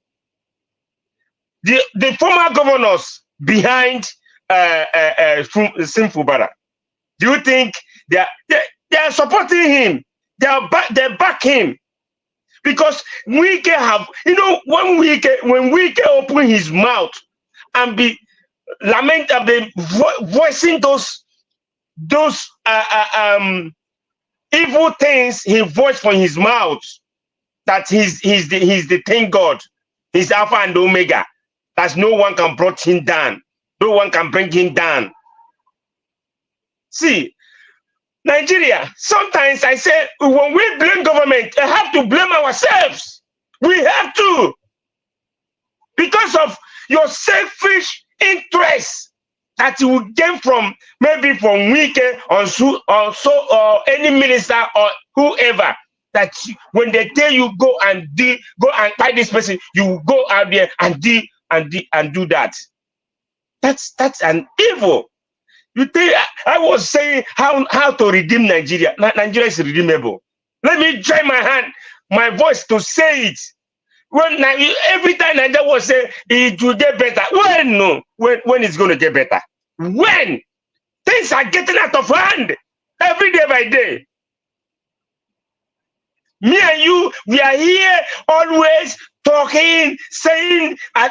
the former governors behind Simfubara, do you think they are supporting him? They back him. Because Mwike have, when Mwike open his mouth and be voicing those evil things he voiced from his mouth, that he's the thing God, he's Alpha and Omega, that no one can bring him down, no one can bring him down. See, Nigeria, sometimes I say, when we blame government, I have to blame ourselves. We have to. Because of your selfish interests that you will gain from, maybe from Wike or any minister or whoever, that when they tell you go and buy this person, you go out there and do that. That's an evil. You think I was saying how to redeem Nigeria? Nigeria is redeemable. Let me join my voice to say it. When every time Nigeria was saying it will get better. When? No. When it's going to get better? When? Things are getting out of hand every day by day. Me and you, we are here always talking, saying, I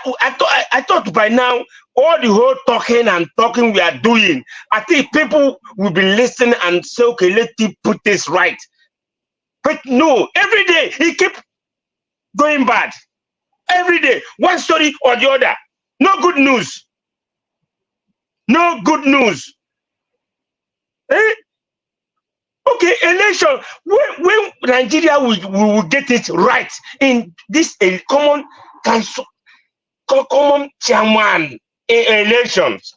thought by now, all the whole talking we are doing, I think people will be listening and say, okay, let's put this right. But no, every day, he keep going bad. Every day, one story or the other. No good news. No good news. Eh? Okay, election. When Nigeria will get it right in this common chairman elections,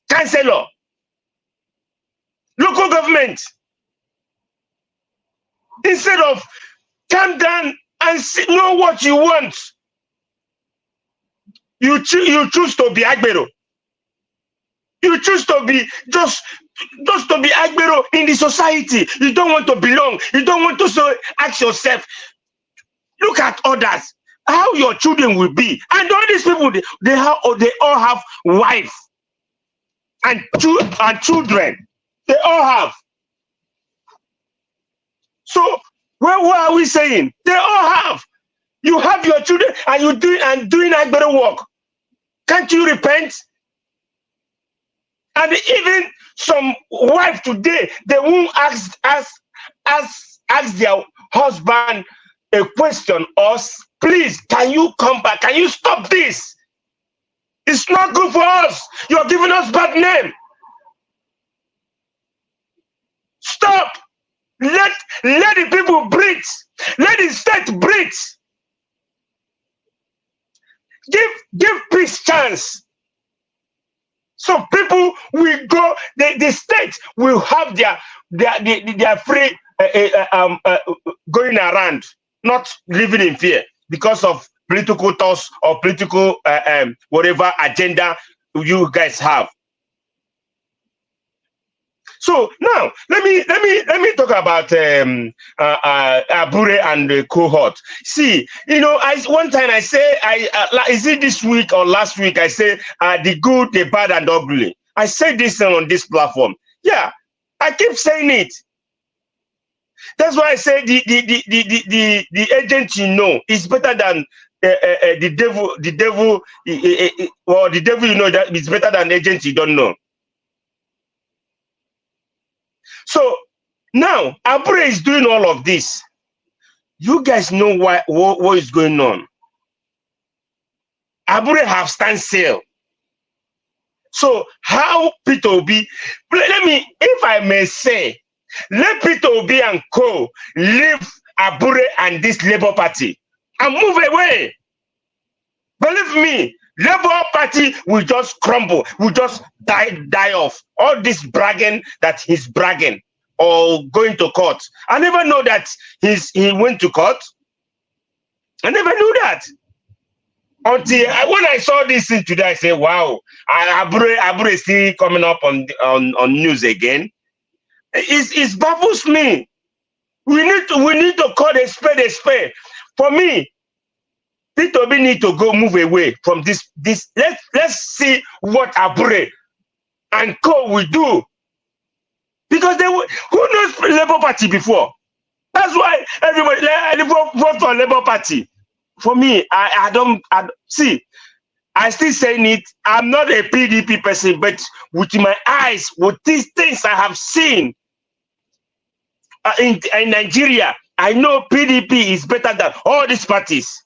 councillor, local government, instead of calm down and know what you want, you choose to be Abure. You choose to be just to be Abure in the society. You don't want to belong. You don't want to ask yourself, look at others, how your children will be. And all these people, they all have wife and children. They all have. So what are we saying? They all have. You have your children and you doing Abure work. Can't you repent? And even some wife today, they won't ask their husband a question or please, can you come back? Can you stop this? It's not good for us. You're giving us bad name. Stop. Let the people breathe. Let the state breathe. Give peace chance. So people will go, the state will have their free going around, not living in fear because of political thoughts or political whatever agenda you guys have. So now let me talk about Abure and the cohort. See, one time I say is it this week or last week? I say the good, the bad, and ugly. I said this on this platform. Yeah, I keep saying it. That's why I say the agent is better than the devil. The devil, or the devil that is better than agent you don't know. So now Abure is doing all of this. You guys know what is going on. Abure have standstill. So how Peter Obi, if I may say, let Peter Obi and co leave Abure and this Labour Party and move away. Believe me, Labour Party will just crumble, will just die off. All this bragging that he's bragging or going to court. I never know that he went to court. I never knew that. Until when I saw this thing today, I said, wow, Abure is still coming up on news again. It baffles me. We need to call a spade a spade. For me, Peter Obi need to go move away from this. Let's see what Abure and co will do. Because who knows Labour Party before? That's why everybody vote for Labour Party. For me, I don't see. I still saying it. I'm not a PDP person, but with my eyes, with these things I have seen in Nigeria, I know PDP is better than all these parties.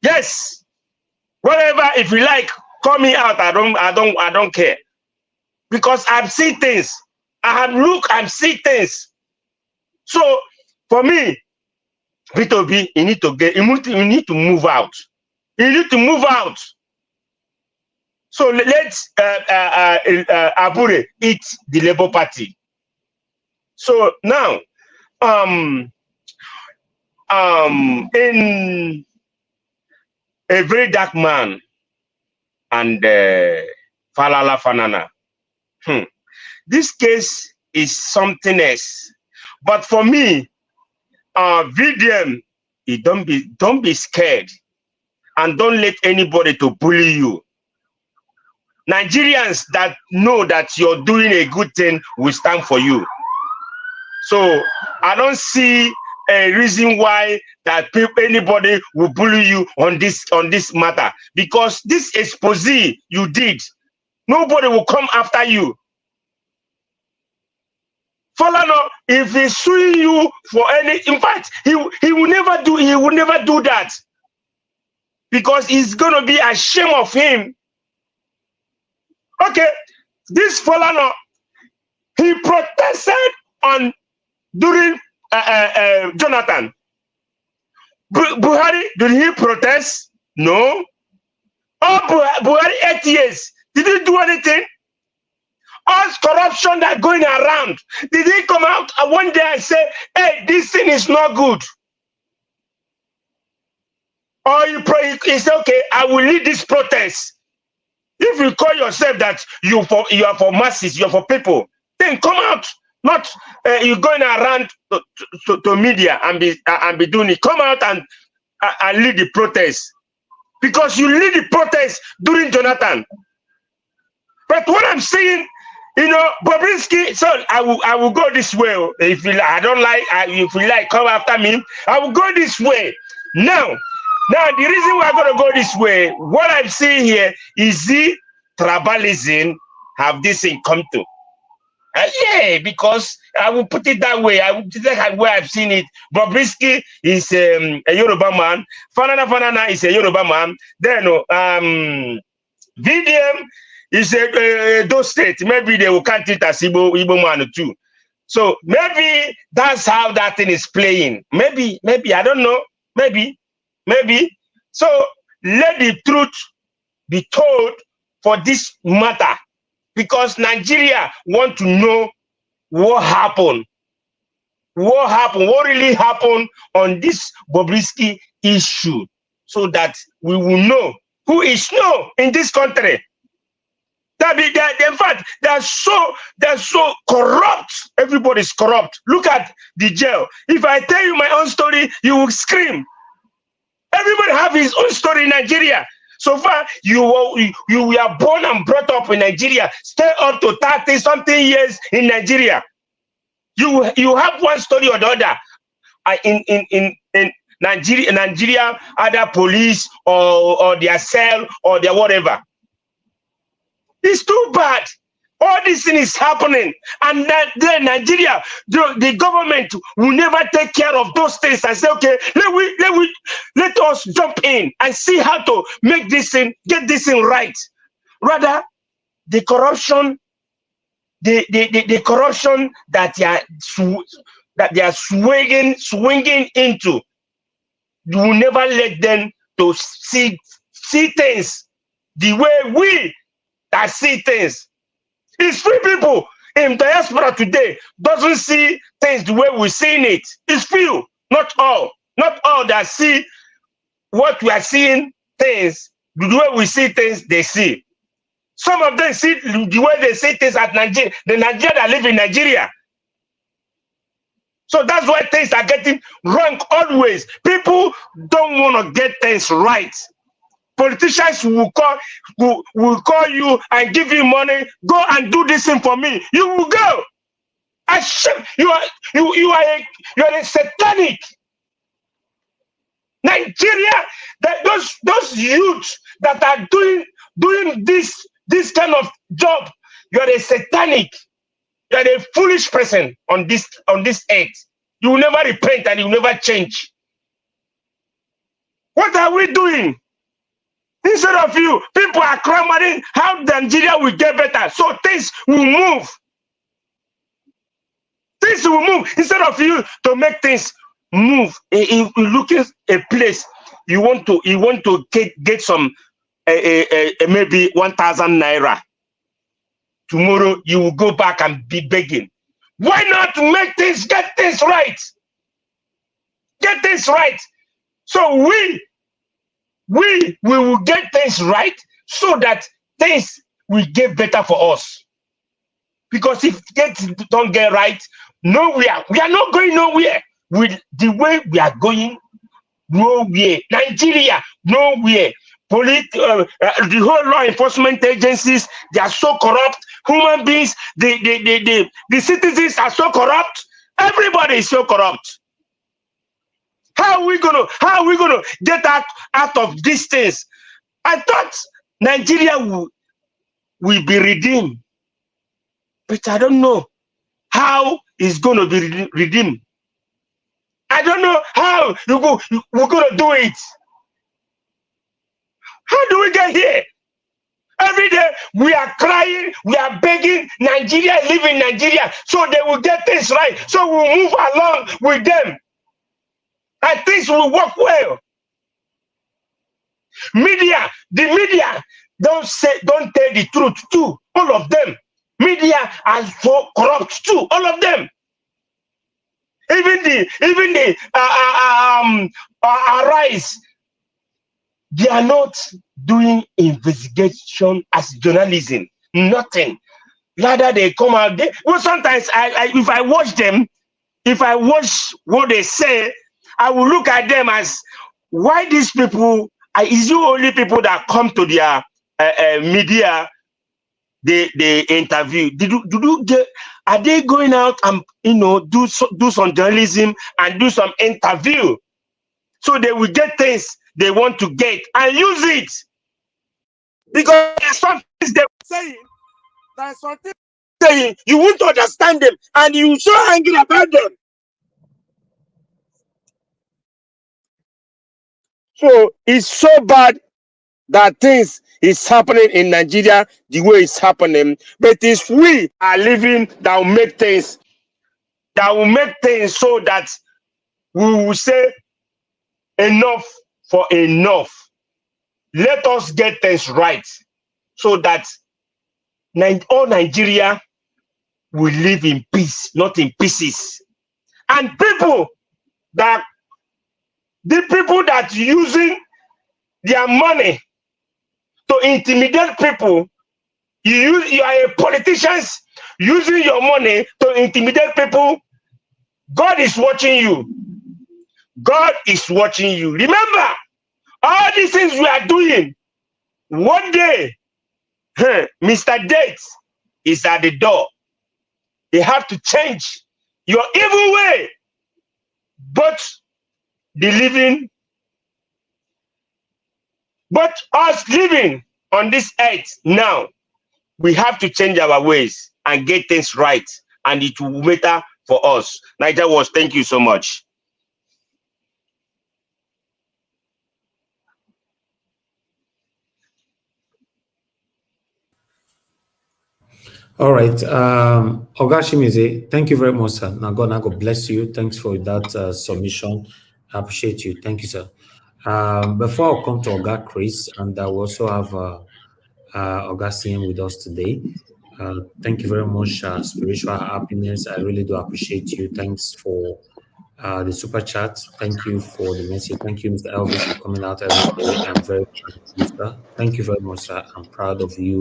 Yes, whatever. If you like, call me out. I don't care, because I've seen things. I have looked and seen things. So for me, Peter Obi, you need to move out. You need to move out. So let's Abure eat the Labour Party. So now, in a very dark man and Falala Fanana, this case is something else. But for me, VDM, don't be scared, and don't let anybody to bully you. Nigerians that know that you're doing a good thing will stand for you. So I don't see a reason why that anybody will bully you on this matter, because this expose you did, nobody will come after you. Falana, if he's suing you for any, in fact, he will never do that, because it's gonna be a shame of him. Okay, this Falana, he protested during Jonathan. Buhari, did he protest? No. Oh, Buhari 8 years. Did he do anything? All corruption that going around. Did he come out one day and say, hey, this thing is not good? Or he say, okay, I will lead this protest. If you call yourself that you are for masses, you're for people, then come out. Not you going around to media and be doing it. Come out and lead the protest, because you lead the protest during Jonathan. But what I'm saying, Bobrisky. So I will go this way. If you if you like, come after me. I will go this way. Now the reason why I'm gonna go this way, what I'm seeing here is the tribalism have this thing come to. Yeah, because I will put it that way. I will put it that way I've seen it. Bobrisky is a Yoruba man. Fanana is a Yoruba man. Then VDM is those states. Maybe they will count it as Igbo man too. So maybe that's how that thing is playing. Maybe I don't know. Maybe. So let the truth be told for this matter. Because Nigeria want to know what happened. What really happened on this Bobrisky issue, so that we will know who is no in this country. In fact, there are so They're so corrupt. Everybody's corrupt. Look at the jail. If I tell you my own story, you will scream. Everybody have his own story in Nigeria. So far, you were born and brought up in Nigeria. Stay up to 30-something years in Nigeria. You have one story or the other. In Nigeria, either police or their cell or their whatever. It's too bad. All this thing is happening, and that then Nigeria, the government will never take care of those things and say, okay, let us jump in and see how to make this thing, get this thing right. Rather, the corruption, the corruption that they are swinging into, you will never let them to see things the way we that see things. It's few people in diaspora today doesn't see things the way we're seeing it. It's few, not all. Not all that see what we are seeing things, the way we see things, they see. Some of them see the way they see things at Nigeria, the Nigerians that live in Nigeria. So that's why things are getting wrong always. People don't want to get things right. Politicians will call you and give you money. Go and do this thing for me. You will go. You are a satanic. Nigeria, that those youths that are doing this kind of job, you are a satanic. You are a foolish person on this earth. You will never repent and you will never change. What are we doing? Instead of you, people are clamoring how Nigeria will get better. So things will move. Things will move. Instead of you to make things move. If you look at a place, you want to get some maybe 1,000 naira. Tomorrow you will go back and be begging. Why not get things right? Get things right. So we will get things right so that things will get better for us. Because if things don't get right, nowhere. We are not going nowhere. With the way we are going, nowhere. Nigeria, nowhere. The whole law enforcement agencies, they are so corrupt. Human beings, the citizens are so corrupt. Everybody is so corrupt. How are we gonna get out of these things? I thought Nigeria will be redeemed, but I don't know how it's gonna be redeemed. I don't know how we're gonna do it. How do we get here? Every day we are crying, we are begging Nigeria, live in Nigeria, so they will get things right. So we'll move along with them. And things will work well. The media don't tell the truth too. All of them. Media are so corrupt too. All of them. Even the Arise, they are not doing investigation as journalism. Nothing. Rather they come out. Well, sometimes if I watch them, if I watch what they say, I will look at them as, why these people, is you only people that come to their media, they interview? Are they going out and do some journalism and do some interview? So they will get things they want to get and use it. Because there's some things they were saying, there's something saying, you won't understand them and you're so angry about them. So it's so bad that things is happening in Nigeria the way it's happening. But it's we are living that will make things so that we will say enough for enough. Let us get things right so that all Nigeria will live in peace, not in pieces. And the people that using their money to intimidate people, you are a politicians, using your money to intimidate people. God is watching you. God is watching you. Remember, all these things we are doing, one day, Mr. Dates is at the door. They have to change your evil way. But us living on this earth now, we have to change our ways and get things right, and it will matter for us. Niger was, thank you so much. All right. Ogashimize, thank you very much, sir. Now God bless you. Thanks for that submission. I appreciate you. Thank you, sir. Before I come to Oga Chris, and we also have Oga CM with us today. Thank you very much, Spiritual Happiness. I really do appreciate you. Thanks for the super chat. Thank you for the message. Thank you, Mr. Elvis, for coming out every day. I'm very proud of you, sir. Thank you very much, sir. I'm proud of you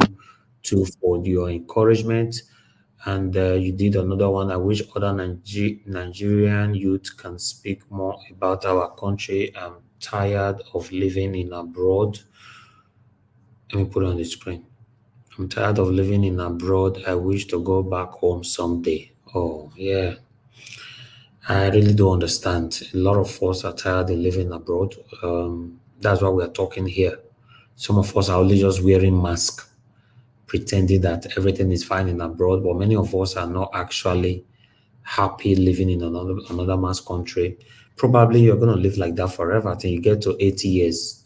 too for your encouragement. And you did another one. I wish other Nigerian youth can speak more about our country. I'm tired of living in abroad. Let me put it on the screen. I'm tired of living in abroad. I wish to go back home someday. Oh, yeah. I really do understand. A lot of us are tired of living abroad. That's why we're talking here. Some of us are only just wearing masks, pretending that everything is fine in abroad, but many of us are not actually happy living in another man's country. Probably you're going to live like that forever until you get to 80 years.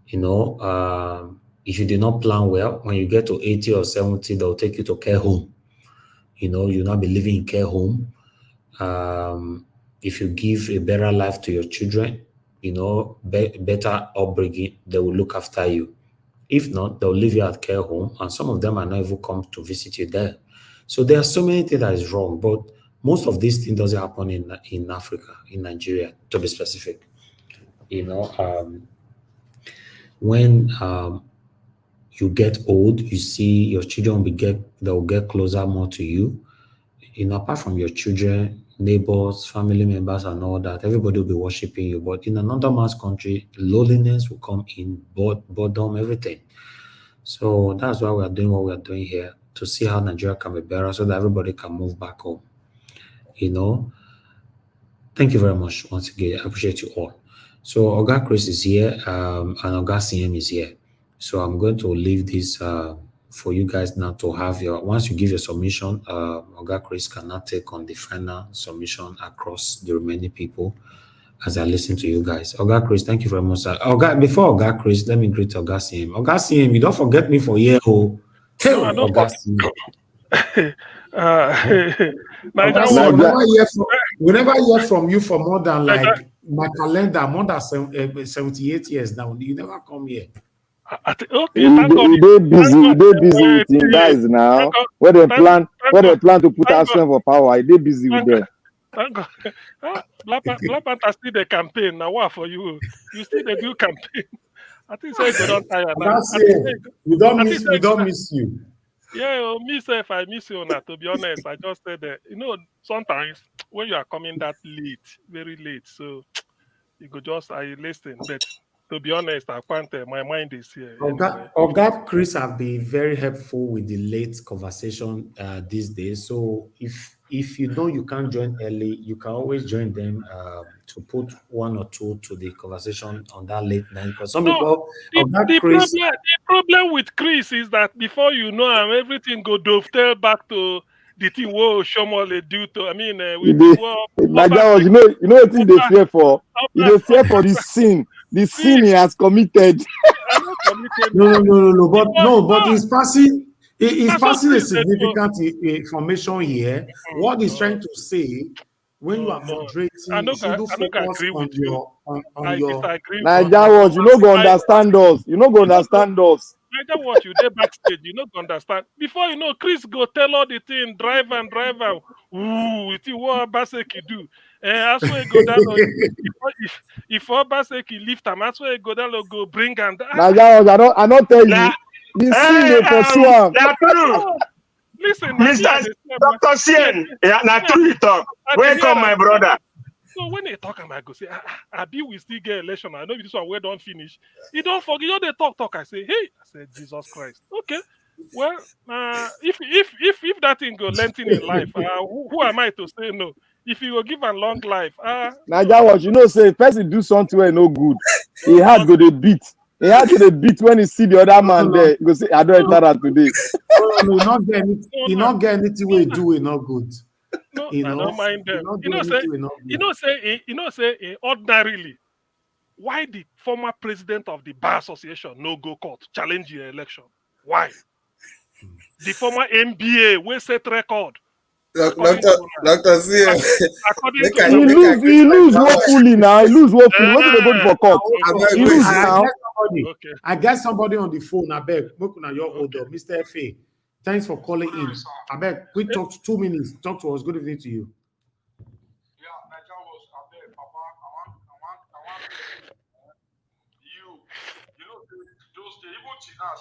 You know, if you did not plan well, when you get to 80 or 70, they'll take you to care home. You know, you'll not be living in care home. If you give a better life to your children, you know, better upbringing, they will look after you. If not, they'll leave you at care home, and some of them are not even come to visit you there. So there are so many things that is wrong, but most of these things doesn't happen in Africa, in Nigeria, to be specific. You know, when you get old, you see your children they'll get closer more to you. You know, apart from your children, neighbors, family members, and all that, everybody will be worshiping you. But in another man's country, loneliness will come in, boredom, everything. So that's why we are doing what we are doing here, to see how Nigeria can be better so that everybody can move back home. You know, thank you very much once again. I appreciate you all. So Oga Chris is here, and Oga CM is here. So I'm going to leave this for you guys now to have once you give your submission, Oga Chris cannot take on the final submission across the remaining people as I listen to you guys. Oga Chris, thank you very much, sir. Before Oga Chris, let me greet Oga CM. Oga CM, you don't forget me for year. Oh, no, I don't Oga CM. We never hear from you for more than like my calendar, more than 78 years now. You never come here. Okay, they busy with him guys now. Where they plan to put us for power. They busy with them. Thank God. Black Panther still the campaign. Now what for you? You still the do campaign. I think say go don't tire now. We don't miss you. Yeah, me say if I miss you now, to be honest, I just said that, you know, sometimes when you are coming that late, very late, so you could just listen. But to be honest, I can't. My mind is here. Oga Chris have been very helpful with the late conversation these days. So if you know you can't join early, you can always join them to put one or two to the conversation on that late night. Because some people, the problem with Chris is that before you know him, everything go dovetail back to the thing Shomole do to. I mean, with you know what thing they fear for? They fear for the sin. The sin he has committed. No, but he's passing a significant information here. What he's trying to say, when you are moderating, you should focus on your Niger Watch, you know go understand us. You know go understand us. Niger Watch, you there backstage, you know go understand. Before you know, Chris go tell all the thing, drive and ooh, it's what Baseki do. I swear go down. If Obaseki lift him, I swear go down go bring and Niger Watch, I don't tell you. The sin they pursue him. Listen, Mr. Dr. Sien, now true you talk. Welcome, my brother. So when they talk, I go say, Abi, we still get election. I know this one we don't finish. You don't forget. You know they talk. I say, hey, I said Jesus Christ. Okay. Well, if that thing go lengthen in life, who am I to say no? If you go give a long life, Naija watch, you know, say person do something wey no good. He had go dey beat. He had to dey beat when he see the other man there. He go say, I don't enter that today. No, he not get anything we do, we not good. No, You I know, don't mind them. you know, say ordinarily, why the former president of the Bar Association no go court challenge the election? Why? The former MBA will set record. Dr. C. He lose woefully now. He lose woefully. What did they go for court? He lose now. I get somebody on the phone. I beg, your order, Mr. FA. Thanks for calling in. I beg, quick talk 2 minutes. Talk to us. Good evening to you.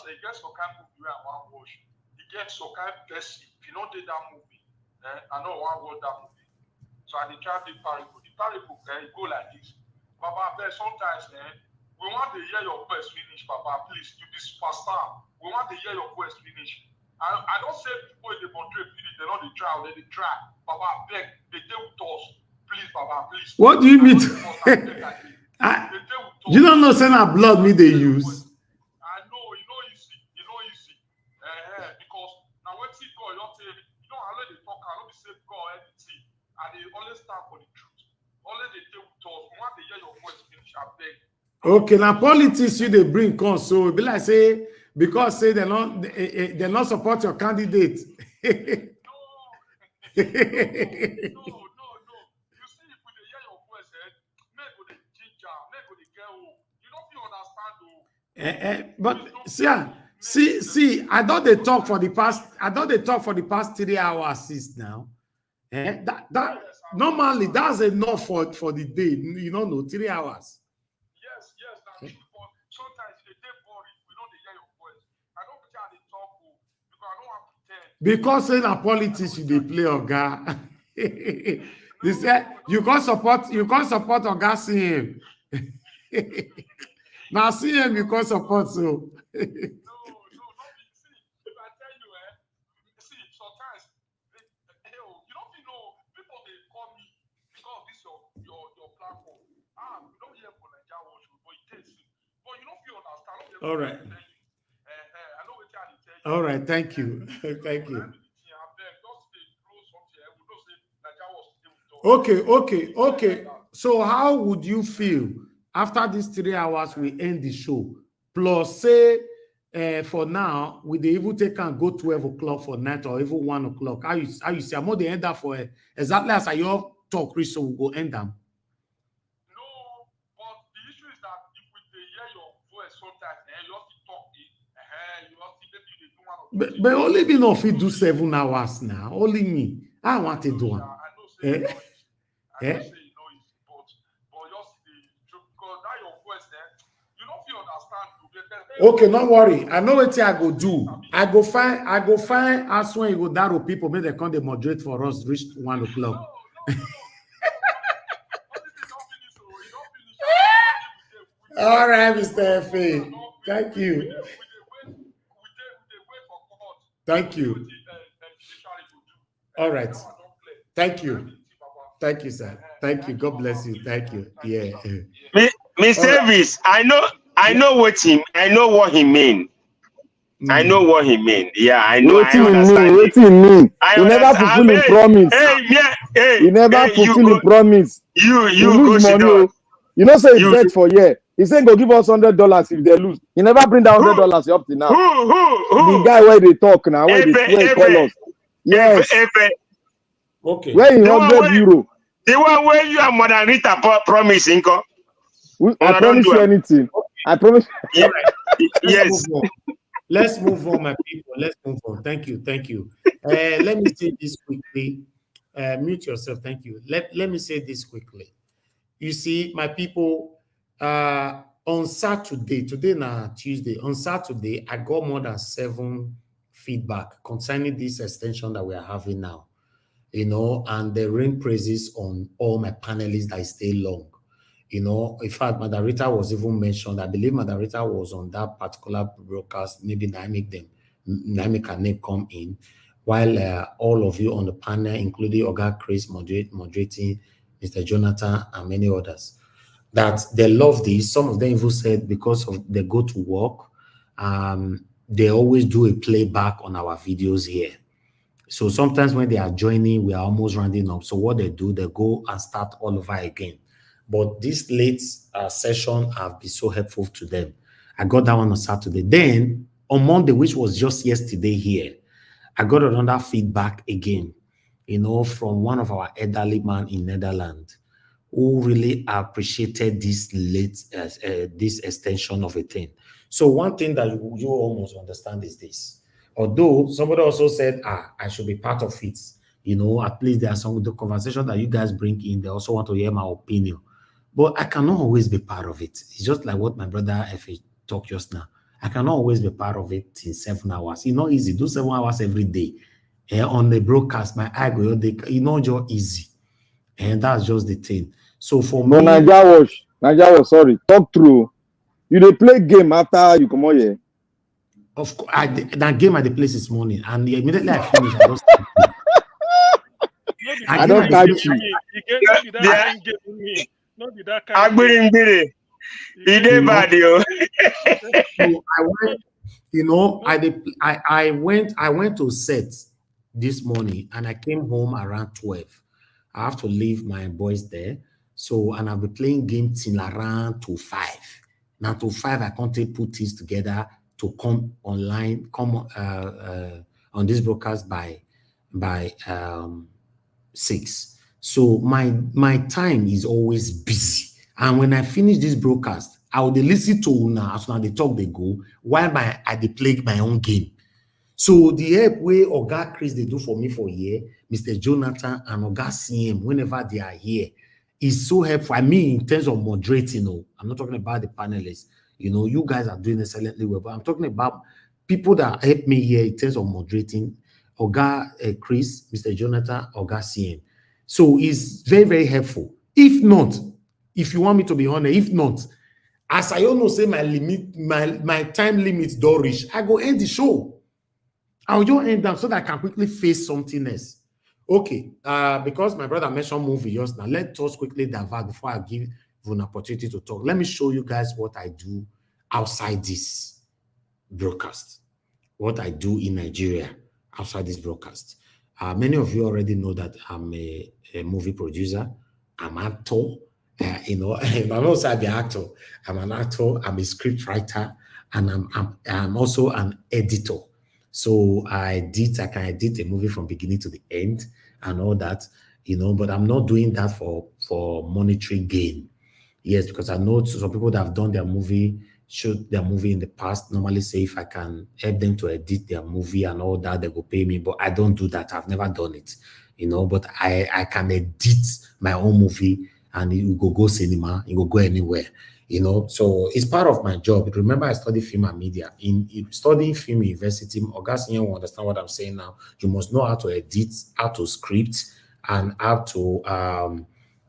It gets some kind of movie I want to watch. It gets some kind of person. If you don't do that movie, I don't want to watch that movie. So I try the parable. The parable go like this. Papa, sometimes we want to hear your voice finish. Papa, please, you be superstar. We want to hear your voice finish. I don't say people they portray finish. They don't try. They try. Papa, beg, they deal with us. Please, Papa, please. What do you mean? You don't know, send a blood me they use. Because now when see God, you don't allow the talk, I don't be say God anything, and they always stand for the truth. Always they tell us, we want to hear your voice finish, I beg. Okay, now politics you they bring con so be like say because say they not support your candidate. No. You see, if we hear your voice, make go the ginger, make go the girl. You don't feel understand though. But see, I thought they talk for the past 3 hours since now. That normally that's enough for the day. You don't know 3 hours. Yes, now sometimes they get boring. We don't hear your voice. I don't care they talk because I don't want to pretend. Because in a politics you they play Oga. They say you can't support Oga CM. Now CM you can't support so. All right. All right. Thank you. Thank you. Okay. So how would you feel after these 3 hours we end the show? Plus, say for now, we they even take and go 12 o'clock for night or even 1 o'clock. How you see? I'm going to end that for exactly as I your talk, Chris. So we'll go end them. But only me not fit do 7 hours now. Only me. I want to do one. Okay, don't worry. I know what I go do. I go find as when you go down with people, maybe they come they moderate for us reach 1 o'clock. All right, Mr. FA. Thank you. Thank you. All right. Thank you. Thank you, sir. Thank you. God bless you. Thank you. Yeah. Miss Service, I know what he mean. I know what he mean. Yeah, I know. I understand. What he mean? He never fulfill his promise. He never fulfill his promise. You lose money. You know, say he bet for year. He said go give us $100 if they lose. He never bring down $100 up to now. Who? The guy where they talk now, where they call us. Yes. Okay. Where in €100? The one where you are Madam Rita promising. I promise you anything. I promise. Yes. Let's move on, my people. Let's move on. Thank you. Let me say this quickly. Mute yourself. Thank you. Let me say this quickly. You see, my people, on Saturday, today now Tuesday, on Saturday, I got more than 7 feedback concerning this extension that we are having now, and they rain praises on all my panelists that stay long. In fact, Madarita was even mentioned. I believe Madarita was on that particular broadcast. Maybe Naimik and name come in, while all of you on the panel, including Oga Chris moderating, Mr. Jonathan, and many others, that they love this. Some of them even said because of they go to work, they always do a playback on our videos here. So sometimes when they are joining, we are almost rounding up. So what they do, they go and start all over again. But this late session have been so helpful to them. I got that one on Saturday. Then on Monday, which was just yesterday here, I got another feedback again, from one of our elderly man in Netherlands who really appreciated this this extension of a thing. So one thing that you almost understand is this. Although somebody also said, I should be part of it. At least there are some of the conversation that you guys bring in. They also want to hear my opinion. But I cannot always be part of it. It's just like what my brother F.A. talked just now. I cannot always be part of it in 7 hours. It's not easy. Do 7 hours every day. On the broadcast, my eye go, just easy. And that's just the thing. So for me... Naija was, sorry. Talk through. You dey play game after you come out here. Of course, that game at the place this morning, and immediately I finished, I don't catch you. I went to set this morning, and I came home around 12. I have to leave my boys there, and I'll be playing game till around to 5. Now to 5, I can't put things together to come online, on this broadcast by 6. So my time is always busy. And when I finish this broadcast, I will listen to Una as soon as they talk, they go, while I play my own game. So the help way Oga Chris they do for me for a year, Mr. Jonathan and Oga CM, whenever they are here, is so helpful. I mean, in terms of moderating, I'm not talking about the panelists. You guys are doing excellently well, but I'm talking about people that help me here in terms of moderating. Oga Chris, Mr. Jonathan, Oga CM. So it's very, very helpful. If not, if you want me to be honest, if not, as I almost say my time limit don't reach, I go end the show. I'll just end them so that I can quickly face something else. Okay, because my brother mentioned movie just now, let us quickly divert before I give you an opportunity to talk. Let me show you guys what I do outside this broadcast, what I do in Nigeria outside this broadcast. Many of you already know that I'm a movie producer. I'm an actor. I'm also an actor. I'm an actor. I'm a script writer, and I'm also an editor. So I can edit a movie from beginning to the end and all that, but I'm not doing that for monetary gain. Yes, because I know some people that have done their movie, shoot their movie in the past, normally say if I can help them to edit their movie and all that, they will pay me. But I don't do that. I've never done it, but I can edit my own movie and it will go cinema, it will go anywhere. So it's part of my job. Remember, I studied film and media. In studying film university, Augustine will understand what I'm saying now. You must know how to edit, how to script, and how to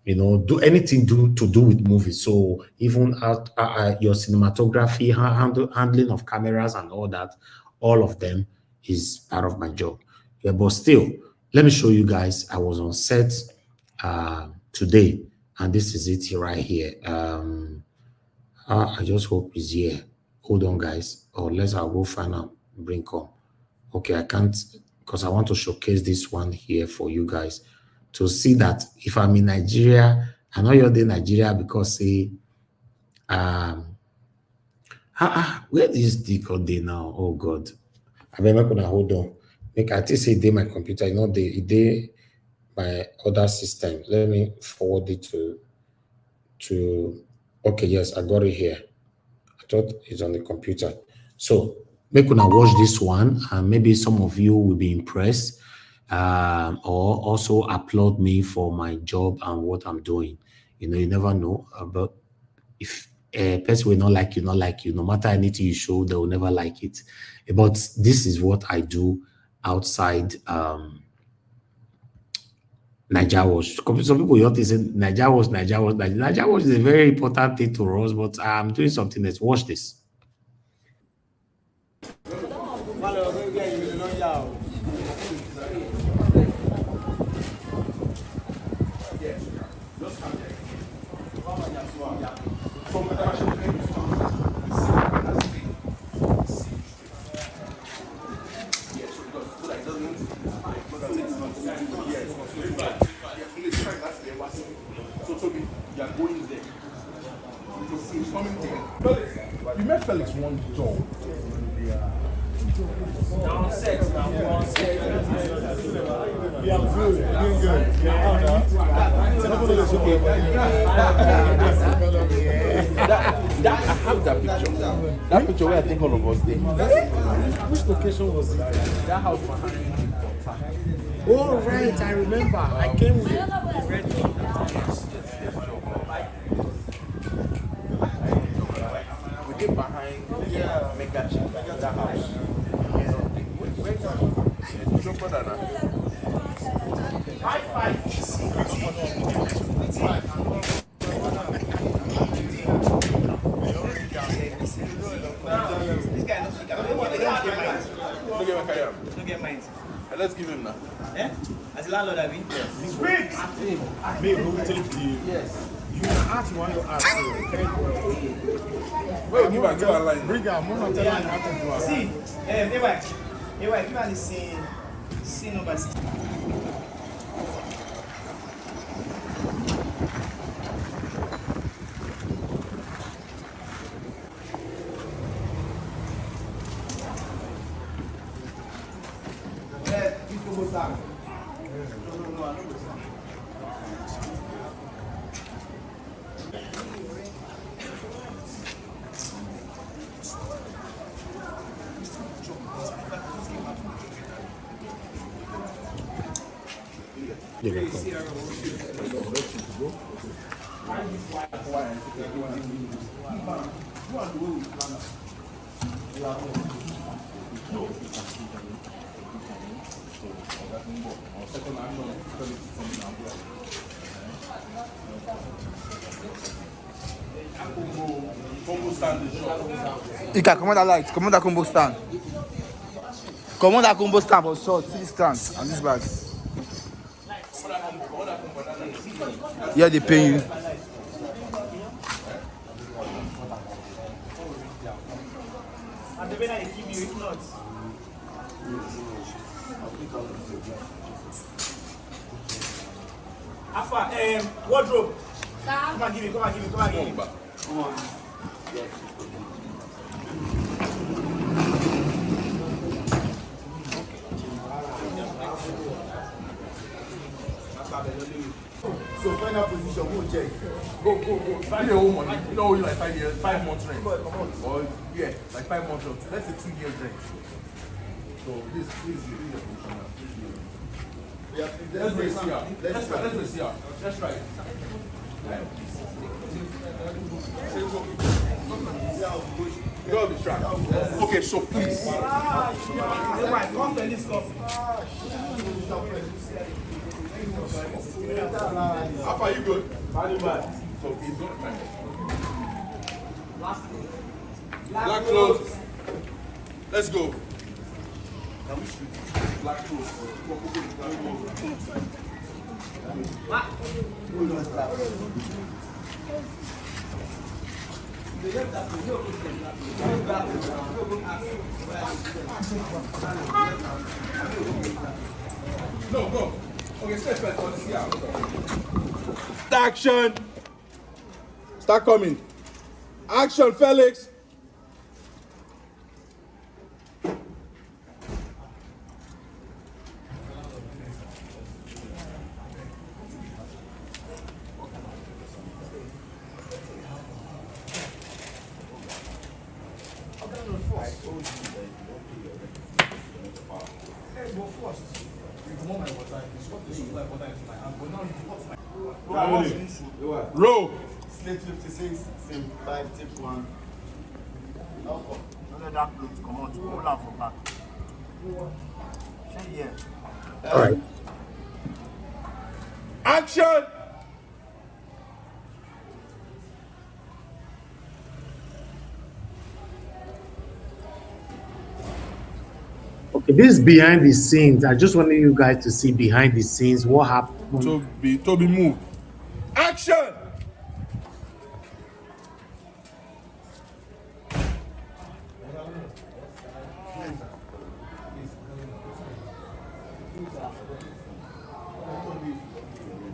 do anything to do with movies. So even your cinematography, handling of cameras and all that, all of them is part of my job. Yeah, but still, let me show you guys. I was on set today, and this is it right here. I just hope it's here. Hold on, guys. Or I'll go find out. Bring come. Okay, I can't because I want to showcase this one here for you guys to see that if I'm in Nigeria, I know you're in Nigeria because say, where is the code day now? Oh God, I'm not gonna hold on. Make I say day my computer, day my other system. Let me forward it to. Okay, yes, I got it here. I thought it's on the computer. So make una watch this one, and maybe some of you will be impressed, or also applaud me for my job and what I'm doing. You never know. But if person will not like you. No matter anything you show, they will never like it. But this is what I do outside Niger Watch. Some people don't say Niger Watch. Niger Watch is a very important thing to us, but I'm doing something else. Watch this. You met Felix one job. Down set now. Yeah, I'm good. Doing good. I have that picture. That picture where I think all of us did. Which location was it? That house behind. Oh, right. I remember. I came with red. Behind Mega that house. Don't get mine. Let's give him now. Eh? As a landlord, I mean? Yes. Me, who will take the. Yes. You can ask one your ask. Well, give her a line. Bring her. Move on. Tell her how to do it. See, Ewa, give her the scene number 6. You can command that light, command that combo stand. Command that combo stand for short, see this stand and this bag. Yeah, they pay you. Alpha, wardrobe. Come and give me. Come on. So final position, go check. Go. Find your own money. You know, you like 5 years, 5 months rent. Or yeah, like 5 months rent. Let's say 2 years rent. So this is your position now. Let's raise here. Let's try it. Go on the track. Okay, so please. How far you good? So he's gonna try it. Black clothes. Let's go. Black clothes. No, go. Okay, step back. Let's see how. Action. Start coming. Action, Felix. Hey, go first. You want my water. You swap the supply water into my hand, but now you got my. Roll. Slate 56, sim 5, tip 1. Don't let that close. Come on, hold on for back. Yeah. All right. Action. Okay, this is behind the scenes. I just wanted you guys to see behind the scenes what happened. Toby, move. Action.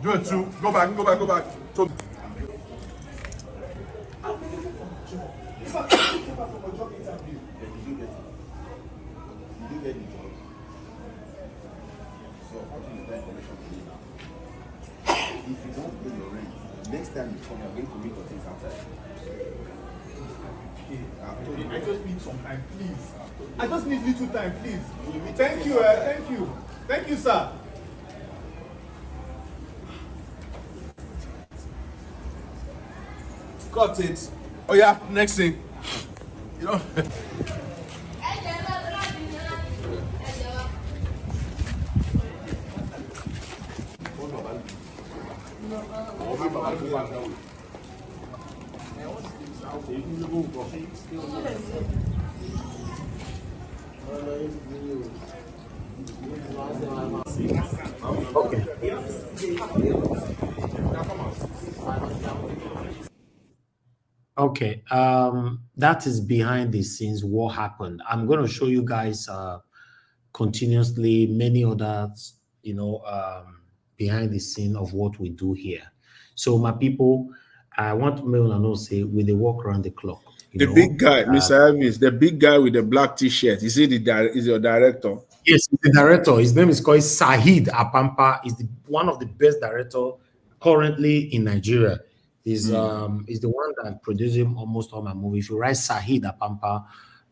Do it too. Go back. Toby. If you don't pay your rent, next time you come, you're going to meet your things outside. I just need some time, please. I just need little time, please. Thank you, thank you. Thank you, sir. Cut it. Oh yeah, next thing. You know. Okay. Okay. That is behind the scenes what happened. I'm going to show you guys continuously many others, behind the scene of what we do here. So my people, I want to know say we they walk around the clock. The big guy, Mr. Elvis, the big guy with the black t-shirt. Is he is your director? Yes, the director. His name is called Sahid Apampa. Is one of the best director currently in Nigeria. He's the one that produces almost all my movies. If you write Sahid Apampa,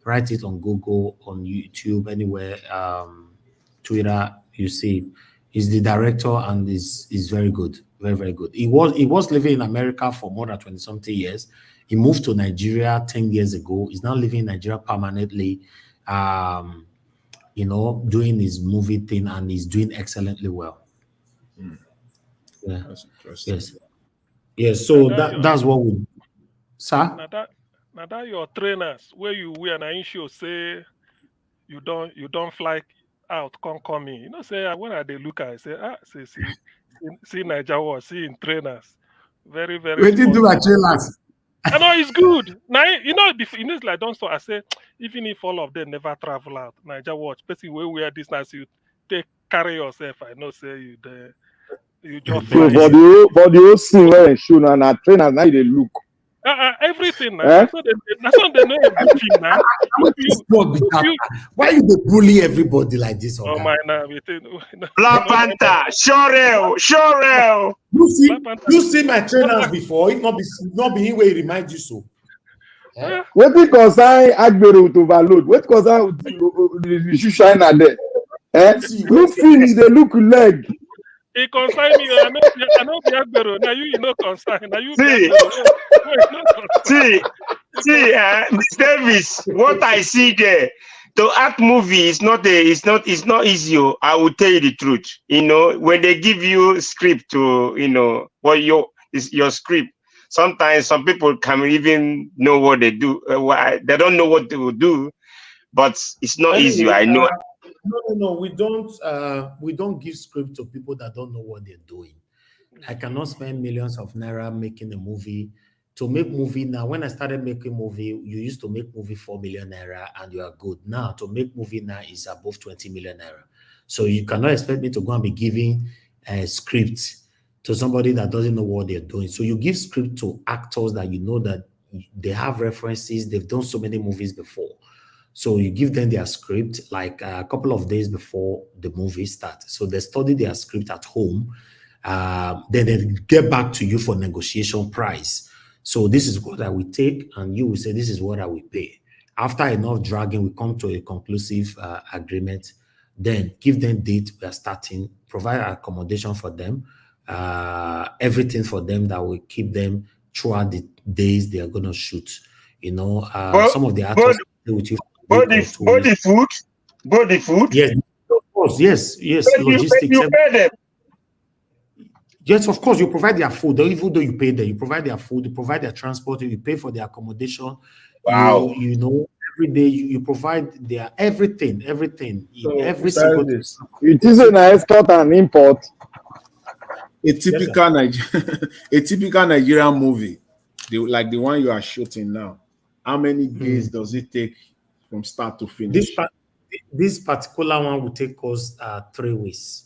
write it on Google, on YouTube, anywhere, Twitter, you see. He's the director and is very good, very, very good. He was living in America for more than 20-something years. He moved to Nigeria 10 years ago. He's now living in Nigeria permanently, doing his movie thing, and he's doing excellently well. Yeah. That's interesting. Yes. Yes. So that's what we, sir. Now that your trainers where you wear an show say you don't fly out, can't come in. Say when I look at say see Niger was seeing trainers. Very, very. We did do our trainers. I know it's good. Now it's like don't stop. I say even if all of them never travel out, Niger watch. Basically, where we are this nice, you carry yourself. I know say you there. You just so for the whole scene where show now trainers now they look. Everything now. That's what they know everything now. Why you dey bully everybody like this? Oh my now, Black Panther, sure. You see my trainers before. It not be him where he remind you so. What because I Abure with overload? What because I the shoe shine at there? Look finish they look leg. It consign me. I know the Abure. Now you know consign. Now you see, Miss Davis. What I see there, to act movie is not easy. I will tell you the truth. When they give you script to your script. Sometimes some people can even know what they do. They don't know what they will do, but it's not easy. I know. No. We don't give script to people that don't know what they're doing. I cannot spend millions of naira making a movie. To make movie now, when I started making movie, you used to make movie 4 million naira and you are good. Now to make movie now is above 20 million naira. So you cannot expect me to go and be giving a script to somebody that doesn't know what they're doing. So you give script to actors that you know that they have references. They've done so many movies before. So you give them their script like a couple of days before the movie starts. So they study their script at home. Then they get back to you for negotiation price. So this is what I will take, and you will say, this is what I will pay. After enough dragging, we come to a conclusive agreement. Then give them date we are starting, provide accommodation for them, everything for them that will keep them throughout the days they are going to shoot. You know, some of the actors stay with you for the food, both the food. Yes, of course. Yes, logistics. You pay them. Yes, of course, you provide their food. Even though you pay them, you provide their food, you provide their transport, you pay for their accommodation. Wow. You know, every day you provide their everything So, in every single thing. It is an export and import. A typical a typical Nigerian movie, like the one you are shooting now. How many days does it take from start to finish? This particular one will take us 3 weeks.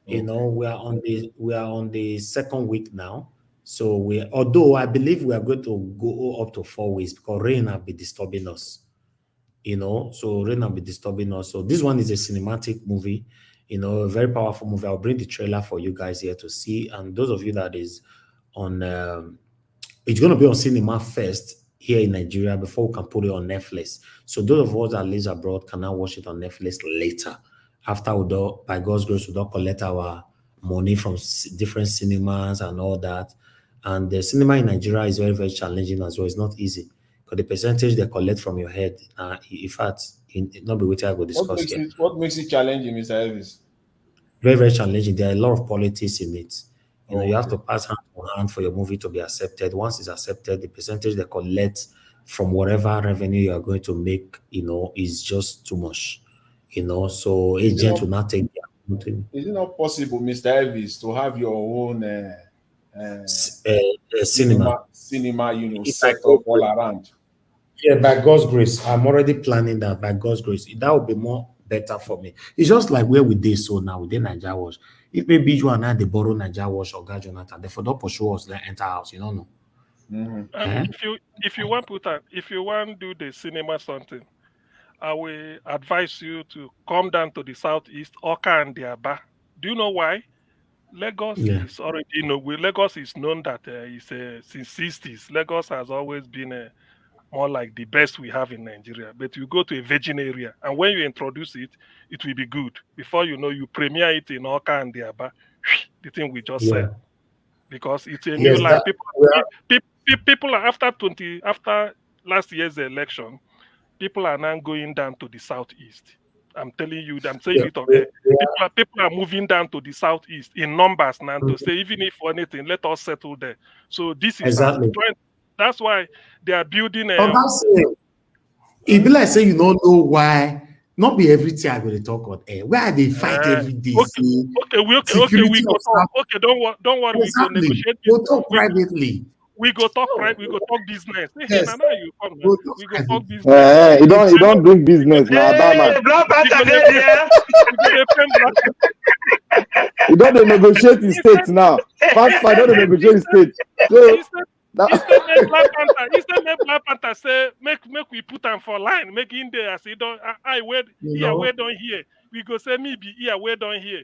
You know, we are on the second week now. So although I believe we are going to go up to 4 weeks because rain have been disturbing us. You know, so rain have been disturbing us. So this one is a cinematic movie, you know, a very powerful movie. I'll bring the trailer for you guys here to see. And those of you that is on, it's going to be on cinema first here in Nigeria before we can put it on Netflix. So those of us that live abroad can now watch it on Netflix later. After we do, by God's grace, we don't collect our money from different cinemas and all that. And the cinema in Nigeria is very, very challenging as well. It's not easy because the percentage they collect from your head, in fact, not be what I will discuss here. What makes it challenging, Mr. Elvis? Very, very challenging. There are a lot of politics in it. You know, you have to pass hand to hand for your movie to be accepted. Once it's accepted, the percentage they collect from whatever revenue you are going to make, you know, is just too much. You know, so agents will not take their thing. Is it not possible, Mr. Elvis, to have your own cinema, you know, set up all around? Yeah, by God's grace, I'm already planning that. By God's grace, that would be more better for me. It's just like where we did so now, we did Nigeria Wash. If maybe you and I they borrow Nigeria Wash or God Jonathan, they for don't pursue us like enter house, you don't know. If you want to do the cinema something, I will advise you to come down to the southeast, Oka and the Abure. Do you know why? Lagos is already, you know, Lagos is known that since 60s, Lagos has always been more like the best we have in Nigeria. But you go to a virgin area, and when you introduce it, it will be good. Before you know, you premiere it in Oka and the Abure, the thing we just said. Because it's a new life. People are after last year's election, people are now going down to the southeast. I'm telling you, I'm saying it okay. People are moving down to the southeast in numbers now to say, even if for anything, let us settle there. So this is that's why they are building a. It be like say you don't know why. Not be everything I'm going to talk on air. Why they fight every day? Okay, we go talk. Okay, don't worry. Exactly. We go negotiate. We'll talk privately. We go talk right. We go talk business. Yes. We go talk business. You don't bring business now, man. You don't negotiate in states now. Fast, don't negotiate in states. So Instead, Black Panther say, make we put them for line, make in there. I say, we don't hear. We go say, me be here, we don't hear.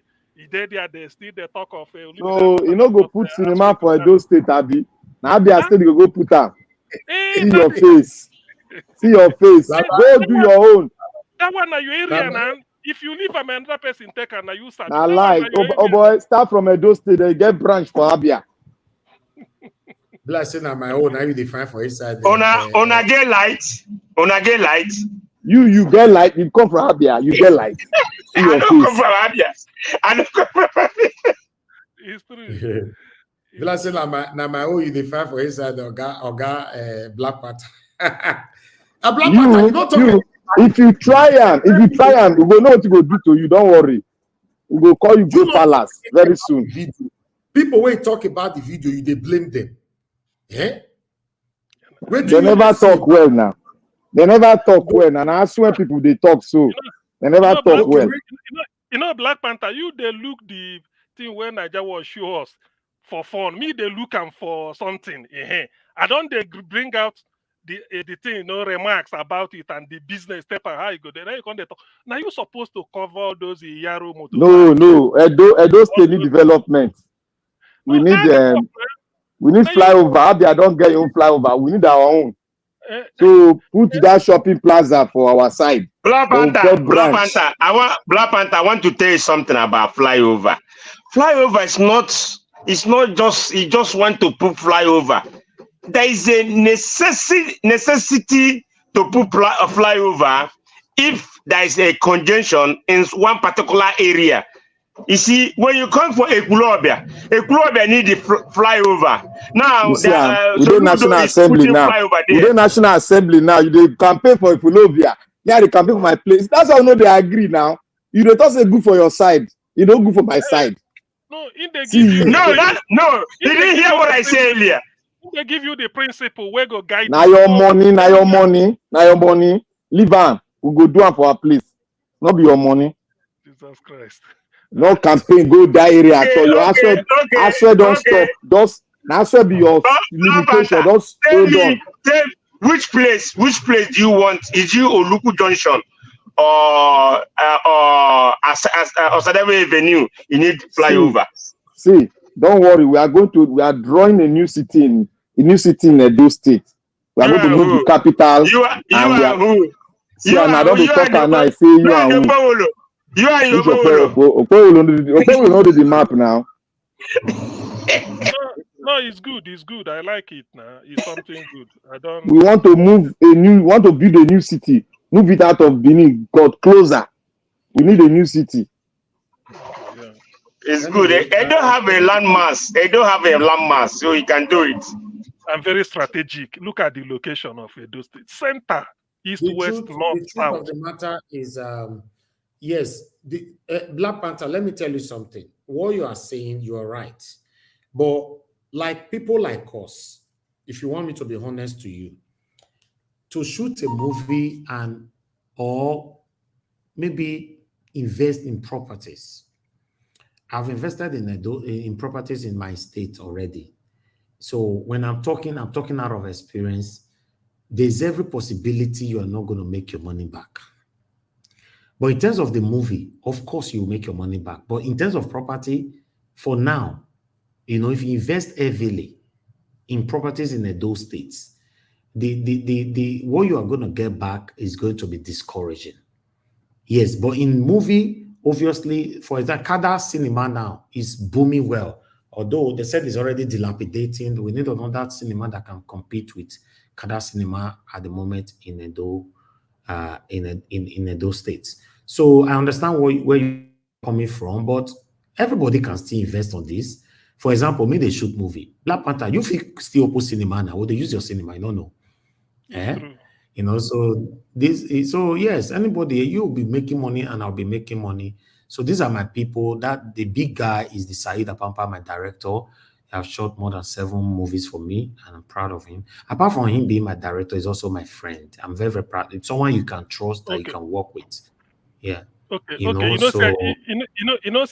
They still they talk of. So you know, go put cinema for those state, Abi. Now Abi still go put them. See your face. See your face. Go do your own. That one are your area, man. If you leave another person take and you start. I like. Oh boy, start from Edo State. They get branch for Abia. Blessing on my own, I will define for inside. Ona get light. Ona get light. You get light. You come from Abia. You get light. I don't come from Abia. I don't come from Abia. It's true. Blessing on my own, you define for inside the Black Panther. A Black Panther, you don't talk. If you try and we will know what you go do to you. Don't worry. We will call you Go Palace very soon. People when talk about the video, they blame them. Yeah? They never talk well now. They never talk well. And I swear people they talk so. They never talk well. You know, Black Panther, they look the thing when Nigeria was show us for fun. Me, they look them for something. I don't they bring out the thing, you know, remarks about it and the business step and how you go there. Now you can't talk. Now you're supposed to cover those Yaro motor. No. Edo State need development. We need flyover. Abia don't get your own flyover. We need our own. So put that shopping plaza for our side. Black Panther, I want to tell you something about flyover. Flyover is not It's not just he just want to put flyover. There is a necessity to put a flyover if there is a congestion in one particular area. You see, when you come for Ekulobia need the flyover. Now, You see, we so do National is Assembly putting now. flyover We there. do National Assembly now. You dey campaign for Epulovia. Yeah, they campaign for my place. That's how I know they agree now. You don't say good for your side. You don't good for my side. No, if they See give you you. No. You didn't hear what I said earlier. If they give you the principle, where go guide Now you. your money, now your money, now your money. Leave am. We go do am for our place. Not be your money. Jesus Christ. No campaign, go that area at all. Your Aswe don't stop. Just now Aswe be your limitation. Just hold on. Tell which place do you want? Is you Oluku Junction or Osadebe Avenue? You need flyover. See, don't worry. We are drawing a new city in Edo State. We are going to move the capital. You are who? See, and I don't be talking now. I say you are who? You are your Okpewolo know the map now. No, it's good. It's good. I like it now. It's something good. We want to build a new city. Move it out of Benin, got closer. We need a new city. Yeah. It's good. They don't have a landmass. They don't have a landmass, so you can do it. I'm very strategic. Look at the location of Edo State. Center, east, west, north, the south. truth of the matter is, yes, the Black Panther, let me tell you something. What you are saying, you are right. But like people like us, if you want me to be honest to you, to shoot a movie or maybe invest in properties. I've invested in properties in my state already. So when I'm talking out of experience. There's every possibility you are not going to make your money back. But in terms of the movie, of course, you make your money back. But in terms of property, for now, if you invest heavily in properties in those states, the what you are going to get back is going to be discouraging. Yes, but in movie, obviously, for example, Kada cinema now is booming well. Although they said it's already dilapidating, we need another cinema that can compete with Kada cinema at the moment in Edo, in Edo states. So I understand where you're coming from, but everybody can still invest on this. For example, me they shoot movie. Black Panther, you think still open cinema now? Or they use your cinema? I don't know. So yes, anybody, you'll be making money and I'll be making money. So these are my people. That the big guy is the Saeed Apampa, my director. He has shot more than 7 movies for me, and I'm proud of him. Apart from him being my director, he's also my friend. I'm very, very proud. It's someone you can trust that you can work with. Yeah. Okay. See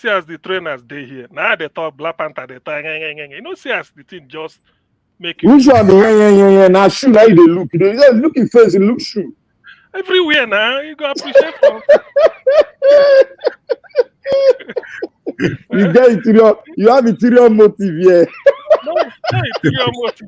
as the trainers day here. Now they talk Black Panther, they talk see as the thing just make you. Which one? Yeah. Now shoe, now they look. They just looking first, it looks shoe. Everywhere now, you go appreciate from. You have interior motive, yeah. No interior motive.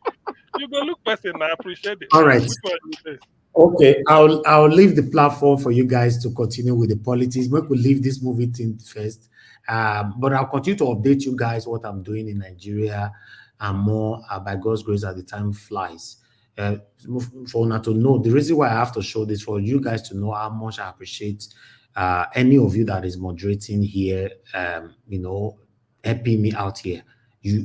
You go look person, I appreciate it. All right. Which one you say? Okay, I'll leave the platform for you guys to continue with the politics. We could leave this movie thing first. But I'll continue to update you guys what I'm doing in Nigeria and more by God's grace as the time flies. For now to know, the reason why I have to show this for you guys to know how much I appreciate any of you that is moderating here, helping me out here.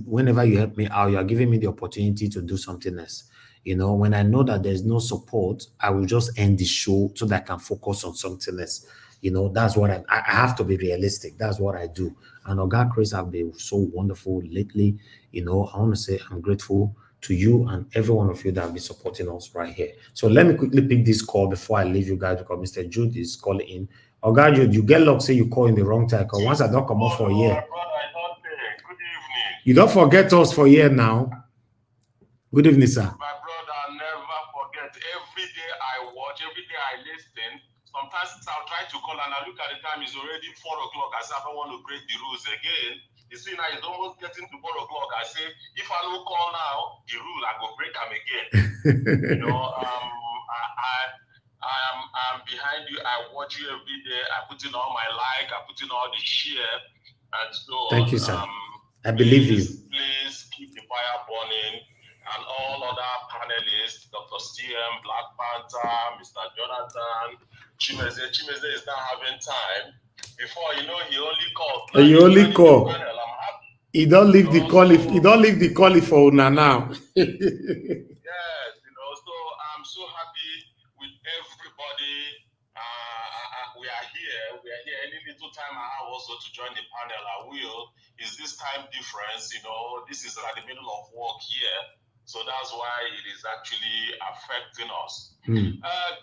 Whenever you help me out, you are giving me the opportunity to do something else. When I know that there's no support, I will just end the show so that I can focus on something else. That's what I have to be realistic. That's what I do. And Oga Chris have been so wonderful lately. I want to say I'm grateful to you and every one of you that have been supporting us right here. So let me quickly pick this call before I leave you guys because Mr. Jude is calling in. Oga Jude, you get luck, say you call in the wrong time because once I don't come up for a year. You don't forget us for a year now. Good evening, sir. My brother, never forget. Every day I watch, every day I listen. Sometimes I'll try to call and I look at the time, it's already 4 o'clock. I say, I don't want to break the rules again. You see, now it's almost getting to 4 o'clock. I say, if I don't call now, the rule, I go break them again. I'm behind you. I watch you every day. I put in all my like, I put in all the share. And so, thank you, sir. I believe you. other panelists, Dr. CM, Black Panther, Mr. Jonathan, Chimeze. Chimeze is not having time. Before, you know, he only called. You only call. He don't leave the call. He don't leave the call for una now. Yes, you know, so I'm so happy with everybody. We are here. Any little time I have also to join the panel, I will. Is this time difference? You know, this is at the middle of work here, so that's why it is actually affecting us.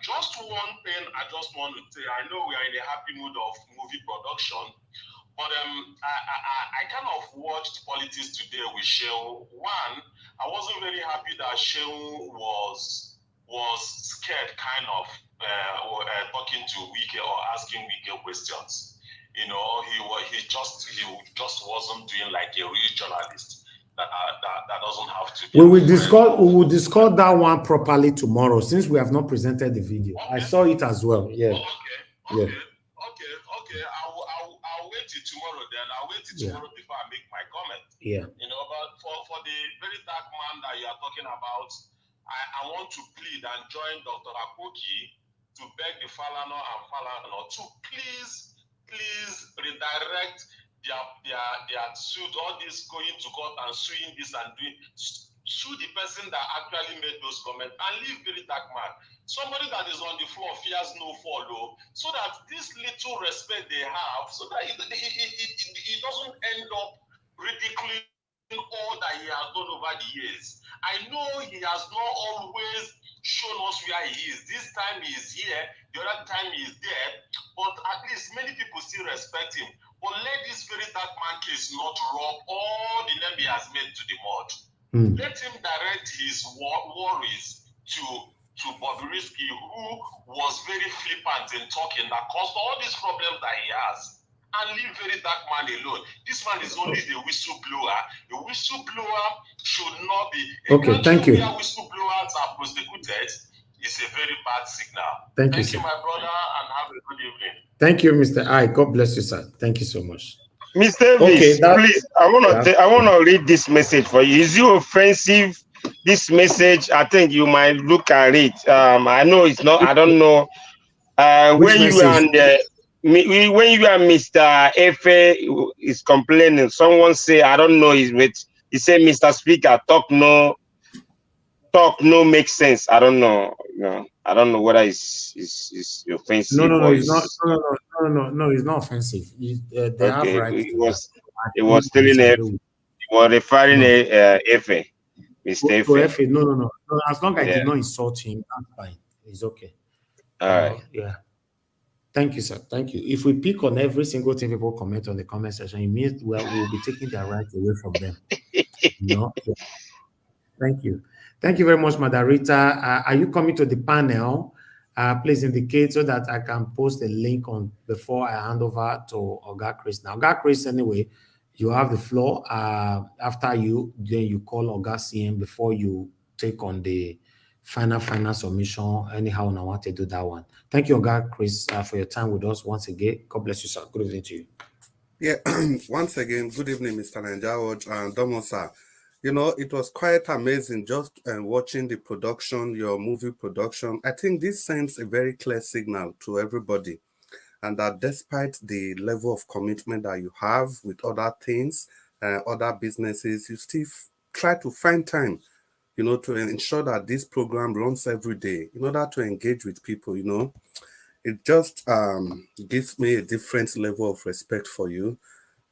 Just one thing I just want to say. I know we are in a happy mood of movie production, but I kind of watched Politics Today with Shehu. One, I wasn't very happy that Shehu was scared, kind of talking to Wike or asking Wike questions. You know, he just wasn't doing like a real journalist that doesn't have to be. We will discuss that one properly tomorrow, since we have not presented the video. Okay. I saw it as well. Yeah. Okay. I'll wait till tomorrow then. I'll wait till tomorrow before I make my comment. Yeah. You know, but for the very dark man that you are talking about, I want to plead and join Dr. Akoki to beg the Falana and Falana to please redirect their suit, all this going to court and suing this and doing, sue the person that actually made those comments and leave very dark man. Somebody that is on the floor fears no follow, so that this little respect they have, so that it doesn't end up ridiculing all that he has done over the years. I know he has not always shown us where he is. This time he is here, the other time he is there, but at least many people still respect him. But let this very dark man case not rub all the name he has made to the mud. Let him direct his worries to Bobrisky, who was very flippant in talking, that caused all these problems that he has. And leave very dark man alone. This man is only the whistleblower. The whistleblower should not be. Okay, thank you. Where whistleblowers are prosecuted is a very bad signal. Thank you, sir. My brother, and have a good evening. Thank you, Mr. I. God bless you, sir. Thank you so much. Mr. Davis, please, I want to read this message for you. Is it offensive? This message, I think you might look at it. I know it's not. I don't know. When you and Mr. Efe is complaining, someone say, I don't know, he said, Mr. Speaker, talk no makes sense. I don't know. I don't know whether it's offensive. No, it's not. No, it's not offensive. They have right. It was telling he was referring Efe. Mr. Efe. No. As long as I did not insult him, that's fine. It's okay. All right. Yeah. Thank you, sir. Thank you. If we pick on every single thing people comment on the comment section, it means we'll be taking their rights away from them. No. Thank you. Thank you very much, Madarita. Are you coming to the panel? Please indicate so that I can post a link on before I hand over to Oga Chris. Now, Oga Chris, anyway, you have the floor. After you, then you call Oga CM before you take on the final submission. Anyhow, I want to do that one. Thank you, Oga Chris, for your time with us once again. God bless you, sir. Good evening to you. Yeah, once again, good evening, Mr. Nanjawaj and Domo, sir. You know, it was quite amazing just watching the production, your movie production. I think this sends a very clear signal to everybody, and that despite the level of commitment that you have with other things, other businesses, you still try to find time, you know, to ensure that this program runs every day in order to engage with people, you know. It just gives me a different level of respect for you.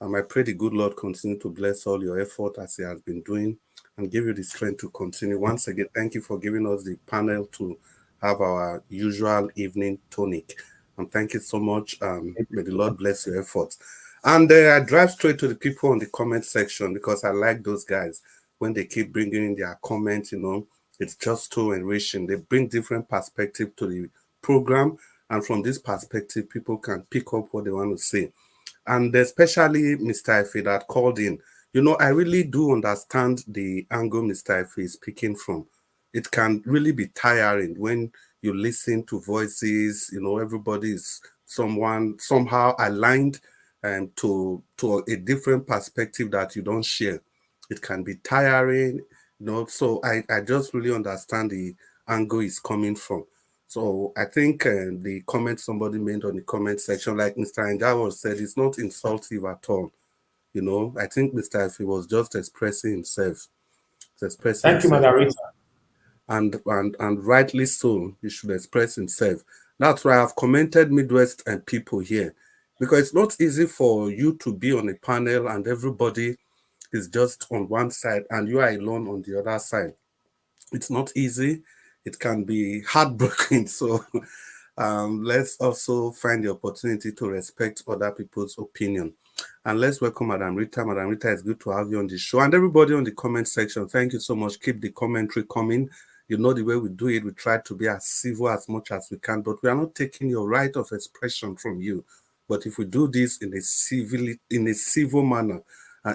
I pray the good Lord continue to bless all your effort as he has been doing and give you the strength to continue. Once again, thank you for giving us the panel to have our usual evening tonic. And thank you so much. May the Lord bless your efforts. And I drive straight to the people on the comment section because I like those guys. When they keep bringing in their comments, you know, it's just so enriching. They bring different perspective to the program. And from this perspective, people can pick up what they want to say. And especially Mr. Efe that called in. You know, I really do understand the angle Mr. Efe is speaking from. It can really be tiring when you listen to voices, you know, everybody is somehow aligned to a different perspective that you don't share. It can be tiring. So I just really understand the angle is coming from. So I think the comment somebody made on the comment section, like Mr. Njawo said, it's not insultive at all. I think Mr. F was just expressing himself. Thank you, Madam. And rightly so, he should express himself. That's why I've commented Midwest and people here, because it's not easy for you to be on a panel and everybody is just on one side and you are alone on the other side. It's not easy. It can be heartbreaking. So let's also find the opportunity to respect other people's opinion. And let's welcome Madam Rita. Madam Rita, it's good to have you on the show. And everybody on the comment section, thank you so much. Keep the commentary coming. You know the way we do it. We try to be as civil as much as we can, but we are not taking your right of expression from you. But if we do this in a civil manner,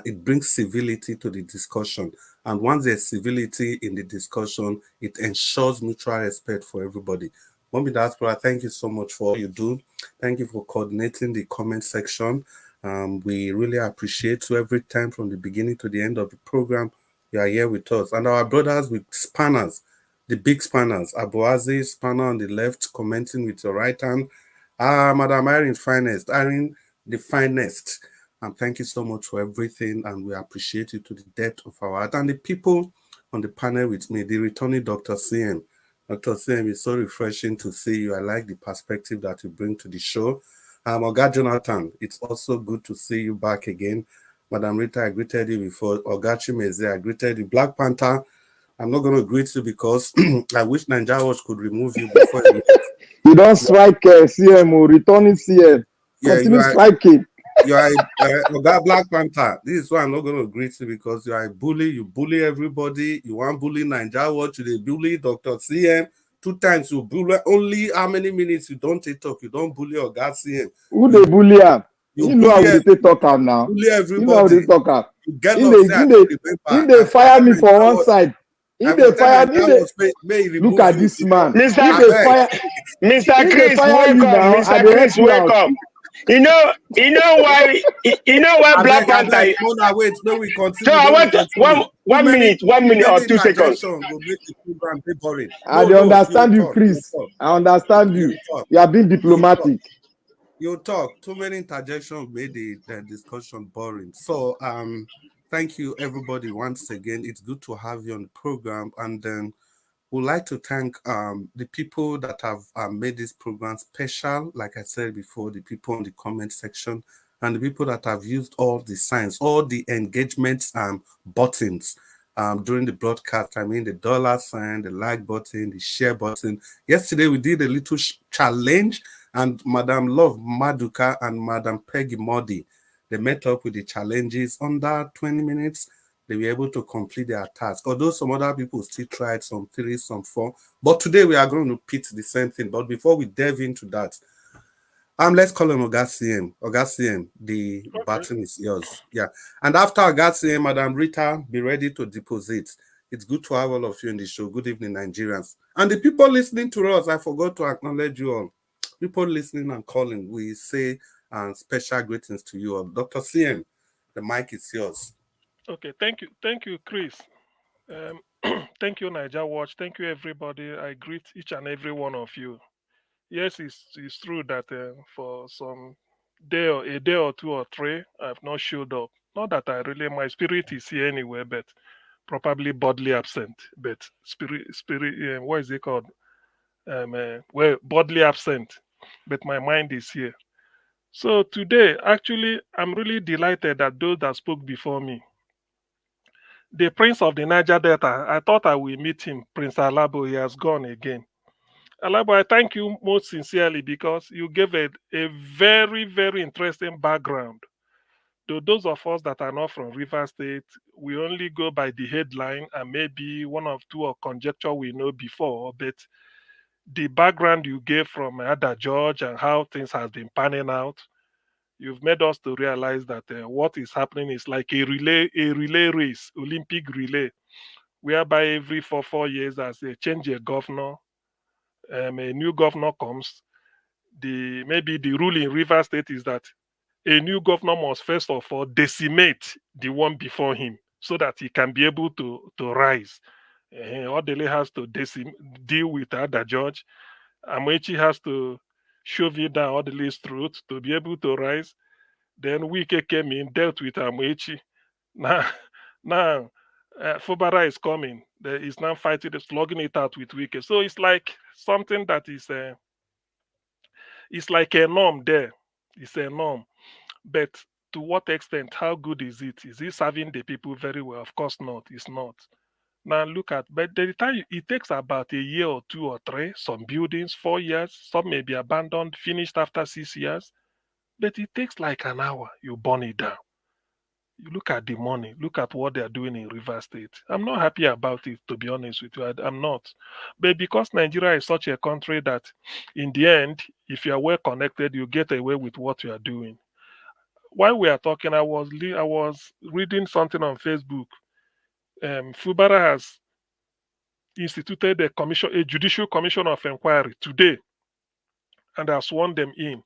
it brings civility to the discussion. And once there's civility in the discussion, it ensures mutual respect for everybody. Mommy Diaspora, thank you so much for all you do. Thank you for coordinating the comment section. We really appreciate you every time from the beginning to the end of the program. You are here with us. And our brothers with spanners, the big spanners, Abuazi, spanner on the left, commenting with your right hand. Madam Irene Finest, Irene, the finest. And thank you so much for everything. And we appreciate you to the depth of our heart. And the people on the panel with me, the returning Dr. CM. Dr. CM, it's so refreshing to see you. I like the perspective that you bring to the show. Oga Jonathan, it's also good to see you back again. Madam Rita, I greeted you before. Oga Chimeze, I greeted you. Black Panther, I'm not going to greet you because I wish Nigerians could remove you before you leave. You don't strike CM, returning CM. Yeah, Continue striking. You are Oga Black Panther. This is why I'm not going to greet you, because you are a bully. You bully everybody. You want bully Nigeria Watch. You bully Dr. CM. 2 times you bully. Only how many minutes you don't take talk? You don't bully Oga CM. Who they bully him? You know how they talk am now. Bully everybody. You know how they talk am. You get lost. They fire me for one side. If they fire me, look at this man. Mr. Chris, wake up. Mr. Chris, wake up. You know why Black Panther. Wait, no, we continue. So I want one minute or 2 seconds. I understand you, Chris. I understand you. You are being diplomatic. You talk. Too many interjections made the discussion boring. So thank you everybody once again. It's good to have you on the program, and then we'd like to thank the people that have made this program special. Like I said before, the people in the comment section and the people that have used all the signs, all the engagement buttons during the broadcast. I mean, the dollar sign, the like button, the share button. Yesterday, we did a little challenge, and Madam Love Maduka and Madam Peggy Modi, they met up with the challenges under 20 minutes. They were able to complete their task. Although some other people still tried some 3, some 4. But today we are going to repeat the same thing. But before we delve into that, let's call him Oga CM. Oga CM, the button is yours. Yeah. And after Oga CM, Madam Rita, be ready to deposit. It's good to have all of you in the show. Good evening, Nigerians. And the people listening to us, I forgot to acknowledge you all. People listening and calling, we say special greetings to you all. Dr. CM, the mic is yours. Okay, thank you, Chris. Thank you, Niger Watch. Thank you, everybody. I greet each and every one of you. Yes, it's true that for some a day or 2 or 3, I've not showed up. Not that my spirit is here anyway, but probably bodily absent. But spirit, what is it called? Bodily absent, but my mind is here. So today, actually, I'm really delighted that those that spoke before me, the Prince of the Niger Delta, I thought I will meet him, Prince Alabo. He has gone again. Alabo, I thank you most sincerely because you gave a very, very interesting background. To those of us that are not from River State, we only go by the headline and maybe 1 or 2 or conjecture we know before, but the background you gave from Ada George and how things have been panning out, you've made us to realize that what is happening is like a relay race, Olympic relay, whereby every 4 years, as they change a governor, a new governor comes. Maybe the rule in River State is that a new governor must first of all decimate the one before him. so that he can be able to rise. Odele has to deal with the other judge. Amechi has to shove it down Odele's throat to be able to rise. Then Wike came in, dealt with Amechi. Now, Fubara is coming. He's now fighting, slugging it out with Wike. So it's like something that is, it's like a norm there. It's a norm. But to what extent, how good is it? Is it serving the people very well? Of course not. It's not. Now look at, but the time it takes about a year or 2 or 3, some buildings 4 years, some may be abandoned, finished after 6 years, but it takes like an hour, you burn it down. You look at the money, look at what they're doing in River State. I'm not happy about it, to be honest with you. I'm not. But because Nigeria is such a country that in the end, if you are well connected, you get away with what you are doing. While we are talking, I was reading something on Facebook. Fubara has instituted a judicial commission of inquiry today, and has sworn them in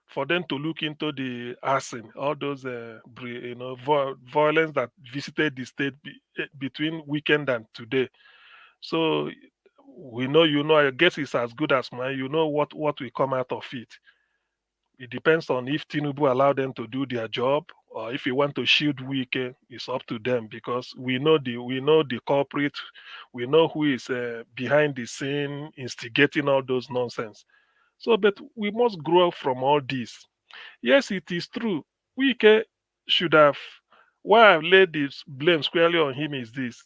for them to look into the arson, all those violence that visited the state between weekend and today. So we know, I guess it's as good as mine. You know what will come out of it. It depends on if Tinubu allow them to do their job, or if you want to shield Wike, it's up to them, because we know the culprit, we know who is behind the scene instigating all those nonsense. So, but we must grow up from all this. Yes, it is true. Wike should have. Why I've laid this blame squarely on him is this.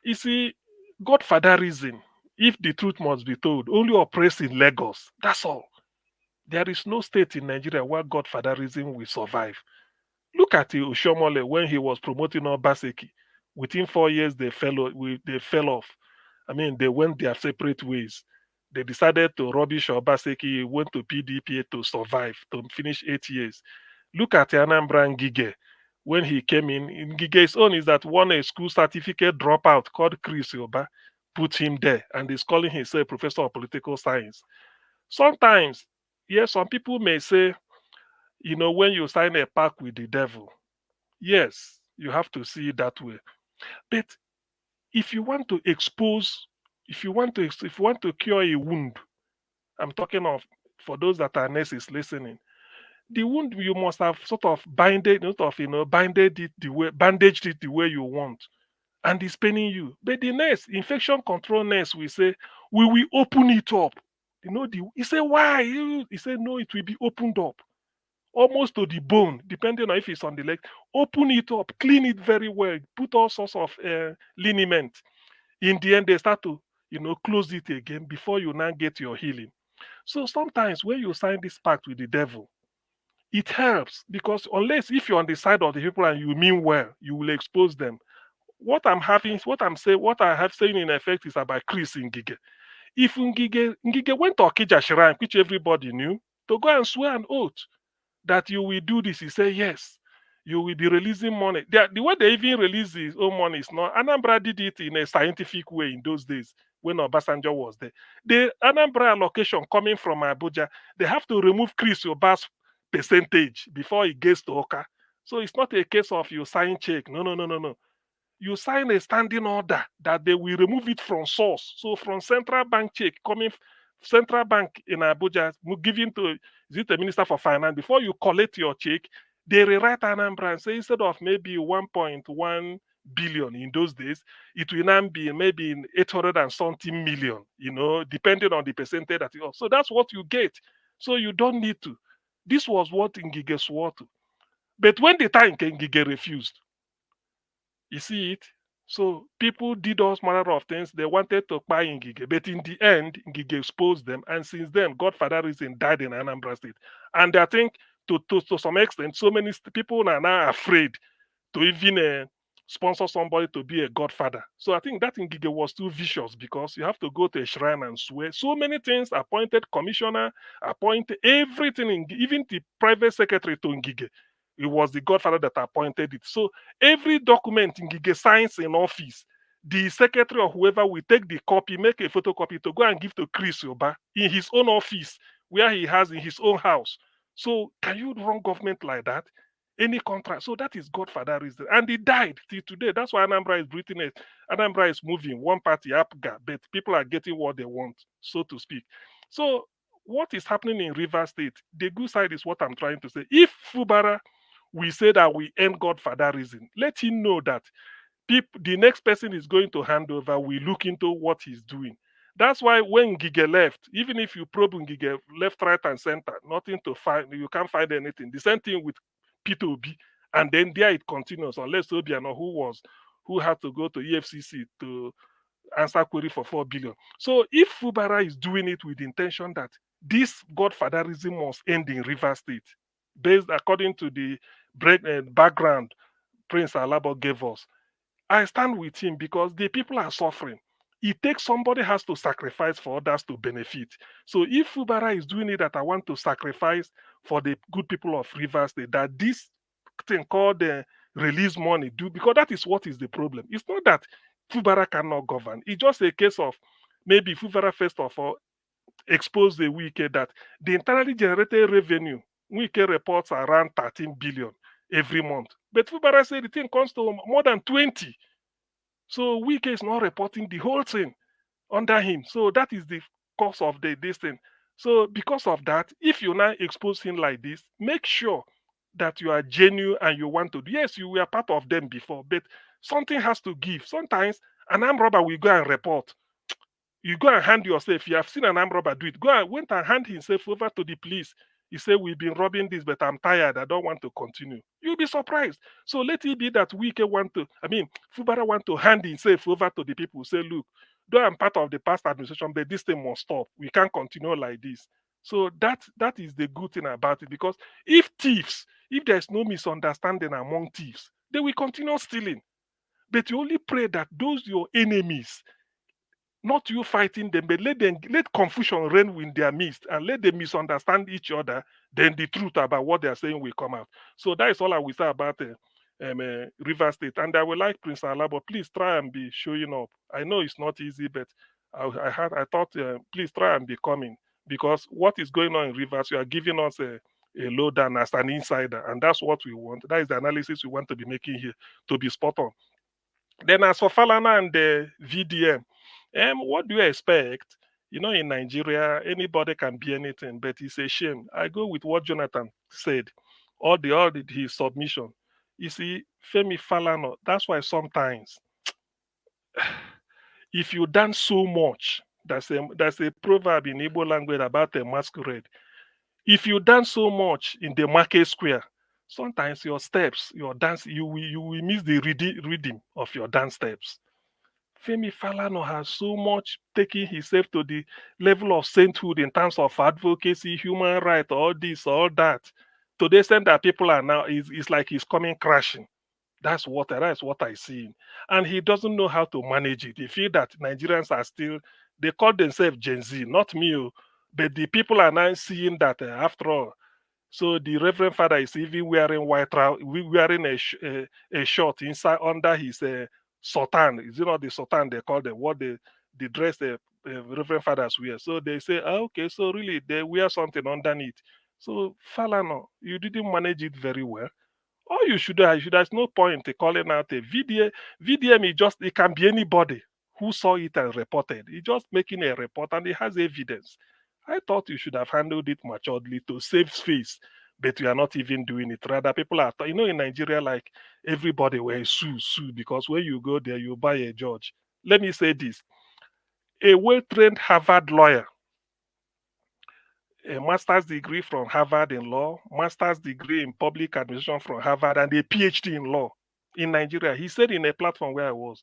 You see, Godfatherism, if the truth must be told, only operates in Lagos. That's all. There is no state in Nigeria where Godfatherism will survive. Look at Oshomole when he was promoting Obaseki. Within 4 years, they fell off. I mean, they went their separate ways. They decided to rubbish Obaseki. He went to PDP to survive, to finish 8 years. Look at Anambra Ngige. When he came in Ngige's own is that a school certificate dropout called Chris Yoba put him there, and he's calling himself professor of political science. Sometimes, yes, some people may say, when you sign a pact with the devil, yes, you have to see it that way. But if you want to expose, if you want to cure a wound, I'm talking of, for those that are nurses listening, the wound you must have sort of bandaged it the way you want, and it's paining you. But the nurse, infection control nurse, will say, we will open it up. He said, why? He said, no, it will be opened up almost to the bone, depending on if it's on the leg. Open it up, clean it very well, put all sorts of liniment. In the end, they start to, close it again before you now get your healing. So sometimes when you sign this pact with the devil, it helps, because unless if you're on the side of the people and you mean well, you will expose them. What I have saying in effect is about Chris Ngige. If Ngige went to Okija Shrine, which everybody knew, to go and swear an oath that you will do this, he said yes, you will be releasing money. The way they even release his own money is not. Anambra did it in a scientific way in those days when Obasanjo was there. The Anambra allocation coming from Abuja, they have to remove Chris Yoba's percentage before it gets to Oka. So it's not a case of you sign check. No. You sign a standing order that they will remove it from source. So from central bank check coming, central bank in Abuja giving to the minister for finance, before you collect your check, they rewrite Anambra and say instead of maybe 1.1 billion in those days, it will now be maybe 800 and something million, depending on the percentage that you have. So that's what you get. So you don't need to. This was what Ngige swore to. But when the time came, Ngige refused. You see it? So people did all manner of things. They wanted to buy Ngige, but in the end, Ngige exposed them. And since then, Godfatherism died in Anambra State. And I think to some extent, so many people are now afraid to even sponsor somebody to be a godfather. So I think that Ngige was too vicious, because you have to go to a shrine and swear. So many things, appointed commissioner, appointed everything, even the private secretary to Ngige. It was the godfather that appointed it. So every document Ngige signs in office, the secretary or whoever will take the copy, make a photocopy to go and give to Chris Yoba in his own office, where he has in his own house. So can you run government like that? any contract. So that is Godfather reason. And he died till today. That's why Anambra is breathing it. Anambra is moving one party, APGA, but people are getting what they want, so to speak. So what is happening in River State, the good side is what I'm trying to say. If Fubara, we say that we end Godfatherism, let him know that the next person is going to hand over, we look into what he's doing. That's why when Ngige left, even if you probe Ngige left, right, and center, nothing to find, you can't find anything. The same thing with Peter Obi, and then there it continues, unless Obiano, who had to go to EFCC to answer query for 4 billion. So if Fubara is doing it with the intention that this Godfatherism must end in River State, based according to the background Prince Alabo gave us, I stand with him because the people are suffering. It takes somebody has to sacrifice for others to benefit. So if Fubara is doing it that I want to sacrifice for the good people of River State, that this thing called the release money do, because that is what is the problem. It's not that Fubara cannot govern. It's just a case of maybe Fubara first of all expose the Wike that the internally generated revenue, Wike reports around 13 billion every month. But Fubara said the thing comes to more than 20. So Wike is not reporting the whole thing under him. So that is the cause of this thing. So because of that, if you now expose him like this, make sure that you are genuine and you want to do. Yes, you were part of them before, but something has to give. Sometimes an armed robber will go and report. You go and hand yourself. You have seen an armed robber do it. Went and hand himself over to the police. He said, we've been robbing this, but I'm tired. I don't want to continue. You'll be surprised. So let it be that Fubara want to hand himself over to the people. Say, look, though I'm part of the past administration, but this thing must stop. We can't continue like this. So that is the good thing about it. Because if there's no misunderstanding among thieves, they will continue stealing. But you only pray that those your enemies, not you fighting them, but let confusion reign in their midst and let them misunderstand each other. Then the truth about what they are saying will come out. So that is all I will say about River State. And I would like Prince Alabo, please try and be showing up. I know it's not easy, but I thought please try and be coming, because what is going on in Rivers, you are giving us a lowdown as an insider, and that's what we want. That is the analysis we want to be making here, to be spot on. Then as for Falana and the VDM, what do you expect? In Nigeria, anybody can be anything, but it's a shame. I go with what Jonathan said, his submission. You see, Femi Falana, that's why sometimes if you dance so much, that's a proverb in Igbo language about a masquerade. If you dance so much in the market square, sometimes your steps, your dance, you will miss the rhythm of your dance steps. Femi Falana has so much taking himself to the level of sainthood in terms of advocacy, human rights, all this, all that. To the extent that people are now, it's like he's coming crashing. That's what I see. And he doesn't know how to manage it. He feel that Nigerians are still, they call themselves Gen Z, not me, but the people are now seeing that after all. So the Reverend Father is even wearing wearing a shirt inside under his sultan. Is it not the sultan they call them? What the dress the Reverend Fathers wear. So they say, okay, so really they wear something underneath. So Falana, you didn't manage it very well. All you should do, there's no point in calling out a VDM. VDM, it can be anybody who saw it and reported. He's just making a report and he has evidence. I thought you should have handled it maturely to save face, but you are not even doing it. Rather, people are, in Nigeria, like everybody will sue, because when you go there, you buy a judge. Let me say this. A well-trained Harvard lawyer, a master's degree from Harvard in law, master's degree in public administration from Harvard, and a PhD in law in Nigeria. He said in a platform where I was,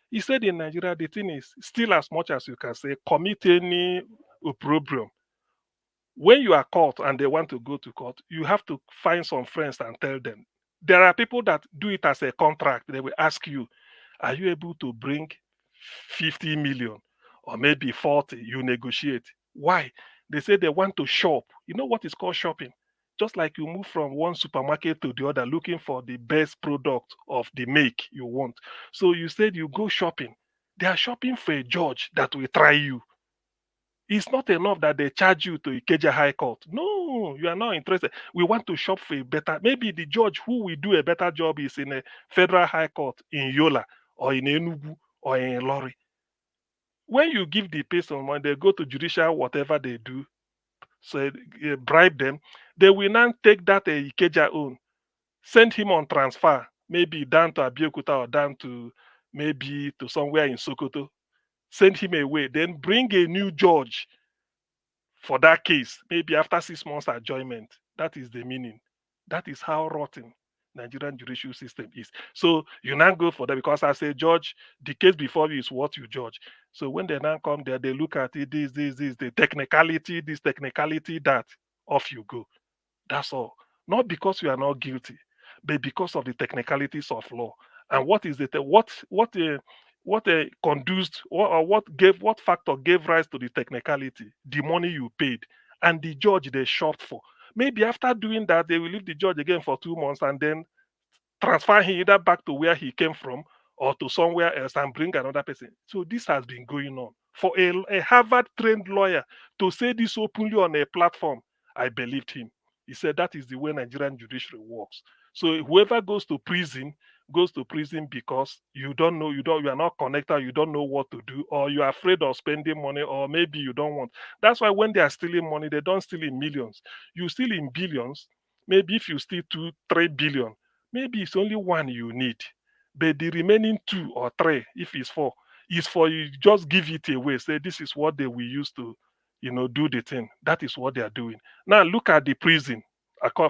he said in Nigeria, the thing is, still as much as you can say, commit any opprobrium. When you are caught and they want to go to court, you have to find some friends and tell them. There are people that do it as a contract. They will ask you, are you able to bring 50 million or maybe 40? You negotiate. Why? They say they want to shop. You know what is called shopping? Just like you move from one supermarket to the other looking for the best product of the make you want. So you said you go shopping. They are shopping for a judge that will try you. It's not enough that they charge you to Ikeja High Court. No, you are not interested. We want to shop for a better. Maybe the judge who will do a better job is in a federal high court in Yola or in Enugu or in Lorry. When you give the person, when they go to judicial, whatever they do, so bribe them, they will now take that Ikeja own, send him on transfer, maybe down to Abeokuta or down to maybe to somewhere in Sokoto, send him away, then bring a new judge for that case, maybe after 6 months adjournment. That is the meaning. That is how rotten Nigerian judicial system is. So you now go for that because as a judge, the case before you is what you judge. So when they now come there, they look at it, this, the technicality, this technicality, that, off you go. That's all. Not because you are not guilty, but because of the technicalities of law. And what is it? What conduced or what factor gave rise to the technicality? The money you paid and the judge they shopped for. Maybe after doing that, they will leave the judge again for 2 months and then transfer him either back to where he came from or to somewhere else and bring another person. So this has been going on. For a Harvard-trained lawyer to say this openly on a platform, I believed him. He said that is the way Nigerian judiciary works. So whoever goes to prison because you don't know, you are not connected, you don't know what to do, or you are afraid of spending money, or maybe you don't want. That's why when they are stealing money, they don't steal in millions. You steal in billions. Maybe if you steal 2-3 billion, maybe it's only one you need. But the remaining 2 or 3, if it's 4, is for you just give it away. Say this is what they will use to, do the thing. That is what they are doing. Now look at the prison.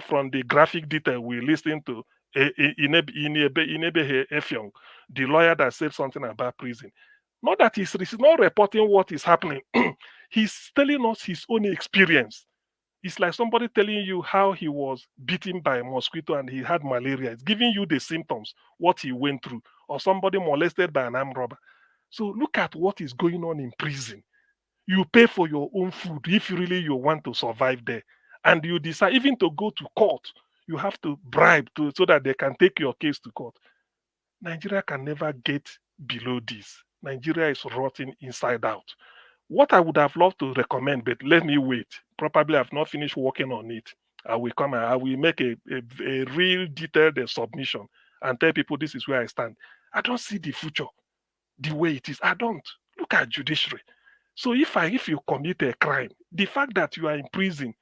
From the graphic detail we listened to Inebe Efyong, the lawyer that said something about prison. Not that he's not reporting what is happening. He's telling us his own experience. It's like somebody telling you how he was bitten by a mosquito and he had malaria. It's giving you the symptoms, what he went through, or somebody molested by an armed robber. So look at what is going on in prison. You pay for your own food if really you want to survive there. And you decide even to go to court, you have to bribe so that they can take your case to court. Nigeria can never get below this. Nigeria is rotting inside out. What I would have loved to recommend, but let me wait. Probably I've not finished working on it. I will come and I will make a real detailed submission and tell people this is where I stand. I don't see the future the way it is. I don't. Look at judiciary. So if you commit a crime, the fact that you are in prison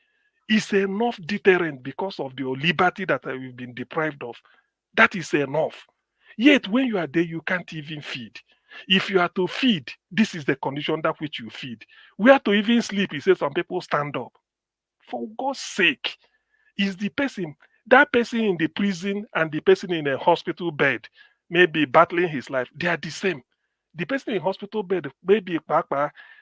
is enough deterrent because of your liberty that you've been deprived of. That is enough. Yet when you are there, you can't even feed. If you are to feed, this is the condition that which you feed. Where to even sleep, he says some people stand up. For God's sake, is that person in the prison and the person in a hospital bed, maybe battling his life, they are the same. The person in hospital bed, maybe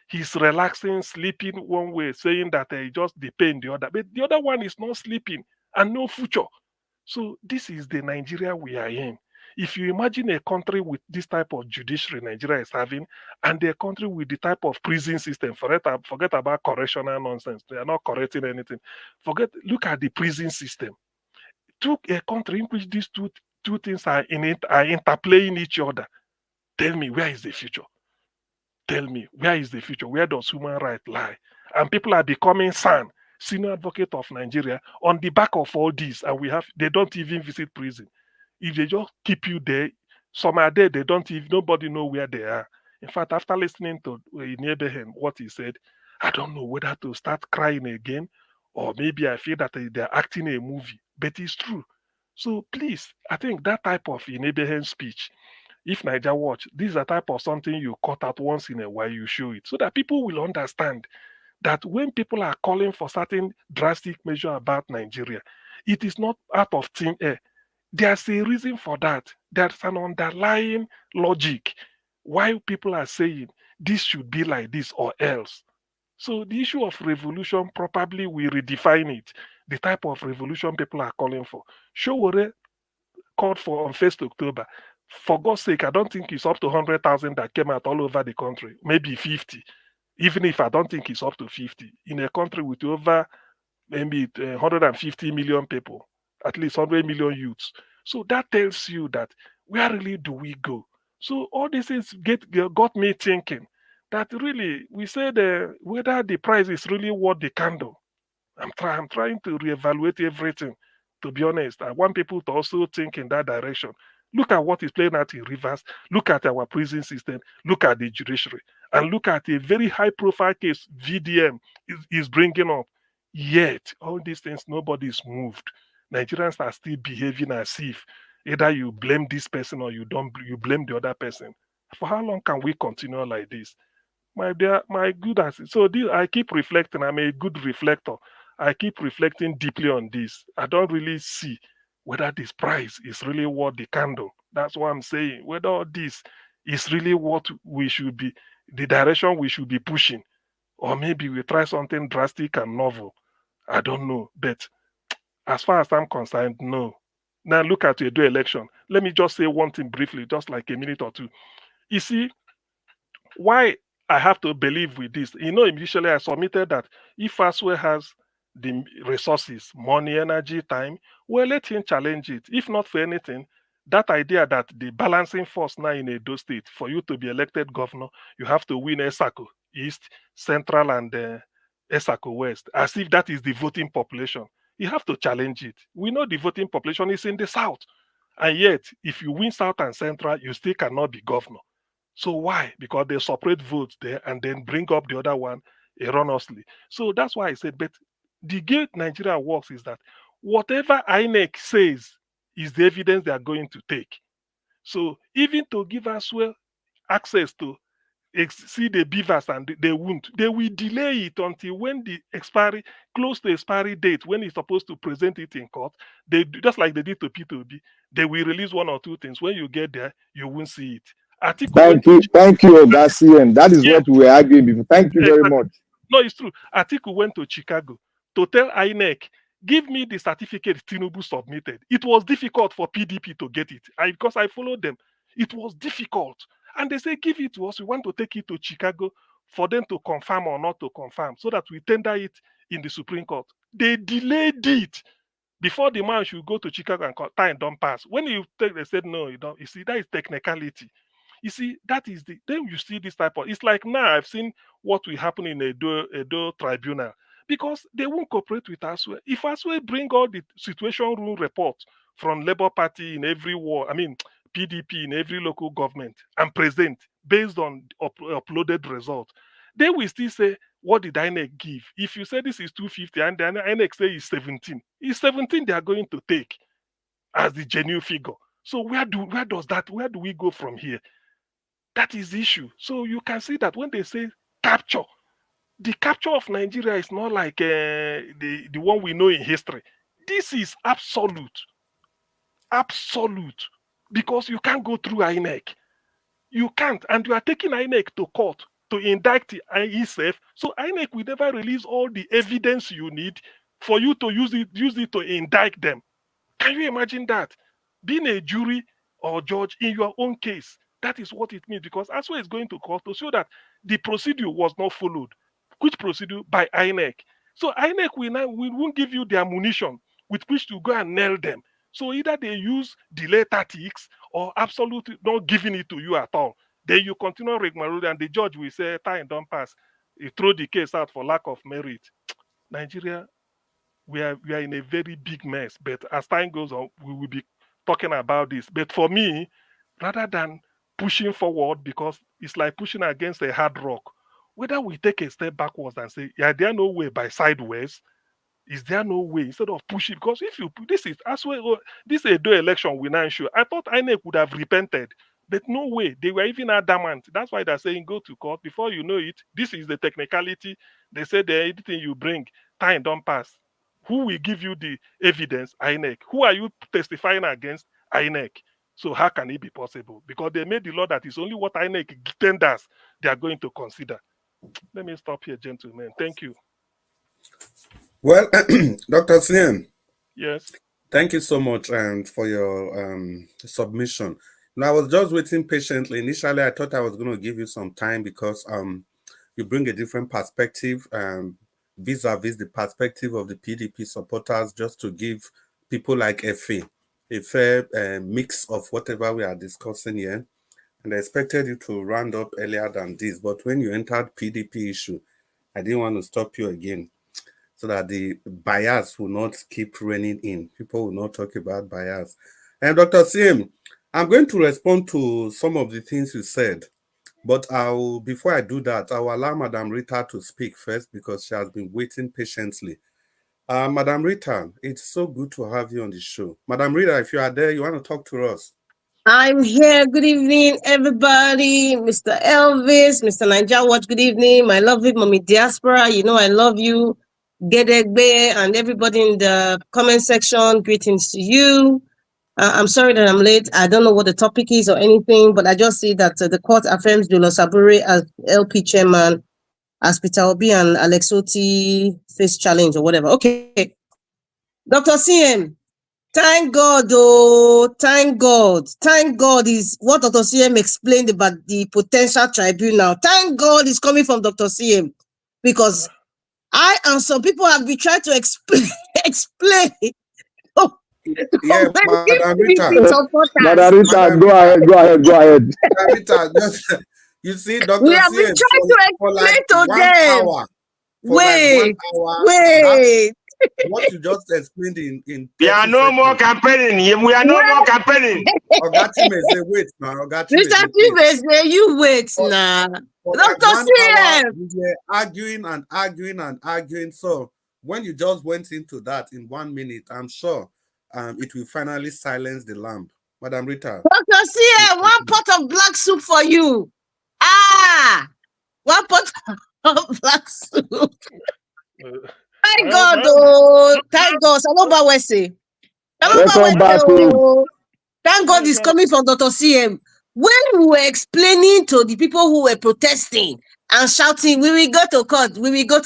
he's relaxing, sleeping one way, saying that he just the pain the other. But the other one is not sleeping and no future. So this is the Nigeria we are in. If you imagine a country with this type of judiciary Nigeria is having, and a country with the type of prison system, forget about correctional nonsense. They are not correcting anything. Look at the prison system. To a country in which these two things are interplaying each other. Tell me, where is the future? Tell me, where is the future? Where does human rights lie? And people are becoming senior advocate of Nigeria, on the back of all this, and they don't even visit prison. If they just keep you there, some are there, they don't even, nobody know where they are. In fact, after listening to Inebehen, what he said, I don't know whether to start crying again, or maybe I feel that they're acting a movie, but it's true. So please, I think that type of Inebehen speech, if Niger watch, this is a type of something you cut out once in a while, you show it, so that people will understand that when people are calling for certain drastic measure about Nigeria, it is not out of thin air. There's a reason for that. There's an underlying logic why people are saying this should be like this or else. So the issue of revolution, probably we redefine it. The type of revolution people are calling for. Showore called for on 1st October. For God's sake, I don't think it's up to 100,000 that came out all over the country. Maybe 50. Even if I don't think it's up to 50. In a country with over maybe 150 million people, at least 100 million youths. So that tells you that where really do we go? So all these things got me thinking, that really we said whether the price is really worth the candle. I'm trying to reevaluate everything. To be honest, I want people to also think in that direction. Look at what is playing out in Rivers. Look at our prison system. Look at the judiciary, and look at a very high-profile case VDM is bringing up. Yet all these things, nobody's moved. Nigerians are still behaving as if either you blame this person or you don't. You blame the other person. For how long can we continue like this? My dear, my good as so this, I keep reflecting. I'm a good reflector. I keep reflecting deeply on this. I don't really see whether this price is really worth the candle. That's what I'm saying. Whether all this is really what we should be, the direction we should be pushing, or maybe we try something drastic and novel. I don't know. But as far as I'm concerned, no. Now look at the Edo election. Let me just say one thing briefly, just like a minute or two. You see, why I have to believe with this. Initially I submitted that if Aswe has the resources, money, energy, time, well, let him challenge it. If not for anything, that idea that the balancing force now in Edo State, for you to be elected governor, you have to win Esako East, Central, and Esako West, as if that is the voting population. You have to challenge it. We know the voting population is in the South. And yet, if you win South and Central, you still cannot be governor. So why? Because they separate votes there and then bring up the other one erroneously. So that's why I said, but the way Nigeria works is that whatever INEC says is the evidence they are going to take. So even to give us access to see the beavers and they won't, they will delay it until when the expiry, close to expiry date, when it's supposed to present it in court, they do, just like they did to P2B, they will release one or two things. When you get there, you won't see it. Thank you, Ogasien. That is what we were arguing before. Thank you very much. No, it's true. Atiku went to Chicago to tell INEC, give me the certificate Tinubu submitted. It was difficult for PDP to get it. Because I followed them. It was difficult. And they say, give it to us. We want to take it to Chicago for them to confirm or not to confirm so that we tender it in the Supreme Court. They delayed it before the man should go to Chicago and time don't pass. When you take, they said, no, you don't. You see, that is technicality. You see, that is the, then you see this type of, it's like now I've seen what will happen in Edo tribunal because they won't cooperate with Aswe. If Aswe bring all the situation room reports from Labour Party in every war, I mean, PDP in every local government and present based on uploaded results, they will still say, what did INEC give? If you say this is 250 and then INEC say it's 17, it's 17 they are going to take as the genuine figure. So where do we go from here? That is the issue. So you can see that when they say capture, the capture of Nigeria is not like the one we know in history. This is absolute. Absolute. Because you can't go through INEC. You can't. And you are taking INEC to court to indict itself. So INEC will never release all the evidence you need for you to use it to indict them. Can you imagine that? Being a jury or judge in your own case. That is what it means because ASWA is going to court to show that the procedure was not followed. Which procedure? By INEC. So INEC won't give you the ammunition with which to go and nail them. So either they use delay tactics or absolutely not giving it to you at all. Then you continue rigmarole and the judge will say, time don't pass. He throw the case out for lack of merit. Nigeria, we are in a very big mess. But as time goes on, we will be talking about this. But for me, rather than pushing forward, because it's like pushing against a hard rock, whether we take a step backwards and say, yeah, there no way by sideways, is there no way instead of pushing? Because if you this is as well, this Edo election we now ensure. I thought INEC would have repented, but no way. They were even adamant. That's why they're saying go to court. Before you know it, this is the technicality. They said anything you bring, time don't pass. Who will give you the evidence? INEC. Who are you testifying against? INEC. So how can it be possible? Because they made the law that it's only what INEC tenders they are going to consider. Let me stop here, gentlemen. Thank you. Well, Dr. Sien. Yes. Thank you so much for your submission. Now, I was just waiting patiently. Initially, I thought I was going to give you some time because you bring a different perspective vis-a-vis the perspective of the PDP supporters, just to give people like Effie a fair mix of whatever we are discussing here. and I expected you to round up earlier than this. But when you entered PDP issue, I didn't want to stop you again so that the bias will not keep reigning in. People will not talk about bias. And Dr. CM, I'm going to respond to some of the things you said. But before I do that, I'll allow Madam Rita to speak first because she has been waiting patiently. Madam Rita, it's so good to have you on the show. Madam Rita, if you are there, you want to talk to us? I'm here. Good evening, everybody. Mr. Elvis, Mr. Niger Watch, good evening. My lovely mommy diaspora, you know I love you. Gedegbe and everybody in the comment section, greetings to you. I'm sorry that I'm late. I don't know what the topic is or anything, but I just see that the court affirms Julius Abure as LP chairman, as Peter Obi and Alex Otti face challenge or whatever. Okay. Dr. CM, thank God, oh, thank God. Thank God is what Dr. CM explained about the potential tribunal. Thank God is coming from Dr. CM because I and some people have been trying to explain. Oh, yeah, Madam Rita. Madam Rita, go ahead. Madam Rita, just, you see, Dr. We have been CM, trying to for explain like to 1 them. hour. Wait. What you just explained in 30 We are no seconds. more campaigning. We are no more campaigning. Ogachi may say, wait now. Ogachi may Mr. say, wait. Chibes, you wait now. For Dr. like 1 hour, CM. we were arguing. So when you just went into that in 1 minute, I'm sure it will finally silence the lamp. Madam Rita. Dr. CM, 1 pot of black soup for you. 1 pot of black soup. Thank God, oh, thank God. Saloba Wese. Welcome back home. Thank God is coming from Dr. CM. When we were explaining to the people who were protesting and shouting, we will go to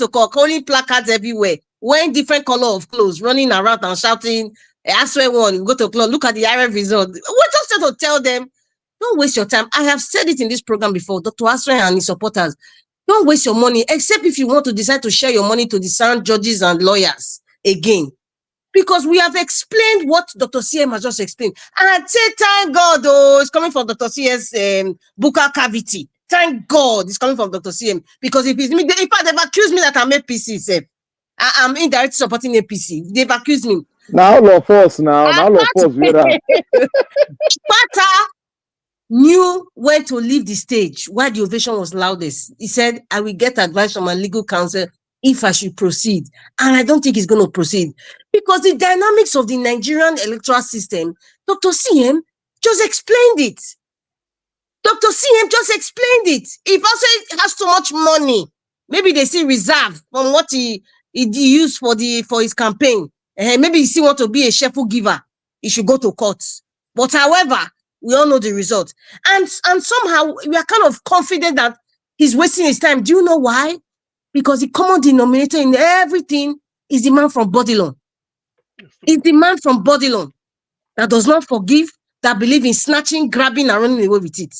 court, holding placards everywhere, wearing different color of clothes, running around and shouting, I swear one, we go to court, look at the IRF result. We just have to tell them, don't waste your time. I have said it in this program before, Dr. Asre and his supporters. Don't waste your money, except if you want to decide to share your money to the sound judges and lawyers again. Because we have explained what Dr. CM has just explained. And I say, thank God, oh, it's coming from Dr. CM's buccal cavity. Thank God it's coming from Dr. CM. Because if it's me, in fact, they've accused me that I'm APC, sir. I'm indirectly supporting APC. They've accused me. Now all of us, Vera. Pata knew when to leave the stage while the ovation was loudest. He said, I will get advice from my legal counsel if I should proceed. And I don't think he's going to proceed. Because the dynamics of the Nigerian electoral system, Dr. CM just explained it. Dr. CM just explained it. If also has so much money, maybe they see reserve from what he used for his campaign. Maybe he still want to be a shepherd giver. He should go to court. But however, we all know the result. And somehow we are kind of confident that he's wasting his time. Do you know why? Because the common denominator in everything is the man from Bodilon. It's the man from Bodilon that does not forgive, that believe in snatching, grabbing, and running away with it.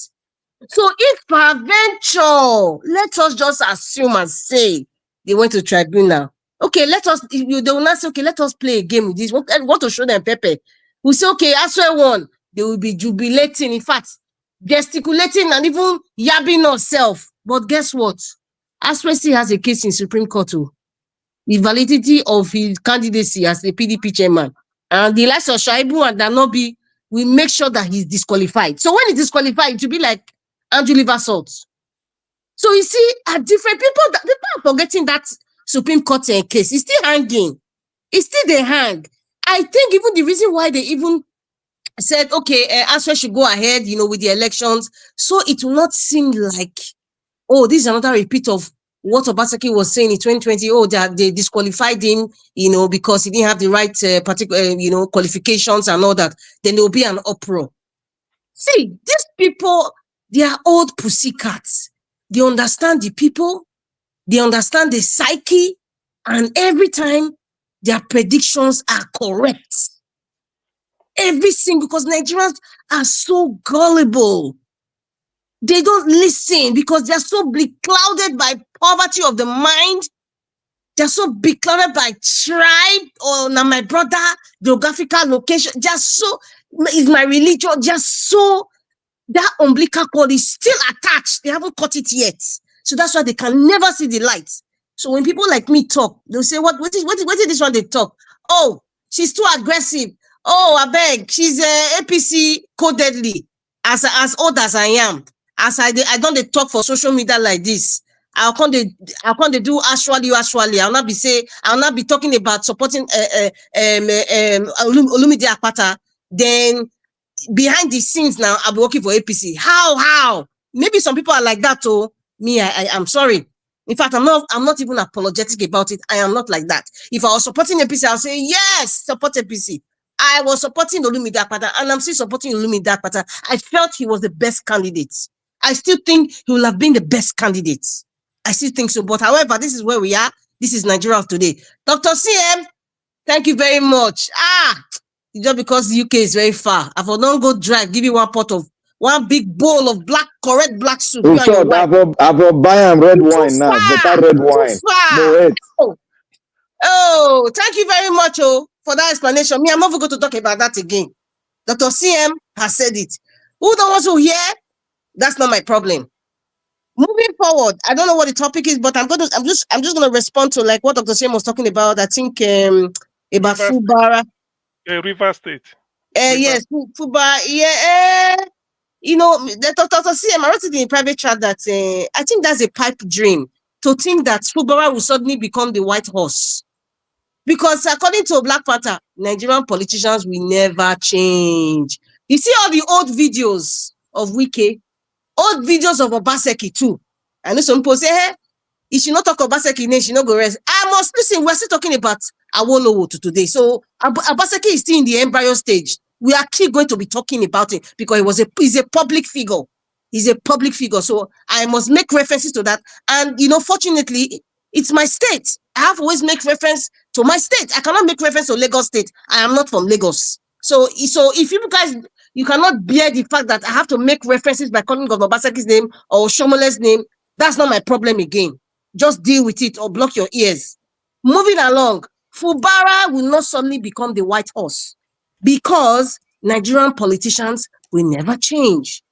So if peradventure, let us just assume and say they went to tribunal. Okay, they will not say, okay, let us play a game with this. I want to show them Pepe. We say, okay, Aswe won. They will be jubilating, in fact, gesticulating and even yabbing ourselves. But guess what? Aswe still has a case in Supreme Court too. The validity of his candidacy as the PDP chairman. And the likes of Shaibu and Danobi will make sure that he's disqualified. So when he's disqualified, it will be like Andrew Liver Salt. So you see, at different people are forgetting that Supreme Court case. It's still hanging. It's still they hang. I think even the reason why they even said, okay, Aswe should go ahead, with the elections, so it will not seem like, oh, this is another repeat of what Obaseki was saying in 2020, that they disqualified him, because he didn't have the right particular, qualifications and all that. Then there will be an uproar. See, these people, they are old pussycats. They understand the people, they understand the psyche, and every time their predictions are correct. Every single, because Nigerians are so gullible. They don't listen because they're so clouded by poverty of the mind. They're so beclouded by tribe or now my brother, geographical location. Just so is my religion. Just so that umbilical cord is still attached. They haven't cut it yet. So that's why they can never see the light. So when people like me talk, they'll say, what is this one they talk? Oh, she's too aggressive. Oh, I beg, she's APC codedly. As old as I am, as I don't they talk for social media like this. I'll come they do actually. I'll not be talking about supporting Olumide Akpata. Then behind the scenes now, I'll be working for APC. How? Maybe some people are like that. Oh, me, I'm sorry. In fact, I'm not even apologetic about it. I am not like that. If I was supporting APC, I'll say, yes, support APC. I was supporting Olumide Akpata, and I'm still supporting Olumide Akpata. I felt he was the best candidate. I still think he will have been the best candidate. I still think so. But however, this is where we are. This is Nigeria of today. Dr. CM, thank you very much. Just because the UK is very far, I will not go drive, give you one big bowl of correct black soup. In short, I will buy him red wine now. Better red wine. Oh, thank you very much for that explanation. Me, I'm not going to talk about that again. Dr. CM has said it. Who don't want to hear? That's not my problem. Moving forward, I don't know what the topic is, but I'm just gonna respond to like what Dr. CM was talking about. I think about Fubara. River State. Yes, Fubara. Yeah. You know, Dr. CM, I wrote it in a private chat that I think that's a pipe dream to think that Fubara will suddenly become the white horse. Because according to Black Panther, Nigerian politicians will never change. You see all the old videos of Wike, old videos of Obaseki too. I know some people say, hey, if she not talk Obaseki name, she not go rest. I must listen, we're still talking about Awolowo today. So Obaseki is still in the embryo stage. We are actually going to be talking about it because he's a public figure. He's a public figure. So I must make references to that. And you know, fortunately, it's my state. I have always make reference to my state. I cannot make reference to Lagos State. I am not from Lagos. So if you guys, you cannot bear the fact that I have to make references by calling Governor Obaseki's name or Shomole's name, that's not my problem again. Just deal with it or block your ears. Moving along, Fubara will not suddenly become the white horse because Nigerian politicians will never change.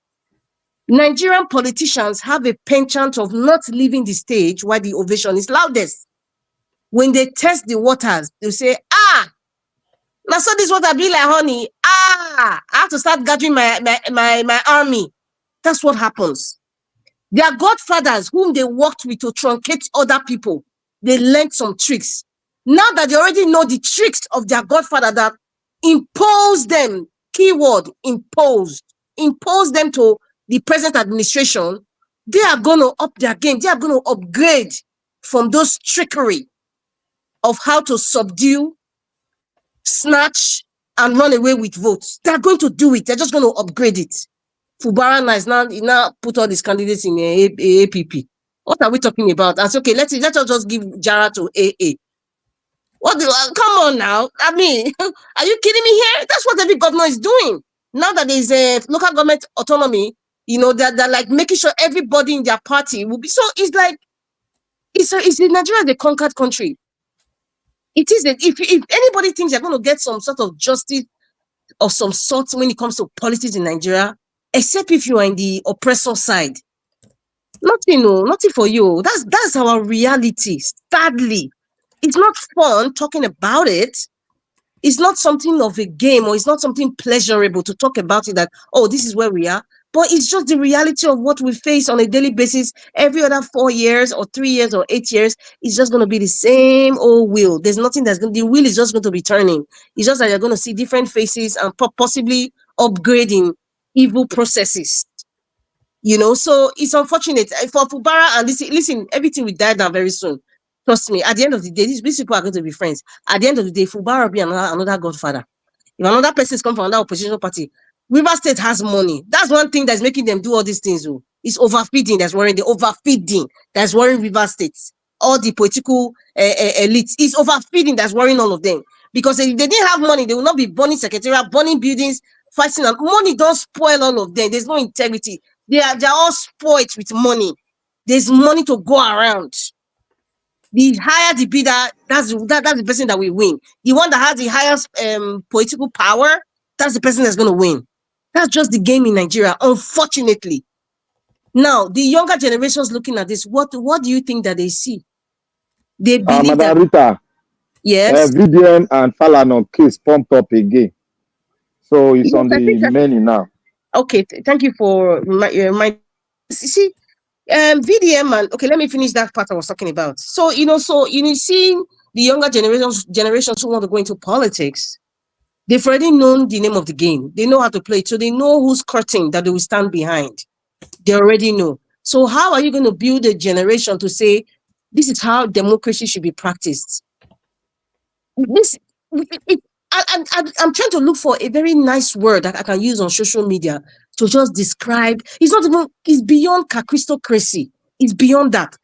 Nigerian politicians have a penchant of not leaving the stage while the ovation is loudest. When they test the waters, they'll say, now so this water be like honey. I have to start gathering my army. That's what happens. Their godfathers, whom they worked with to truncate other people, they learned some tricks. Now that they already know the tricks of their godfather that imposed them, keyword, imposed them to the present administration, they are going to up their game. They are going to upgrade from those trickery of how to subdue, snatch, and run away with votes. They're going to do it. They're just going to upgrade it. Fubara is now put all these candidates in APP. What are we talking about? That's okay. Let's just give Jara to AA. Come on now. I mean, are you kidding me here? That's what every governor is doing. Now that there's a local government autonomy, you know, they're like making sure everybody in their party will be. So it's like, it's Nigeria, the conquered country. It is that if anybody thinks they're going to get some sort of justice of some sort when it comes to politics in Nigeria, except if you are in the oppressor side, nothing for you. That's our reality. Sadly, it's not fun talking about it. It's not something of a game, or it's not something pleasurable to talk about it that, oh, this is where we are. But it's just the reality of what we face on a daily basis. Every other 4 years or 3 years or 8 years, it's just going to be the same old wheel. There's nothing the wheel is just going to be turning. It's just that you're going to see different faces and possibly upgrading evil processes. You know, so it's unfortunate for Fubara. And listen, everything will die down very soon. Trust me. At the end of the day, these people are going to be friends. At the end of the day, Fubara will be another godfather. If another person comes from another opposition party, River State has money. That's one thing that's making them do all these things. It's overfeeding that's worrying River State. All the political elites. It's overfeeding that's worrying all of them. Because if they didn't have money, they will not be burning secretariat, burning buildings, fighting. And money don't spoil all of them. There's no integrity. They're all spoiled with money. There's money to go around. The higher the bidder, that's the person that will win. The one that has the highest political power, that's the person that's going to win. That's just the game in Nigeria, unfortunately. Now, the younger generations looking at this, what do you think that they see? They believe that... Madam Rita, Yes? VDM and Falana case pumped up again. So it's Yes, on I the think that... menu now. Okay, thank you for my... You see, VDM and... Okay, let me finish that part I was talking about. So, seeing the younger generations who want to go into politics, they've already known the name of the game. They know how to play it. So they know who's curtain that they will stand behind. They already know. So how are you going to build a generation to say, this is how democracy should be practiced? I'm trying to look for a very nice word that I can use on social media to just describe. It's beyond crystocracy. It's beyond that.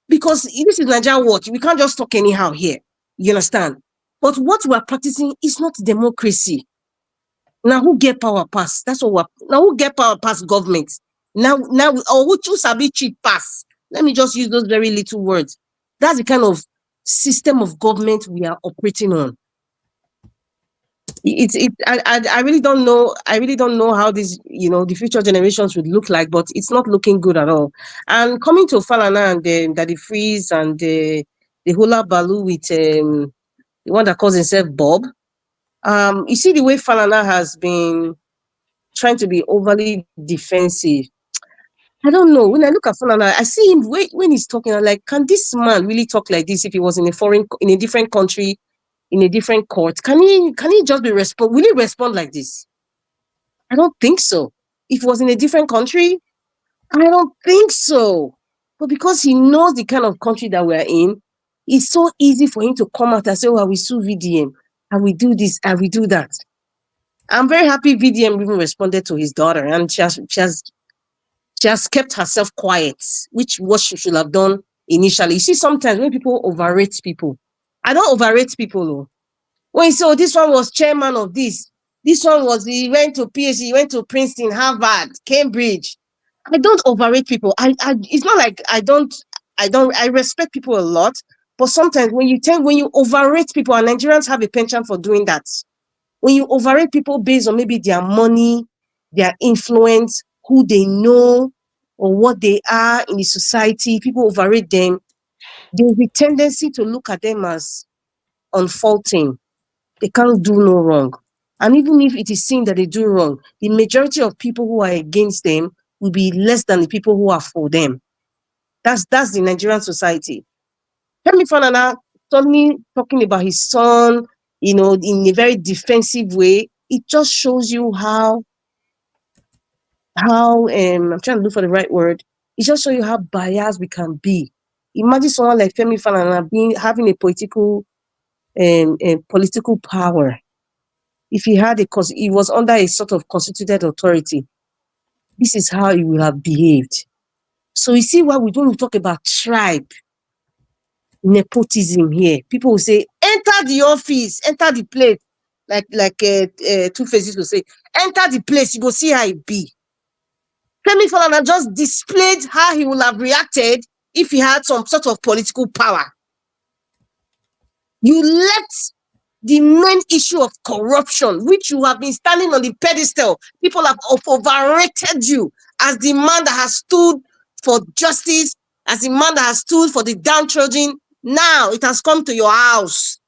Because this is Nigeria Watch. We can't just talk anyhow here. You understand? But what we're practicing is not democracy. Now who get power pass? That's what now who get power pass government? Now or who choose a bit cheap pass? Let me just use those very little words. That's the kind of system of government we are operating on. I really don't know. I really don't know how this, the future generations would look like, but it's not looking good at all. And coming to Falana and Daddy Freeze and the Hula Baloo with the one that calls himself Bob. You see the way Falana has been trying to be overly defensive. I don't know. When I look at Falana, I see him when he's talking. I'm like, can this man really talk like this if he was in a different country, in a different court? Can he just be will he respond like this? I don't think so. If he was in a different country, I don't think so. But because he knows the kind of country that we're in, it's so easy for him to come out and say, "Oh, I will sue VDM, and we do this, and we do that." I'm very happy VDM even responded to his daughter, and she has kept herself quiet, which what she should have done initially. You see, sometimes when people overrate people, I don't overrate people. Though. When you say, "Oh, this one was chairman of this one he went to PhD, he went to Princeton, Harvard, Cambridge." I don't overrate people. It's not like I respect people a lot, but sometimes when you overrate people, and Nigerians have a penchant for doing that. When you overrate people based on maybe their money, their influence, who they know, or what they are in the society, people overrate them. There's a tendency to look at them as unfaulting. They can't do no wrong. And even if it is seen that they do wrong, the majority of people who are against them will be less than the people who are for them. That's the Nigerian society. Femi Falana suddenly talking about his son, in a very defensive way. It just shows you how I'm trying to look for the right word. It just shows you how biased we can be. Imagine someone like Femi Falana having a political power. If he was under a sort of constituted authority, this is how he would have behaved. So you see why we don't talk about tribe, nepotism here. People will say, enter the office, enter the place. Like Two Faces will say, enter the place, you go see how it be. Femi Falana just displayed how he would have reacted if he had some sort of political power. You left the main issue of corruption, which you have been standing on the pedestal. People have overrated you as the man that has stood for justice, as the man that has stood for the downtrodden. Now it has come to your house.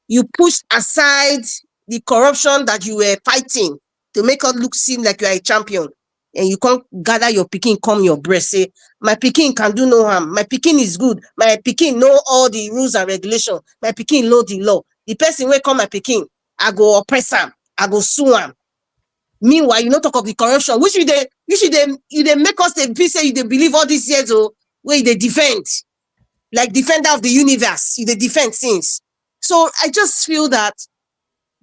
You pushed aside the corruption that you were fighting to make us seem like you are a champion. And you can't gather your pikin, come your breast, say, my pikin can do no harm. My pikin is good. My pikin know all the rules and regulations. My pikin know the law. The person will come my pikin, I go oppress him. I go sue him. Meanwhile, you don't talk of the corruption, which you make us say you believe all these years where they defend, like defender of the universe. You defend things. So I just feel that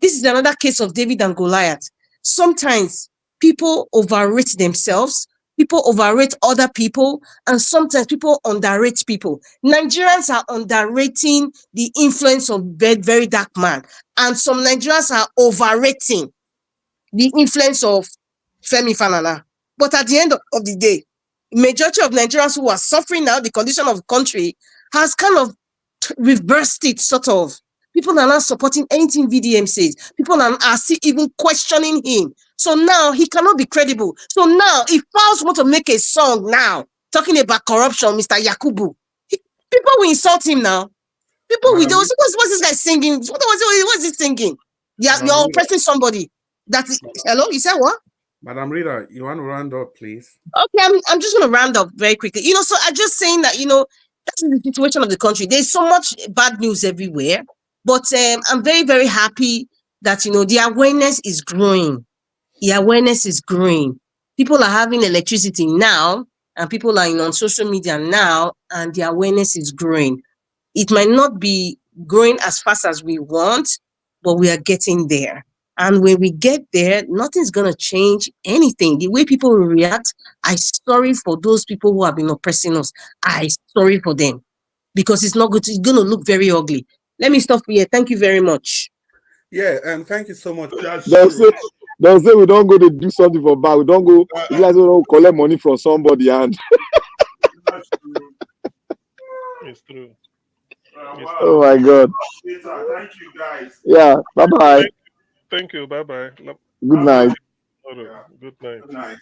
this is another case of David and Goliath. Sometimes people overrate themselves, people overrate other people, and sometimes people underrate people. Nigerians are underrating the influence of very dark man, and some Nigerians are overrating the influence of Femi Falana. But at the end of the day, majority of Nigerians who are suffering now, the condition of the country has kind of reversed it, sort of. People are not supporting anything VDM says. People are still even questioning him. So now he cannot be credible. So now, if Falz want to make a song now talking about corruption, Mr. Yakubu, people will insult him now. People will do. What's this guy singing? What's he singing? Yeah, you're oppressing somebody. Hello, you said what? Madam Rita, you want to round up, please? Okay, I'm just going to round up very quickly. So I'm just saying that, that's the situation of the country. There's so much bad news everywhere. But I'm very, very happy that, the awareness is growing. The awareness is growing. People are having electricity now, and people are on social media now, and the awareness is growing. It might not be growing as fast as we want, but we are getting there. And when we get there, nothing's going to change anything. The way people will react, I'm sorry for those people who have been oppressing us. I'm sorry for them, because it's not good. It's going to look very ugly. Let me stop here. Thank you very much. Yeah, and thank you so much. They'll say we don't go to do something for bad. We don't go. You guys don't collect money from somebody and. It's true. Oh my God. Thank you, guys. Yeah. Bye bye. Thank you. Bye bye. Good night. Good night. Good night.